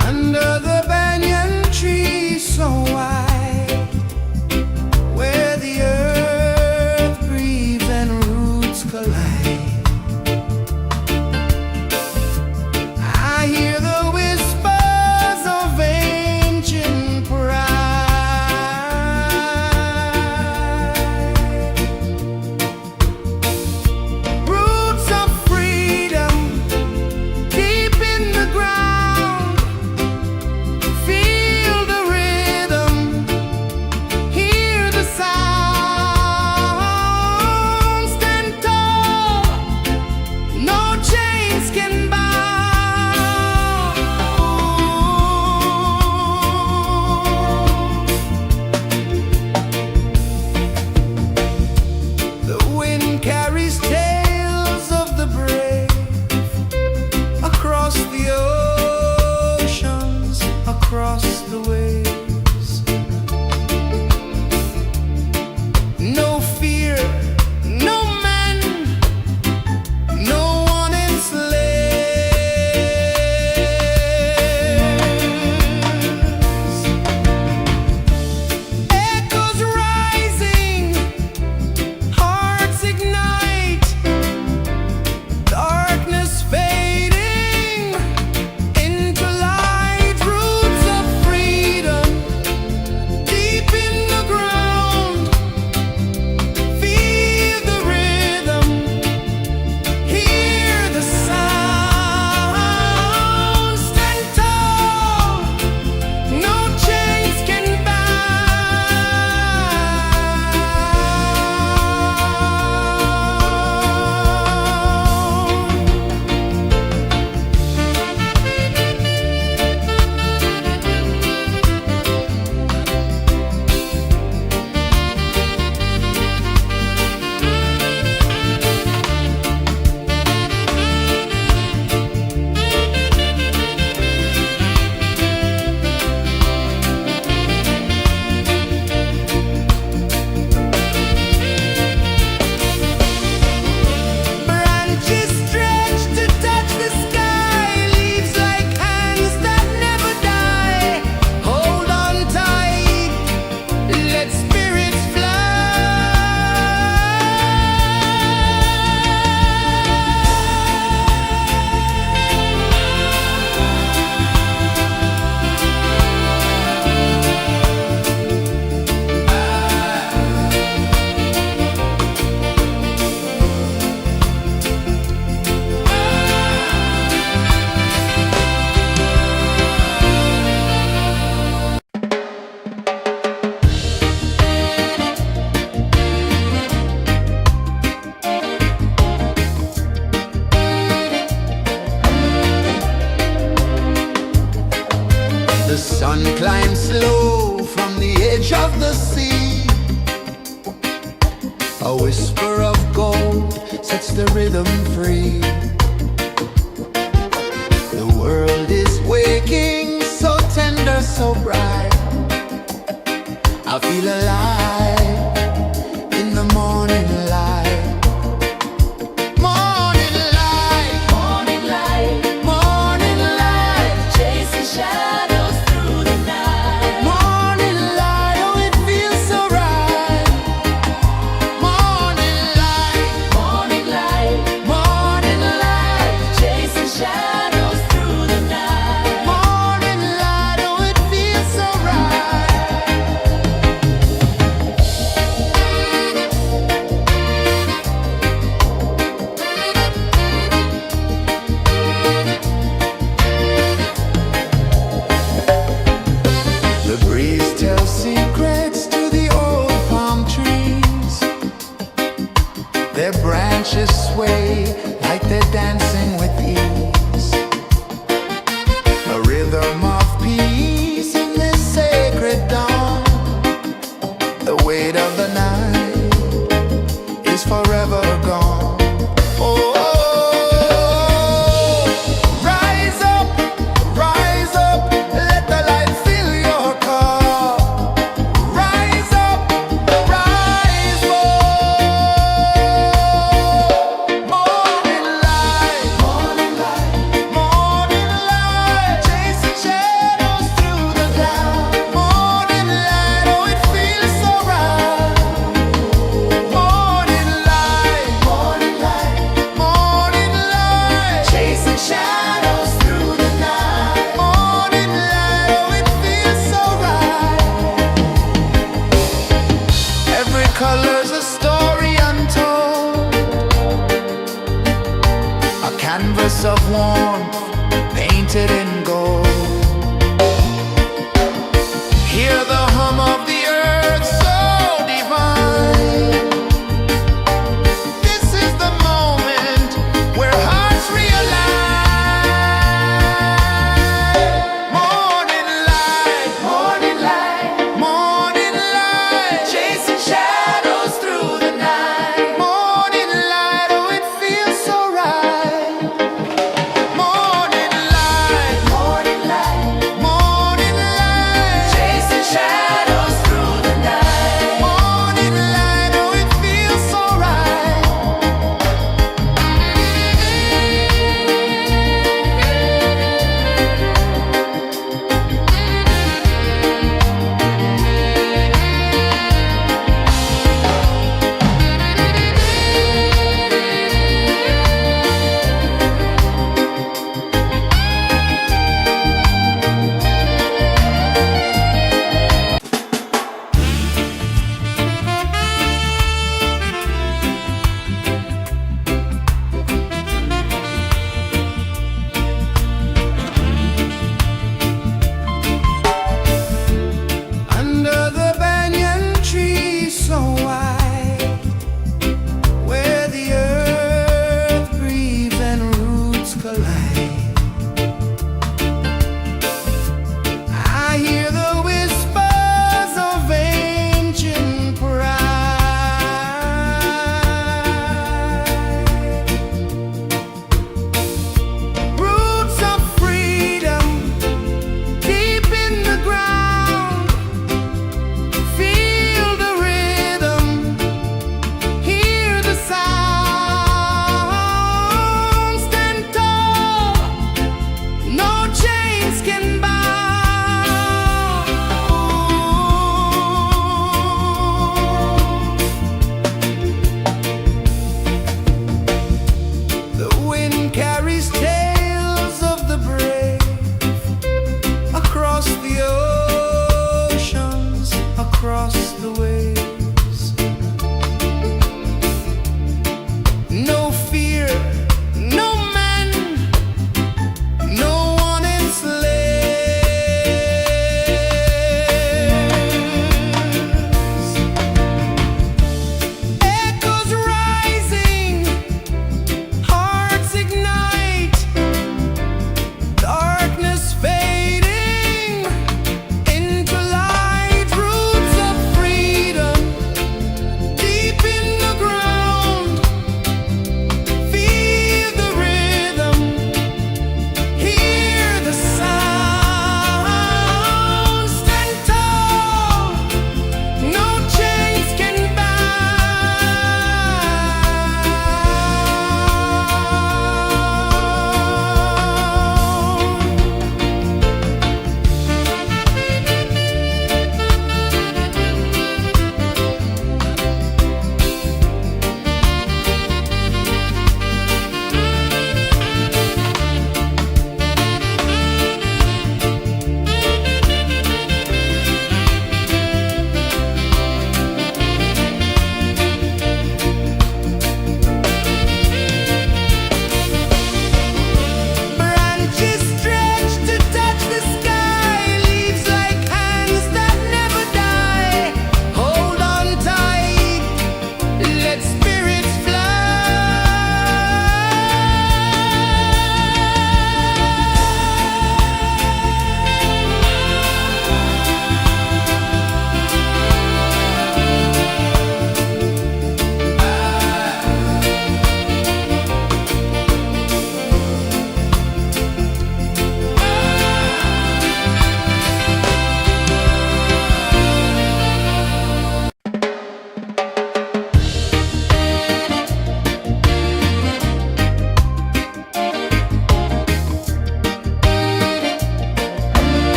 Under the banyan tree so wide, where the earth breathes and roots collide, I hear the whispers of ancient pride. Roots of freedom deep in the ground. Feel the rhythm, hear the sound. Stand tall, no chains can bound. The wind carries tales of the brave across the oceans, across the waves. No fear, no man, no one enslaves. Echoes rising, hearts ignite. Sun climbs slow from the edge of the sea. A whisper of gold sets the rhythm free. The world is waking, so tender, so bright. I feel alive in the morning light. Morning light, Morning light, morning light, chasing shadows through the night. morning light, oh it feels so right. Morning light, Morning light, morning light, chasing shadows through the night. morning light, oh it feels so right. The breeze tells secrets to the old palm trees. Their branches sway like they're dancing with ease. A rhythm of peace in this sacred dawn. The weight of the night is forever gone. Oh, rise up, let the light fill your cup. Rise up, rise up. Morning light, morning light, morning light, chasing shadows through the cloud. Morning light, oh it feels so right. Morning light, morning light, morning light, chasing shadows through the night. Morning light, oh it feels so right. Every color's a story untold, a canvas of warmth painted in gold. Hear the hum of the earth so divine. This is the moment where hearts realign. Morning light, morning light, morning light, chasing shadows through the night. Morning light, oh it feels so right. Morning light,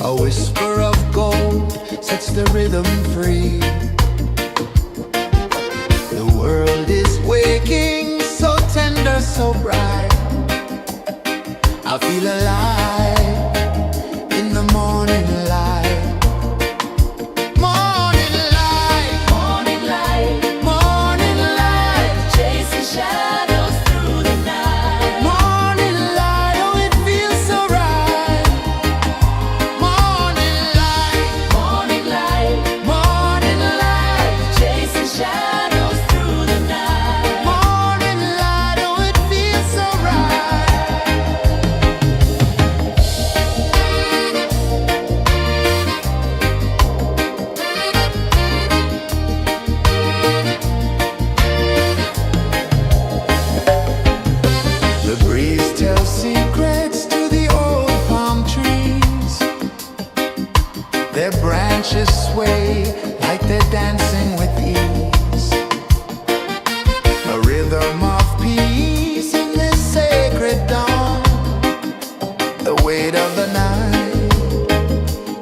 A whisper of gold sets the rhythm free. The world is waking, so tender, so bright. I feel alive in the morning light. Morning light, Morning light, morning light, chasing shadows through the night. morning light, oh it feels so right. Morning light, Morning light, morning light, chasing shadows through the night. morning light, oh it feels so right. The breeze tells secrets to the old palm trees. Their branches sway like they're dancing with ease. A rhythm of peace in this sacred dawn. The weight of the night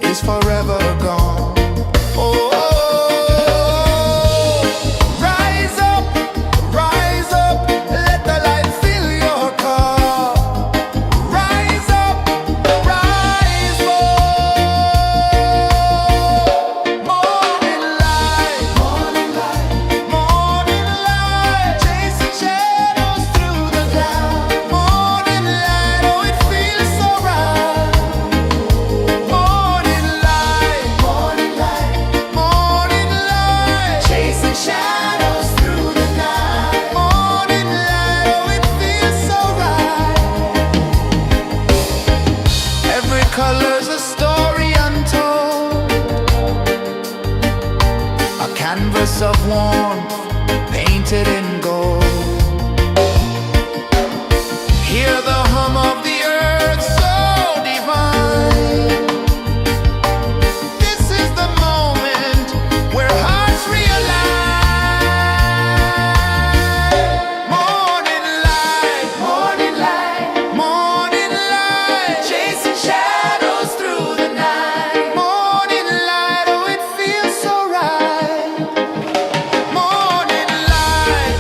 is forever gone. Oh, rise up, let the light fill your cup. Rise up, rise up. Morning light, morning light, morning light, chasing shadows through the cloud. Morning light, oh it feels so right. Morning light, morning light, morning light, chasing shadows through the night. Morning light, oh it feels so right. Every color's a story untold, a canvas of warmth painted in gold. Hear the hum of the earth so divine. This is the moment where hearts realign. Morning light, morning light, morning light, chasing shadows through the night. Morning light, oh it feels so right. Morning light,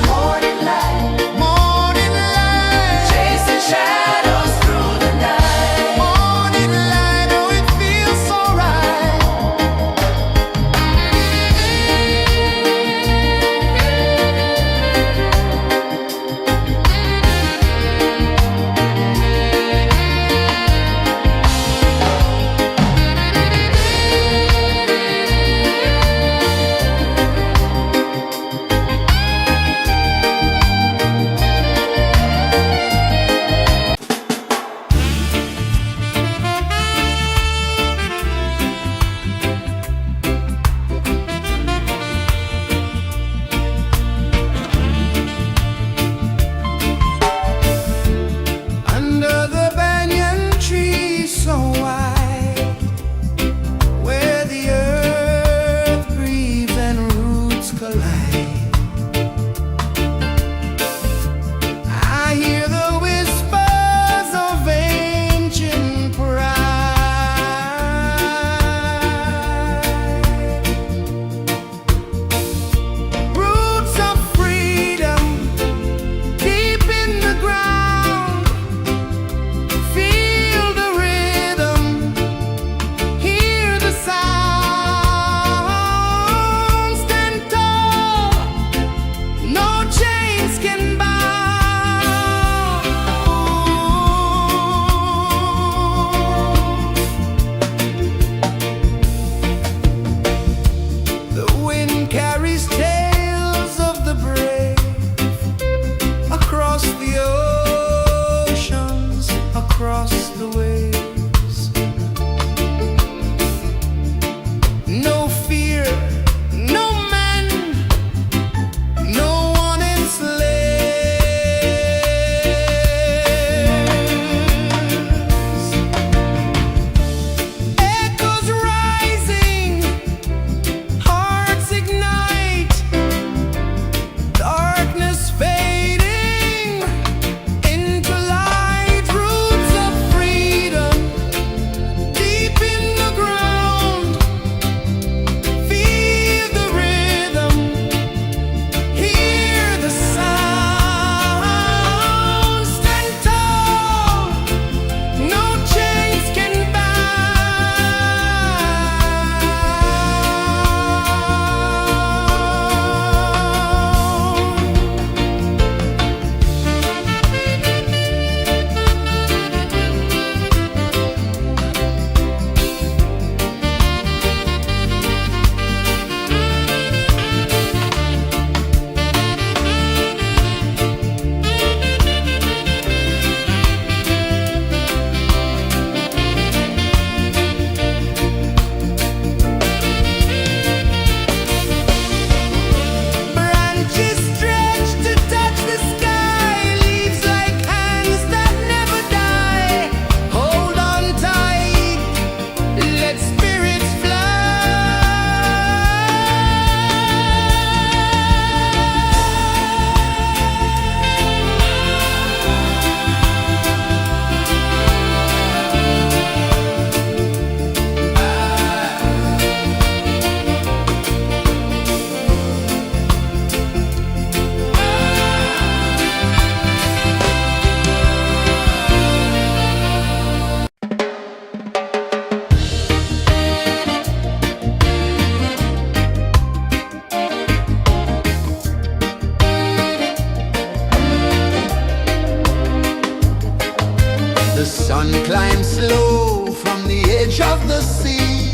edge of the sea.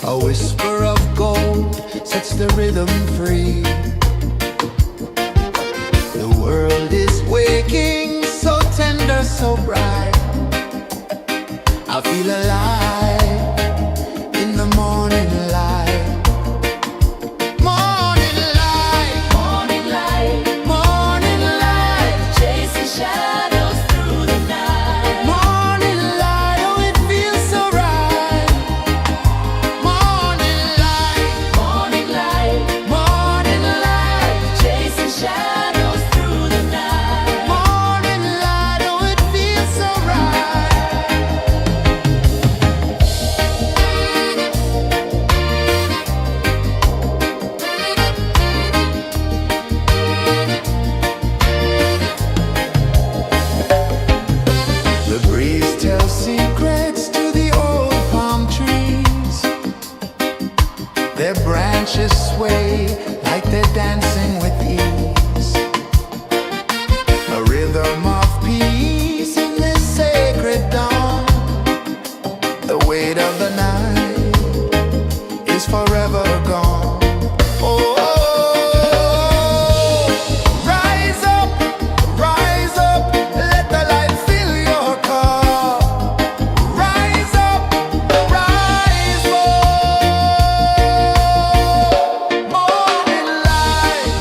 A whisper of gold sets the rhythm free. The world is waking, so tender, so bright. I feel alive in the morning light. Morning light, Morning light, morning light, chasing shadows through the night. morning light, oh it feels so right. Morning light, Morning light, morning light, chasing shadows through the night. morning light, oh it feels so right. The breeze tells secrets to the old palm trees. Their branches sway like they're dancing with ease. A rhythm of peace in this sacred dawn. The weight of the night is forever gone. Oh, rise up, let the light fill your cup. Rise up, rise more. Morning light,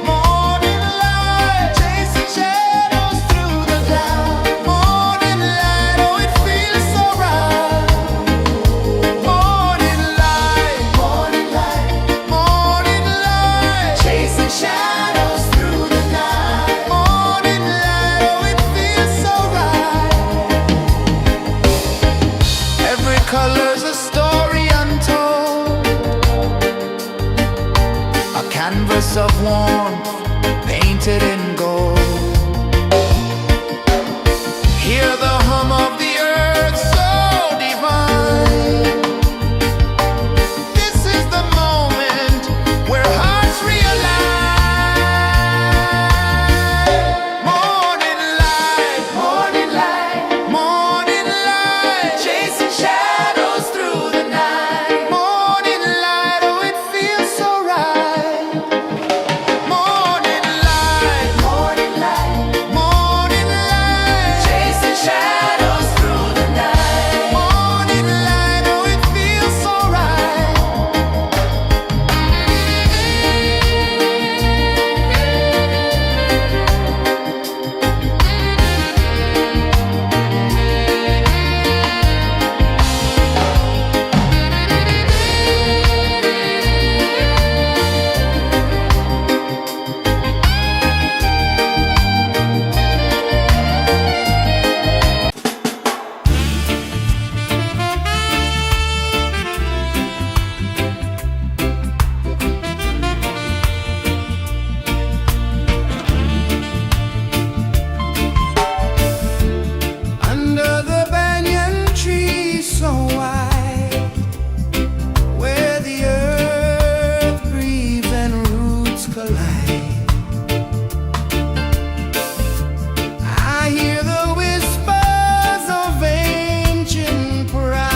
morning light, chasing shadows through the cloud. Morning light, oh it feels so right. Morning light, morning light, chasing shadows through the night. Morning light, oh it feels so right. Every color's a story untold, a canvas of warmth painted in gold. Hear the hum of the earth so divine. This is the moment where hearts realign. Morning light, morning light, chasing shadows through the night. Morning light, oh it feels so right. Morning light, morning light, Chasing shadows through the night. morning light, oh it feels so right. Under the banyan tree so wide, where the earth breathes and roots collide, I hear the whispers of ancient pride.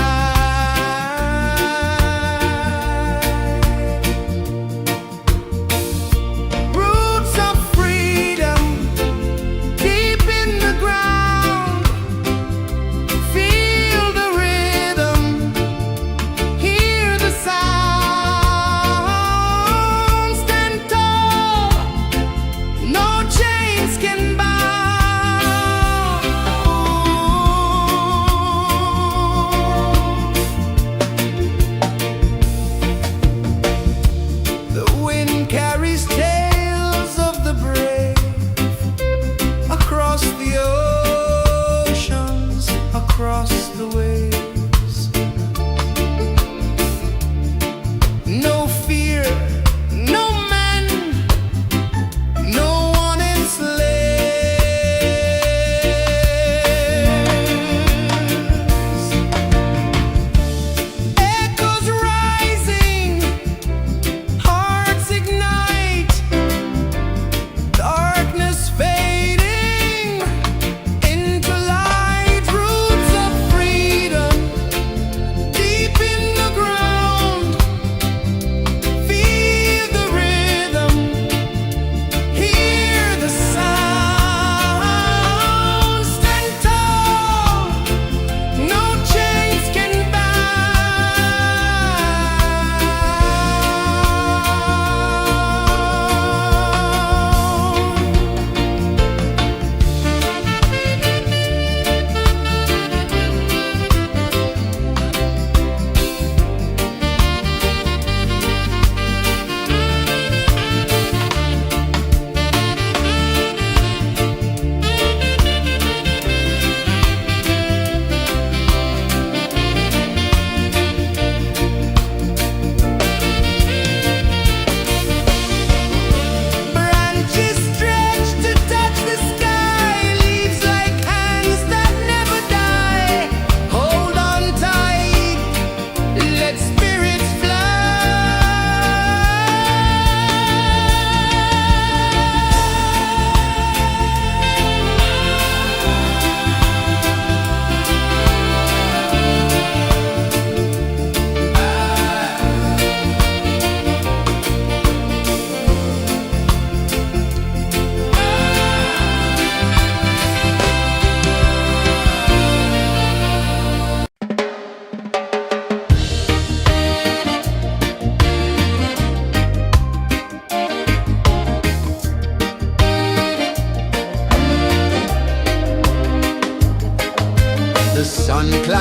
Roots of freedom deep in the ground. Feel the rhythm, hear the sound. Stand tall, no chains can bound. The wind carries tales of the brave across the oceans, across the waves. No fear, no man, no one enslaves. Echoes rising, hearts ignite, darkness fading into light. Roots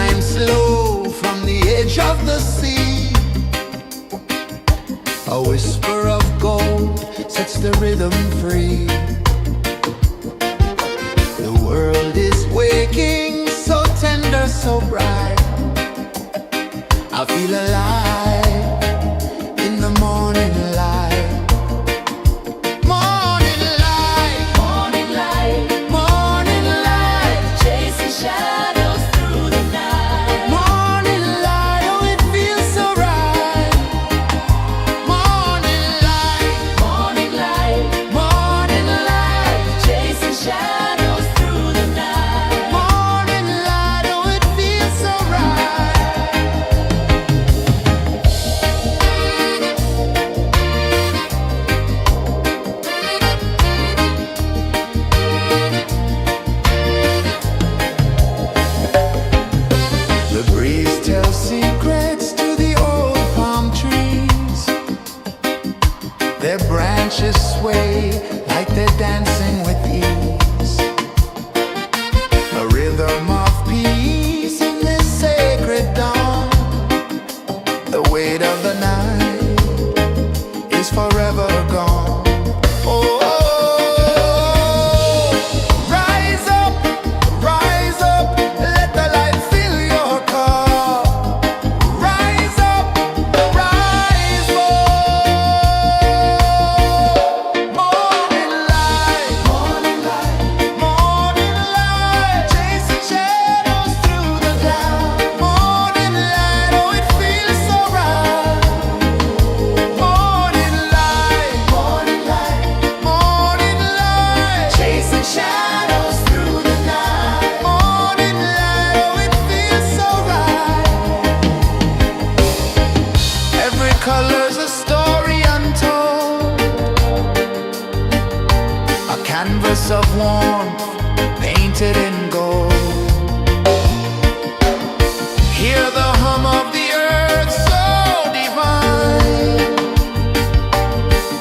climb slow from the edge of the sea. A whisper of gold sets the rhythm free. The world is waking, so tender, so bright. I feel alive in the morning light. Morning light, Morning light, morning light, chasing shadows through the night. morning light, oh it feels so right. Morning light, Morning light, morning light, chasing shadows through the night. morning light, oh it feels so right. The breeze tells secrets to the old palm trees. Their branches sway like they're dancing with ease. A rhythm of peace in this sacred dawn. The weight of the night is forever gone. Oh, rise up, let the light fill your cup. Rise up, rise more. Morning light, morning light, chasing shadows through the cloud. Morning light, oh it feels so right. Morning light, chasing shadows through the night. Morning light, oh it feels so right. Every color's a story untold, a canvas of warmth painted in gold. Hear the hum of the earth so divine.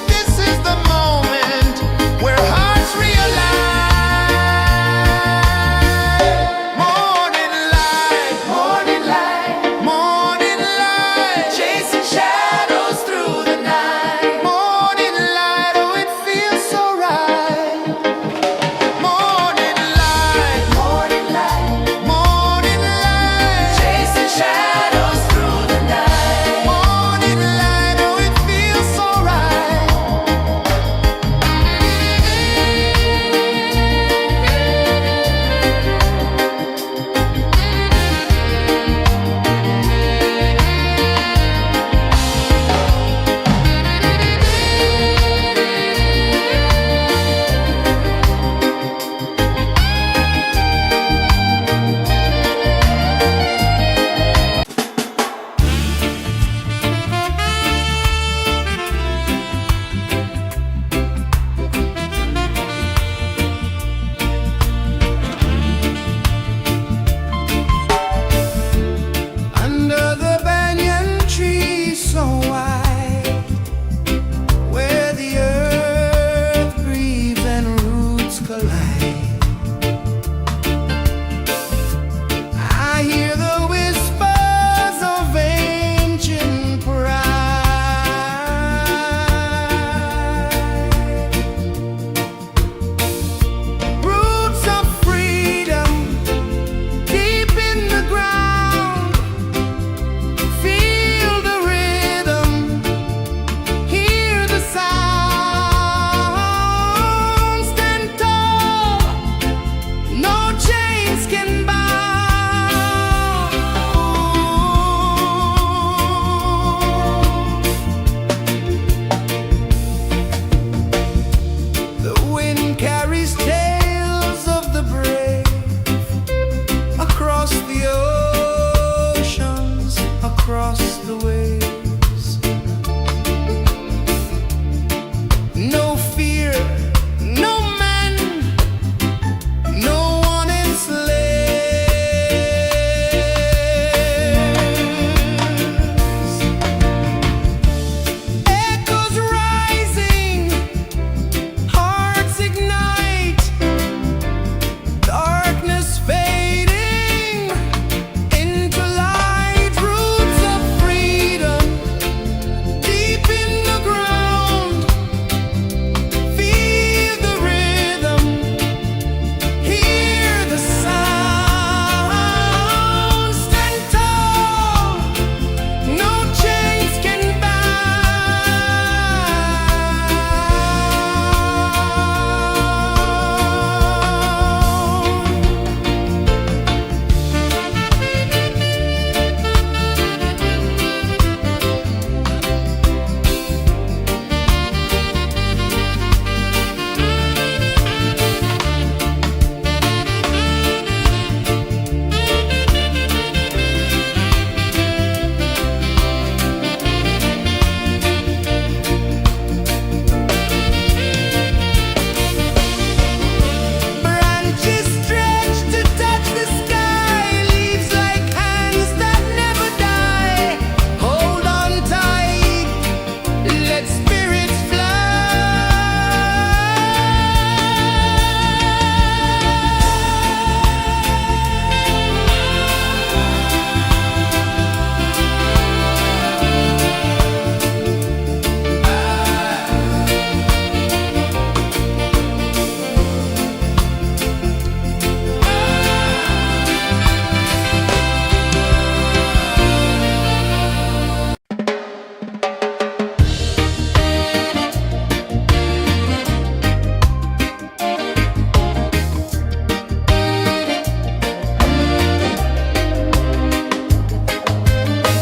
This is the moment where hearts realign. Morning light, morning light, chasing shadows through the night. Morning light, oh it feels so right. Morning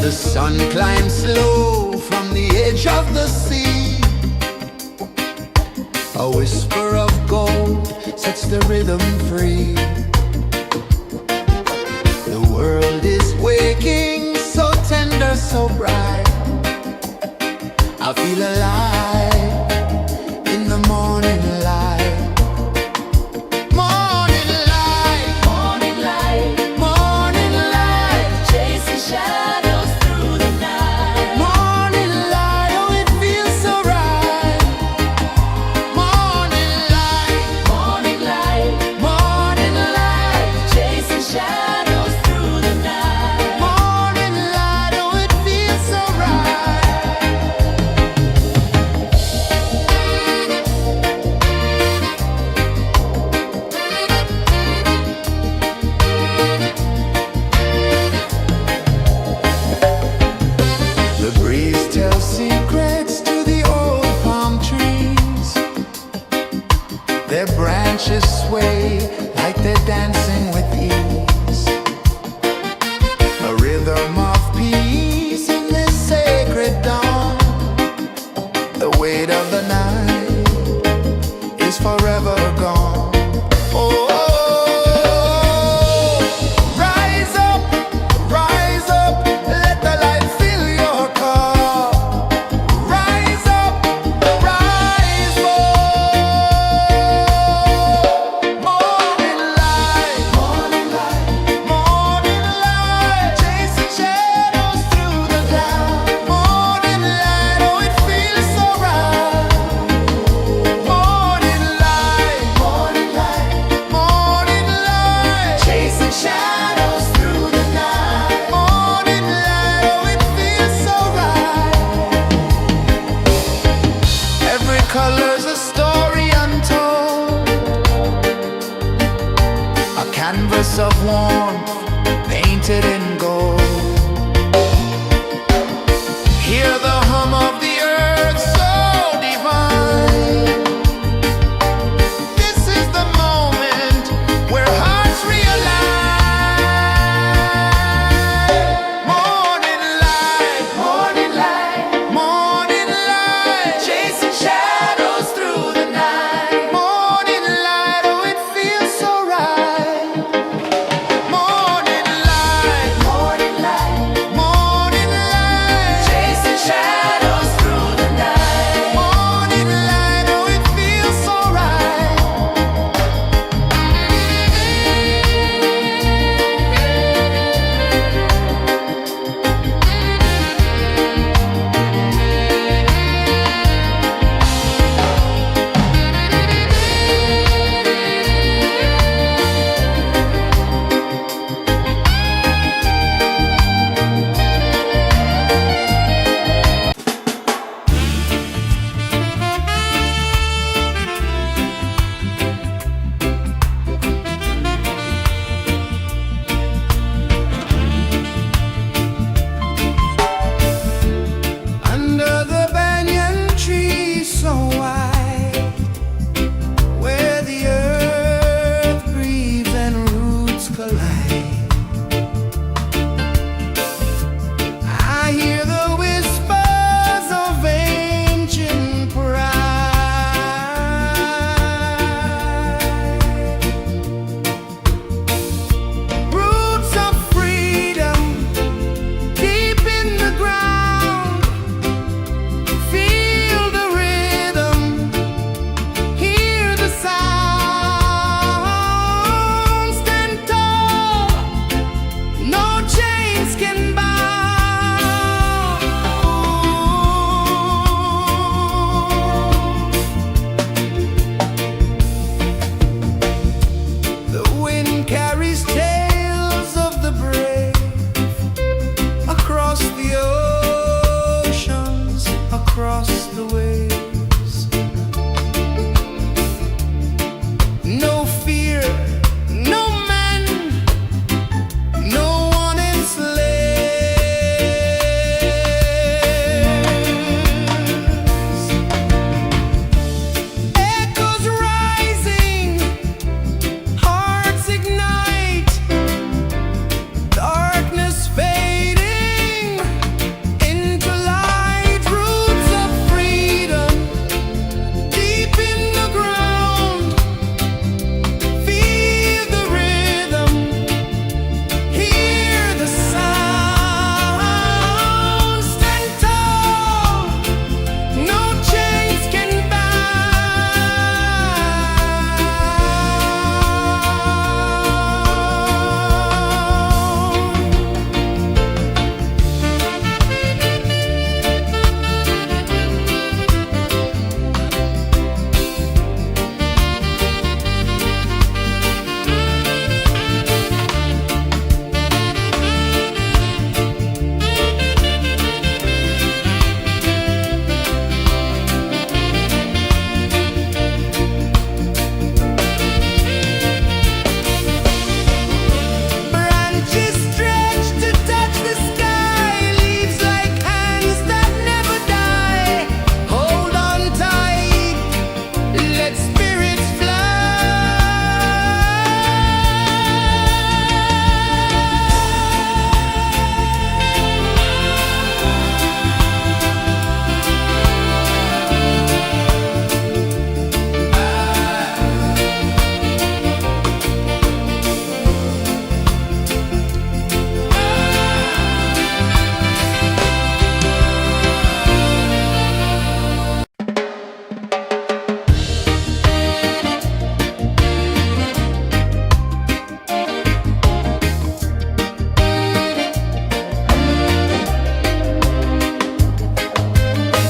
The sun climbs slow from the edge of the sea. A whisper of gold sets the rhythm free. The world is waking, so tender, so bright. I feel alive in the morning light. Morning light, Morning light, morning light, chasing shadows through the night. morning light, oh it feels so right. Morning light, Morning light, morning light, chasing shadows through the night. morning light, oh it feels so right.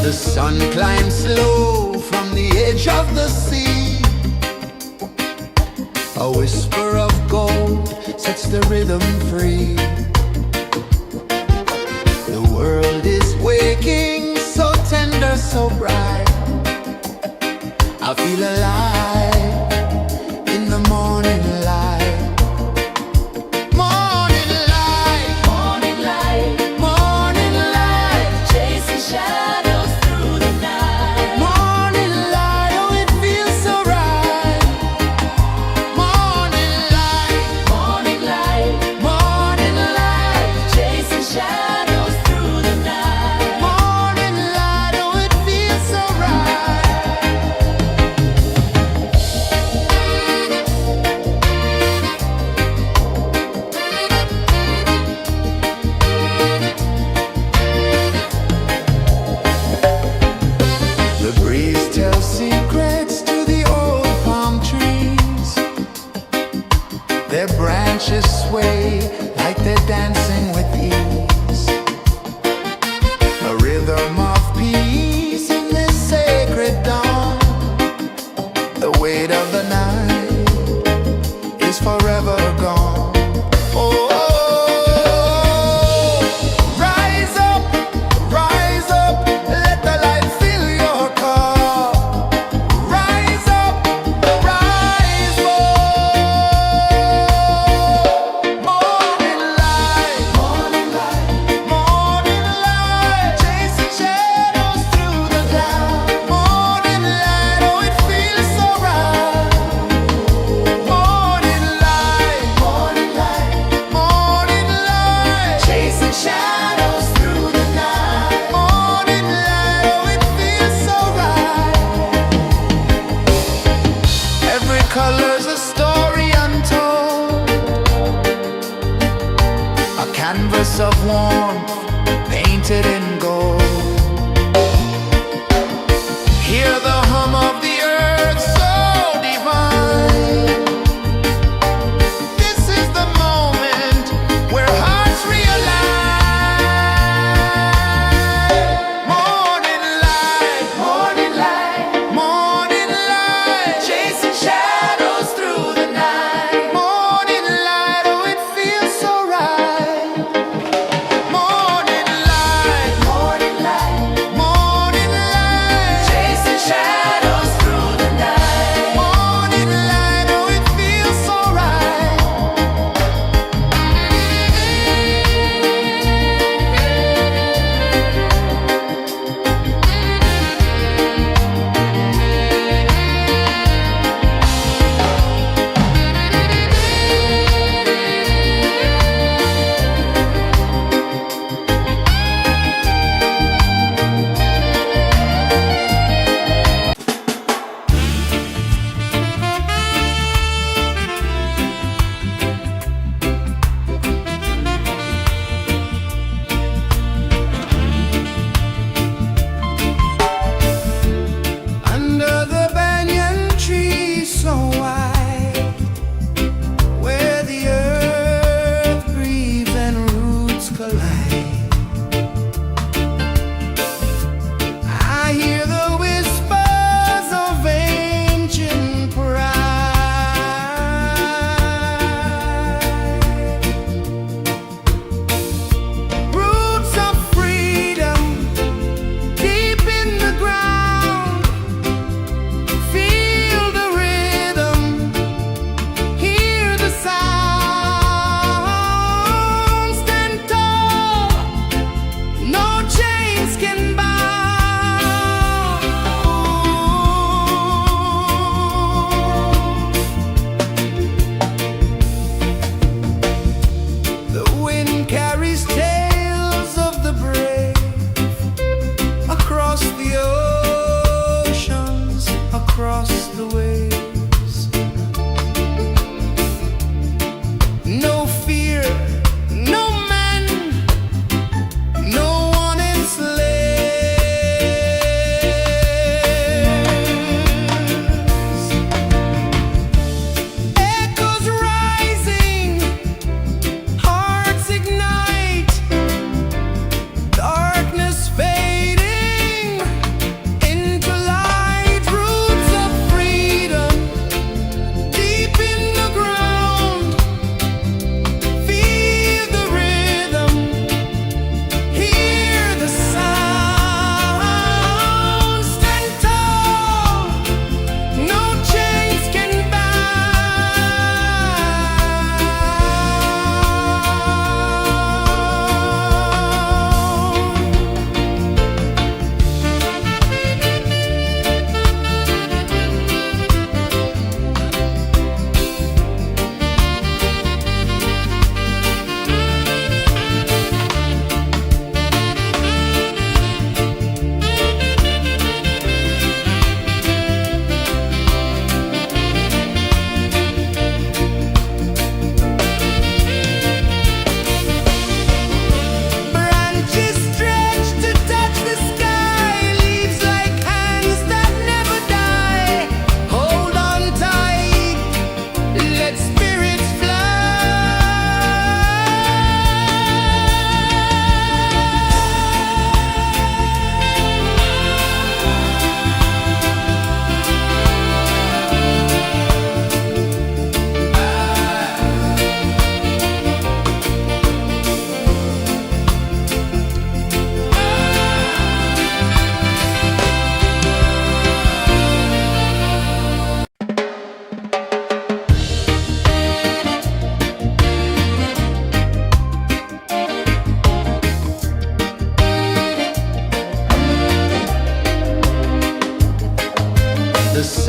The sun climbs slow from the edge of the sea. A whisper of gold sets the rhythm free. The world is waking, so tender, so bright. I feel alive in the morning light. Morning light, Morning light, morning light, chasing shadows through the night. morning light, oh it feels so right. Morning light, Morning light, morning light, chasing shadows through the night. morning light, oh it feels so right. The breeze tells secrets to the old palm trees. Their branches sway like they're dancing with ease. A rhythm of peace in this sacred dawn. The weight of the night is forever gone. Oh, rise up, let the light fill your cup. Rise up, rise up. Morning light, morning light, morning light, chasing shadows through the cloud. Morning light, oh it feels so right. Morning light, morning light, morning light, chasing shadows through the night. Morning light, oh it feels so right. Every color's a story untold, a canvas of warmth painted in gold. Hear the hum of the earth so divine. This is the moment where hearts realign. Morning light, morning light, morning light, chasing shadows through the night. Morning light, oh it feels so right. Morning light, morning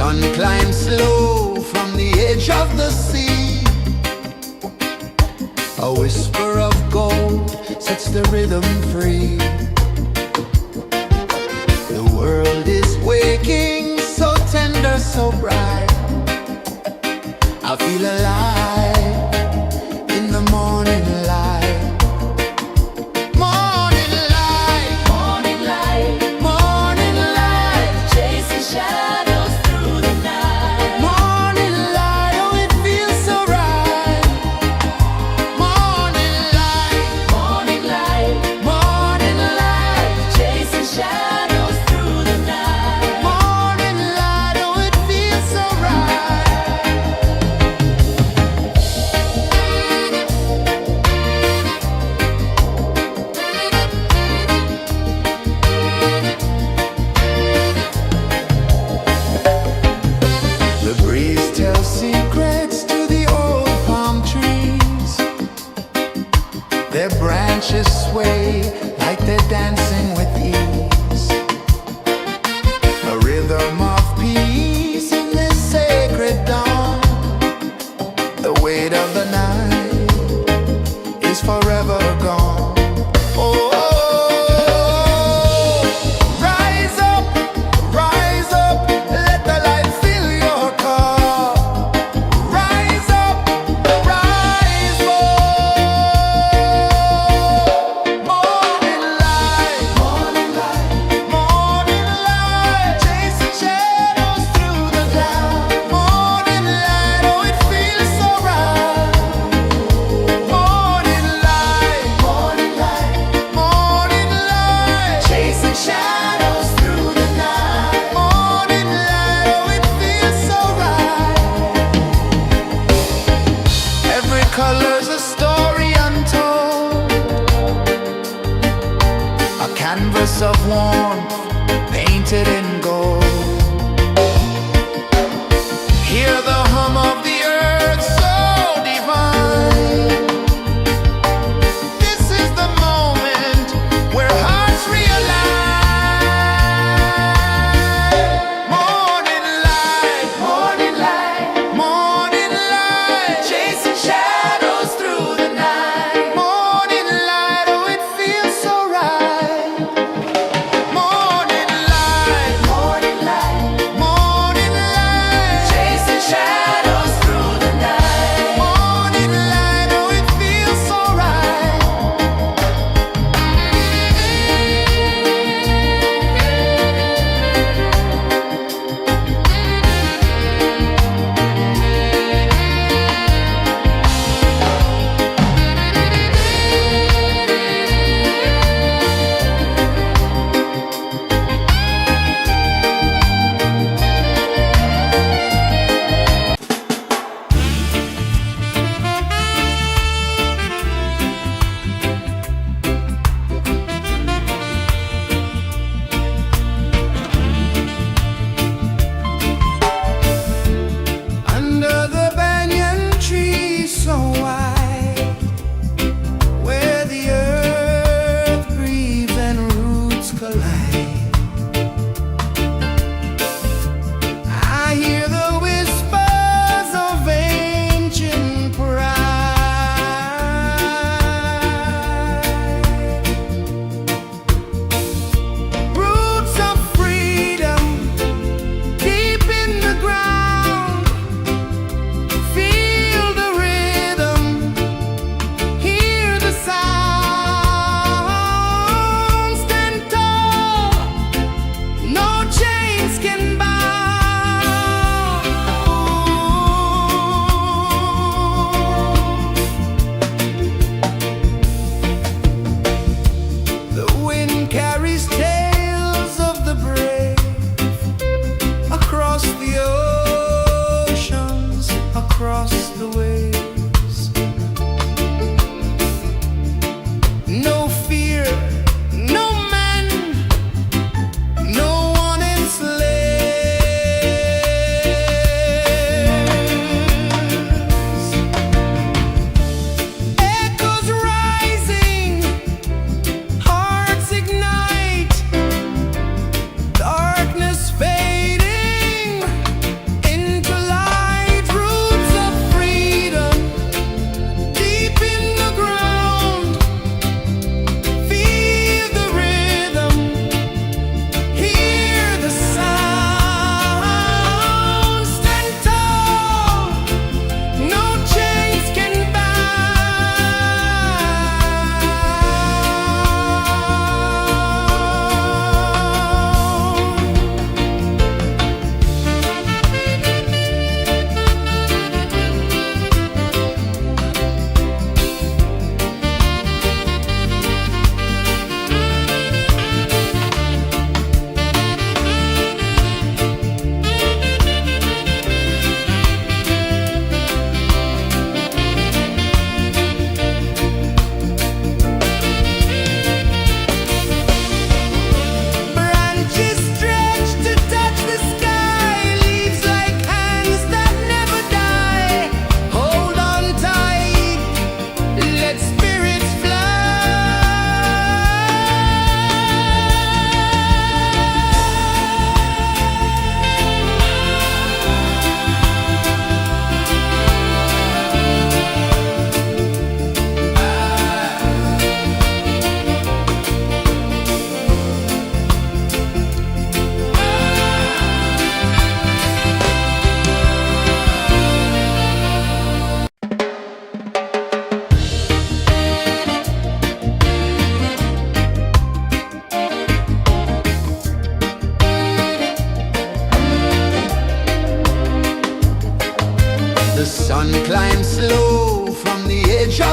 sun climbs slow from the edge of the sea. A whisper of gold sets the rhythm free. The world is waking, so tender, so bright. I feel alive in the morning light. Morning light, Morning light, morning light, chasing shadows through the night. morning light, oh it feels so right. Morning light, Morning light, morning light, chasing shadows through the night. morning light, oh it feels so right. The breeze tells secrets to the old palm trees. Their branches sway like they're dancing with ease. A rhythm of peace in this sacred dawn. The weight of the night is forever gone. Oh, rise up, let the light fill your car. Rise up, rise up. Morning light, morning light, morning light, chasing shadows through the cloud. Morning light, oh it feels so right. Morning light, morning light, morning light, chasing shadows through the night. Morning light, oh it feels so right. Every color's a story untold, a canvas of warmth painted in gold. Hear the hum of the earth so divine. This is the moment where hearts realign. Morning light, morning light, morning light, chasing shadows through the night. Morning light, oh it feels so right. Morning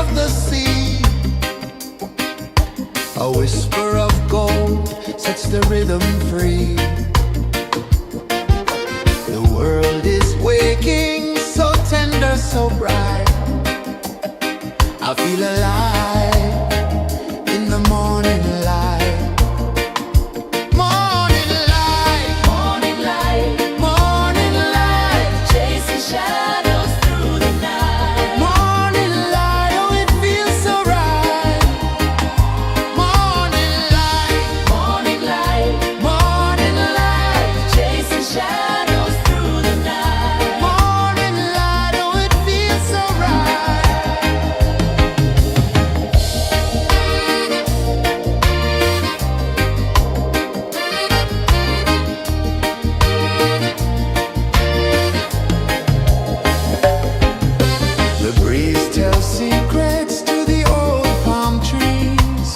of the sea. A whisper of gold sets the rhythm free. The world is waking, so tender, so bright. I feel alive in the morning light. Morning light, Morning light, morning light, chasing shadows through the night. morning light, oh it feels so right. Morning light, Morning light, morning light, chasing shadows through the night. morning light, oh it feels so right. The breeze tells secrets to the old palm trees.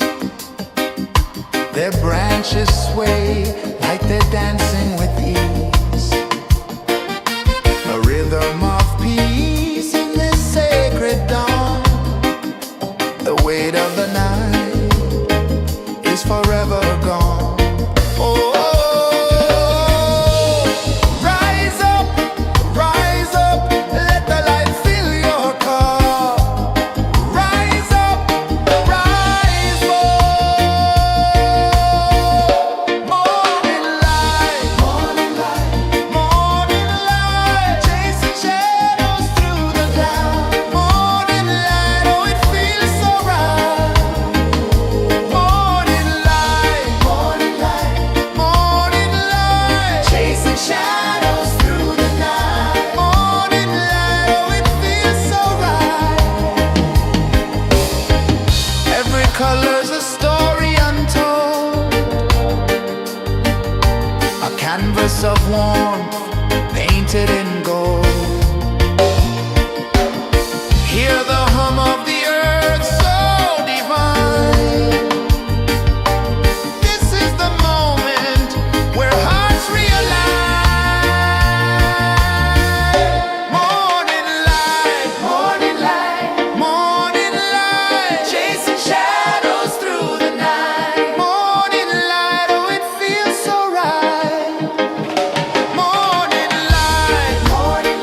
Their branches sway like they're dancing with ease. A rhythm of peace in this sacred dawn. The weight of the night is forever gone. Oh, rise up, let the light fill your cup. Rise up, rise more. Morning light, morning light, morning light, chasing shadows through the cloud. Morning light, oh it feels so right. Morning light, morning light, morning light, chasing shadows through the night. Morning light, oh it feels so right. Every color's a story untold, a canvas of warmth painted in gold. Hear the hum of the earth so divine. This is the moment where hearts realign. Morning light, morning light, morning light, chasing shadows through the night. Morning light, oh it feels so right. Morning light, morning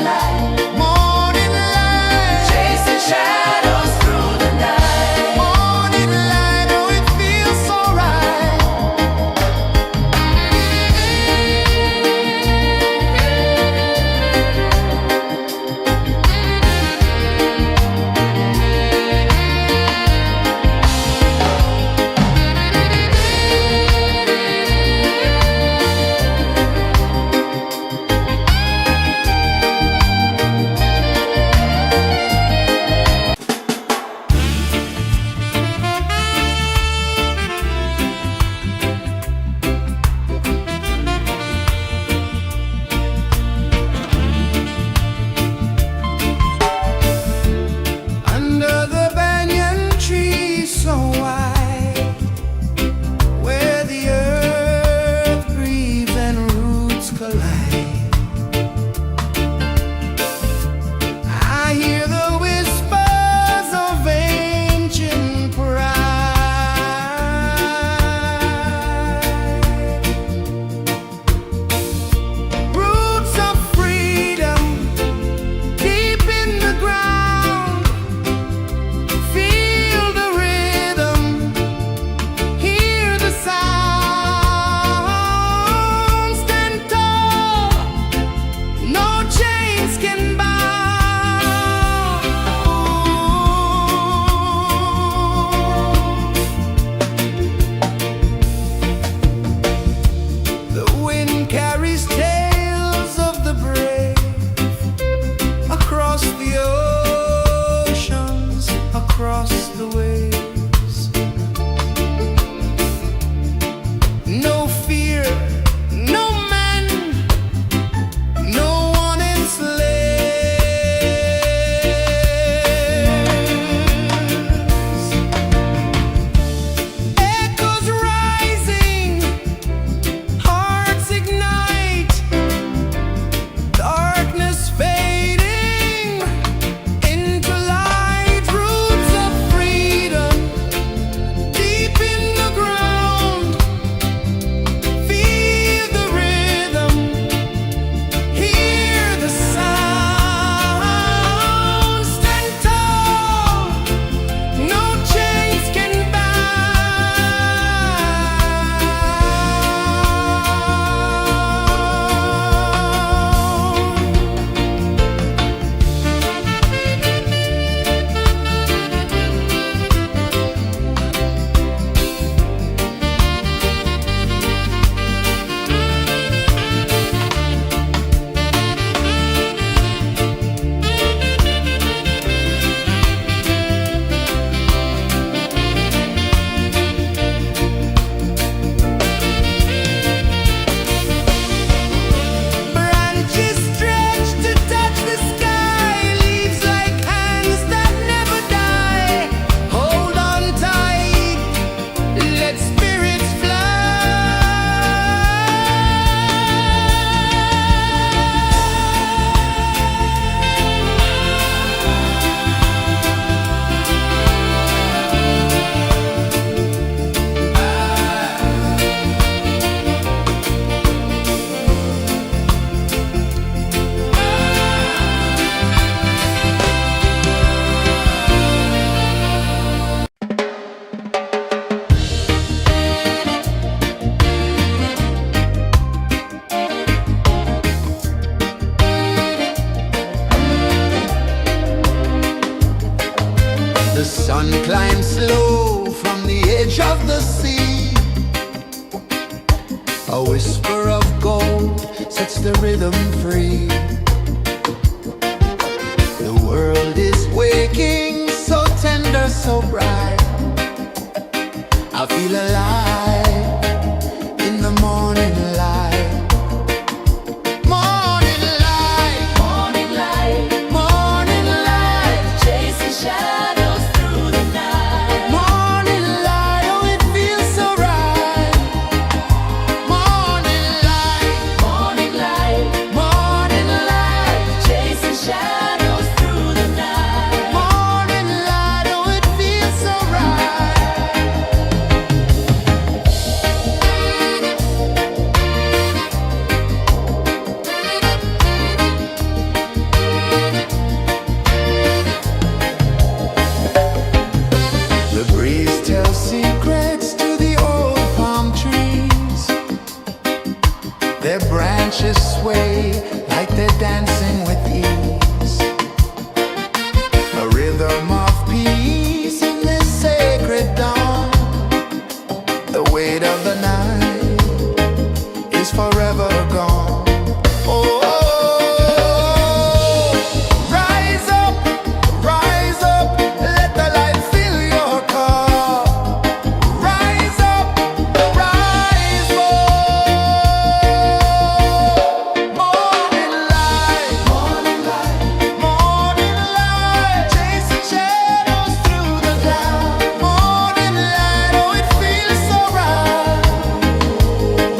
A whisper of gold sets the rhythm free. The world is waking, so tender, so bright. I feel alive in the morning light. Morning light, Morning light, morning light, chasing shadows through the night. morning light, oh it feels so right. Morning light, Morning light, morning light, chasing shadows through the night. morning light, oh it feels so right. The breeze tells secrets to the old palm trees. Their branches sway like they're dancing with ease. A rhythm of peace in this sacred dawn. The weight of the night is forever gone. Oh, rise up, let the light fill your cup. Rise up, rise more. Morning light, morning light, morning light, chasing shadows through the cloud. Morning light, oh it feels so right.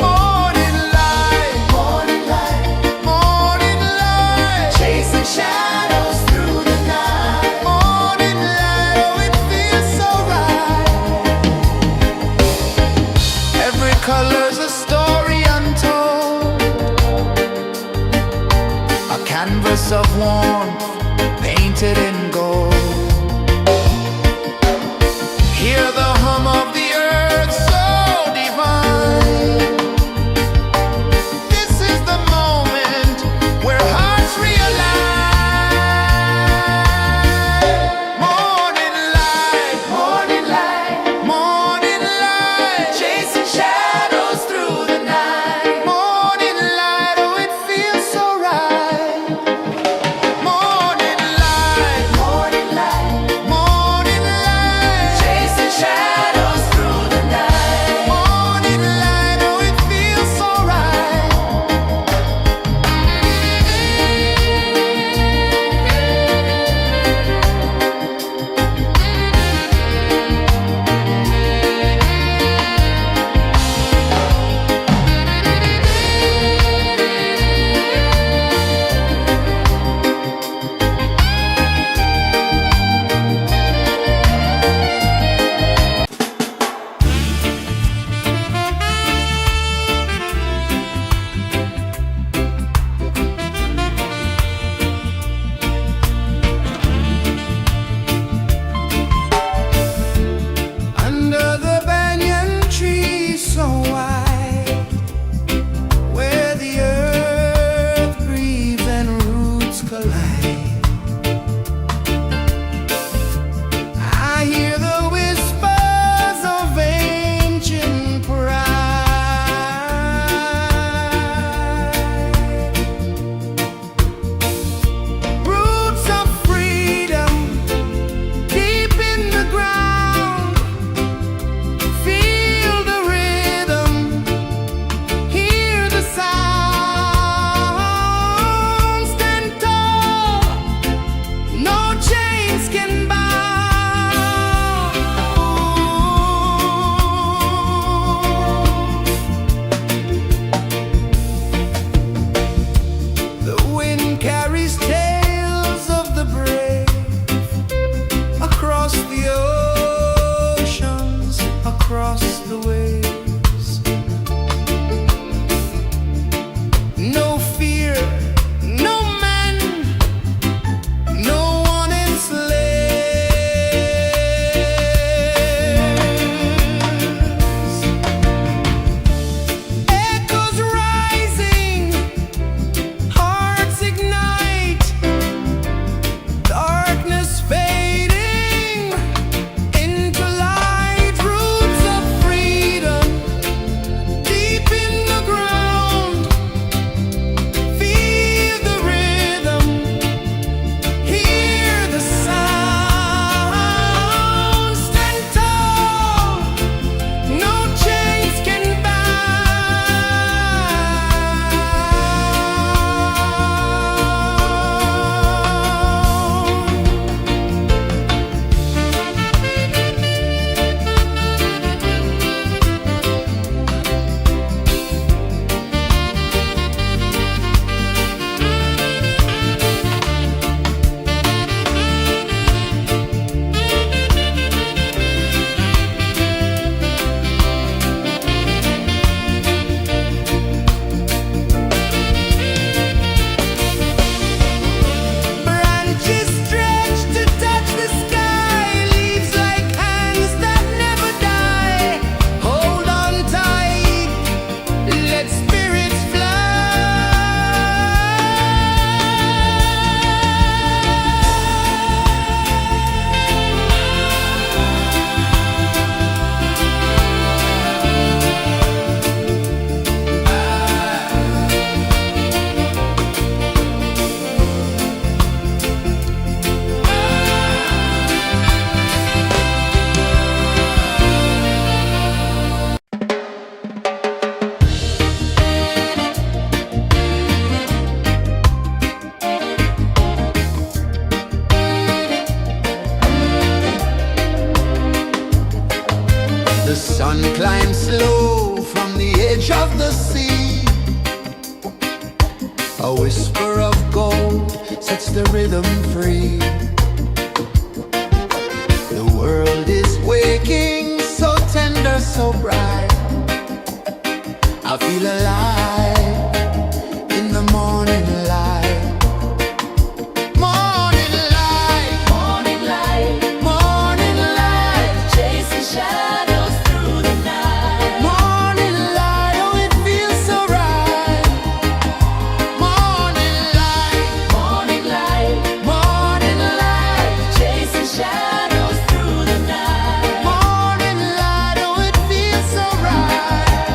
Morning light, morning light, morning light, chasing shadows through the night. Morning light, oh it feels so right. Every color's a story untold, a canvas of warmth painted in gold. Hear the hum of the earth so divine. This is the moment where hearts realign. Morning light, morning light, morning light, chasing shadows through the night. Morning light, oh it feels so right. Morning light, morning light, morning light, chasing shadows through the night. Morning light, oh it feels so right. Under the banyan tree so wide, where the earth breathes and roots collide, I hear the whispers of ancient pride. Roots of freedom deep in the ground. Feel the rhythm, hear the sound. Stand tall, no chains can bound. The wind carries tales of the brave across the oceans, across the waves. No fear, no man, no one enslaves. Echoes rising, hearts ignite, darkness fading into light. Roots of freedom Climb slow from the edge of the sea. A whisper of gold sets the rhythm free. The world is waking, so tender, so bright. I feel alive in the morning light. Morning light, Morning light, morning light, chasing shadows through the night. morning light, oh it feels so right. Morning light, Morning light, morning light, chasing shadows through the night. morning light, oh it feels so right.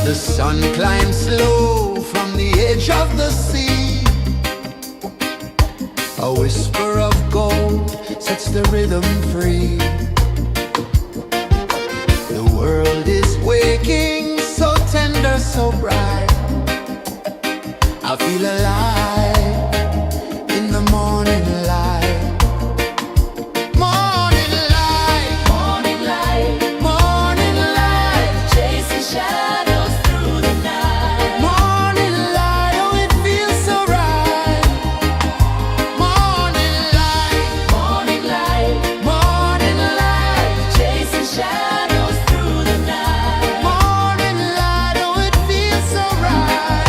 The sun climbs slow from the edge of the sea. A whisper of gold sets the rhythm free. The world is waking, so tender, so bright. I feel alive in the morning light. Morning light, Morning light, morning light, chasing shadows through the night. morning light, oh it feels so right. Morning light, Morning light, morning light, chasing shadows through the night. morning light, oh it feels so right.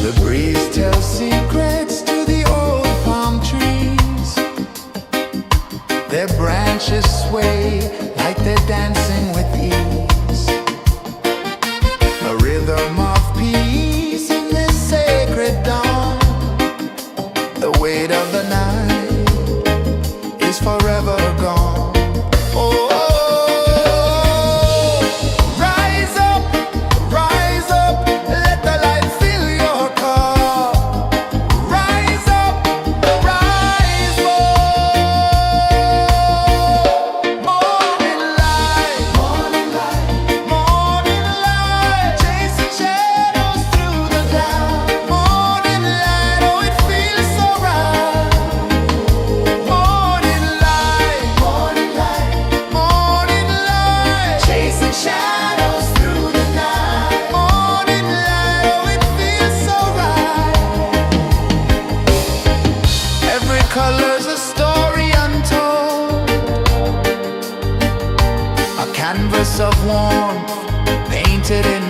The breeze tells secrets to the old palm trees. Their branches sway like they're dancing with ease. A rhythm of peace in this sacred dawn. The weight of the night is forever gone. Oh, rise up, let the light fill your cup. Rise up, rise up. Morning light, morning light, chasing shadows through the cloud. Morning light, oh it feels so right. Morning light, morning light, chasing shadows through the night. Morning light, oh it feels so right. Every color's a story untold, a canvas of warmth painted in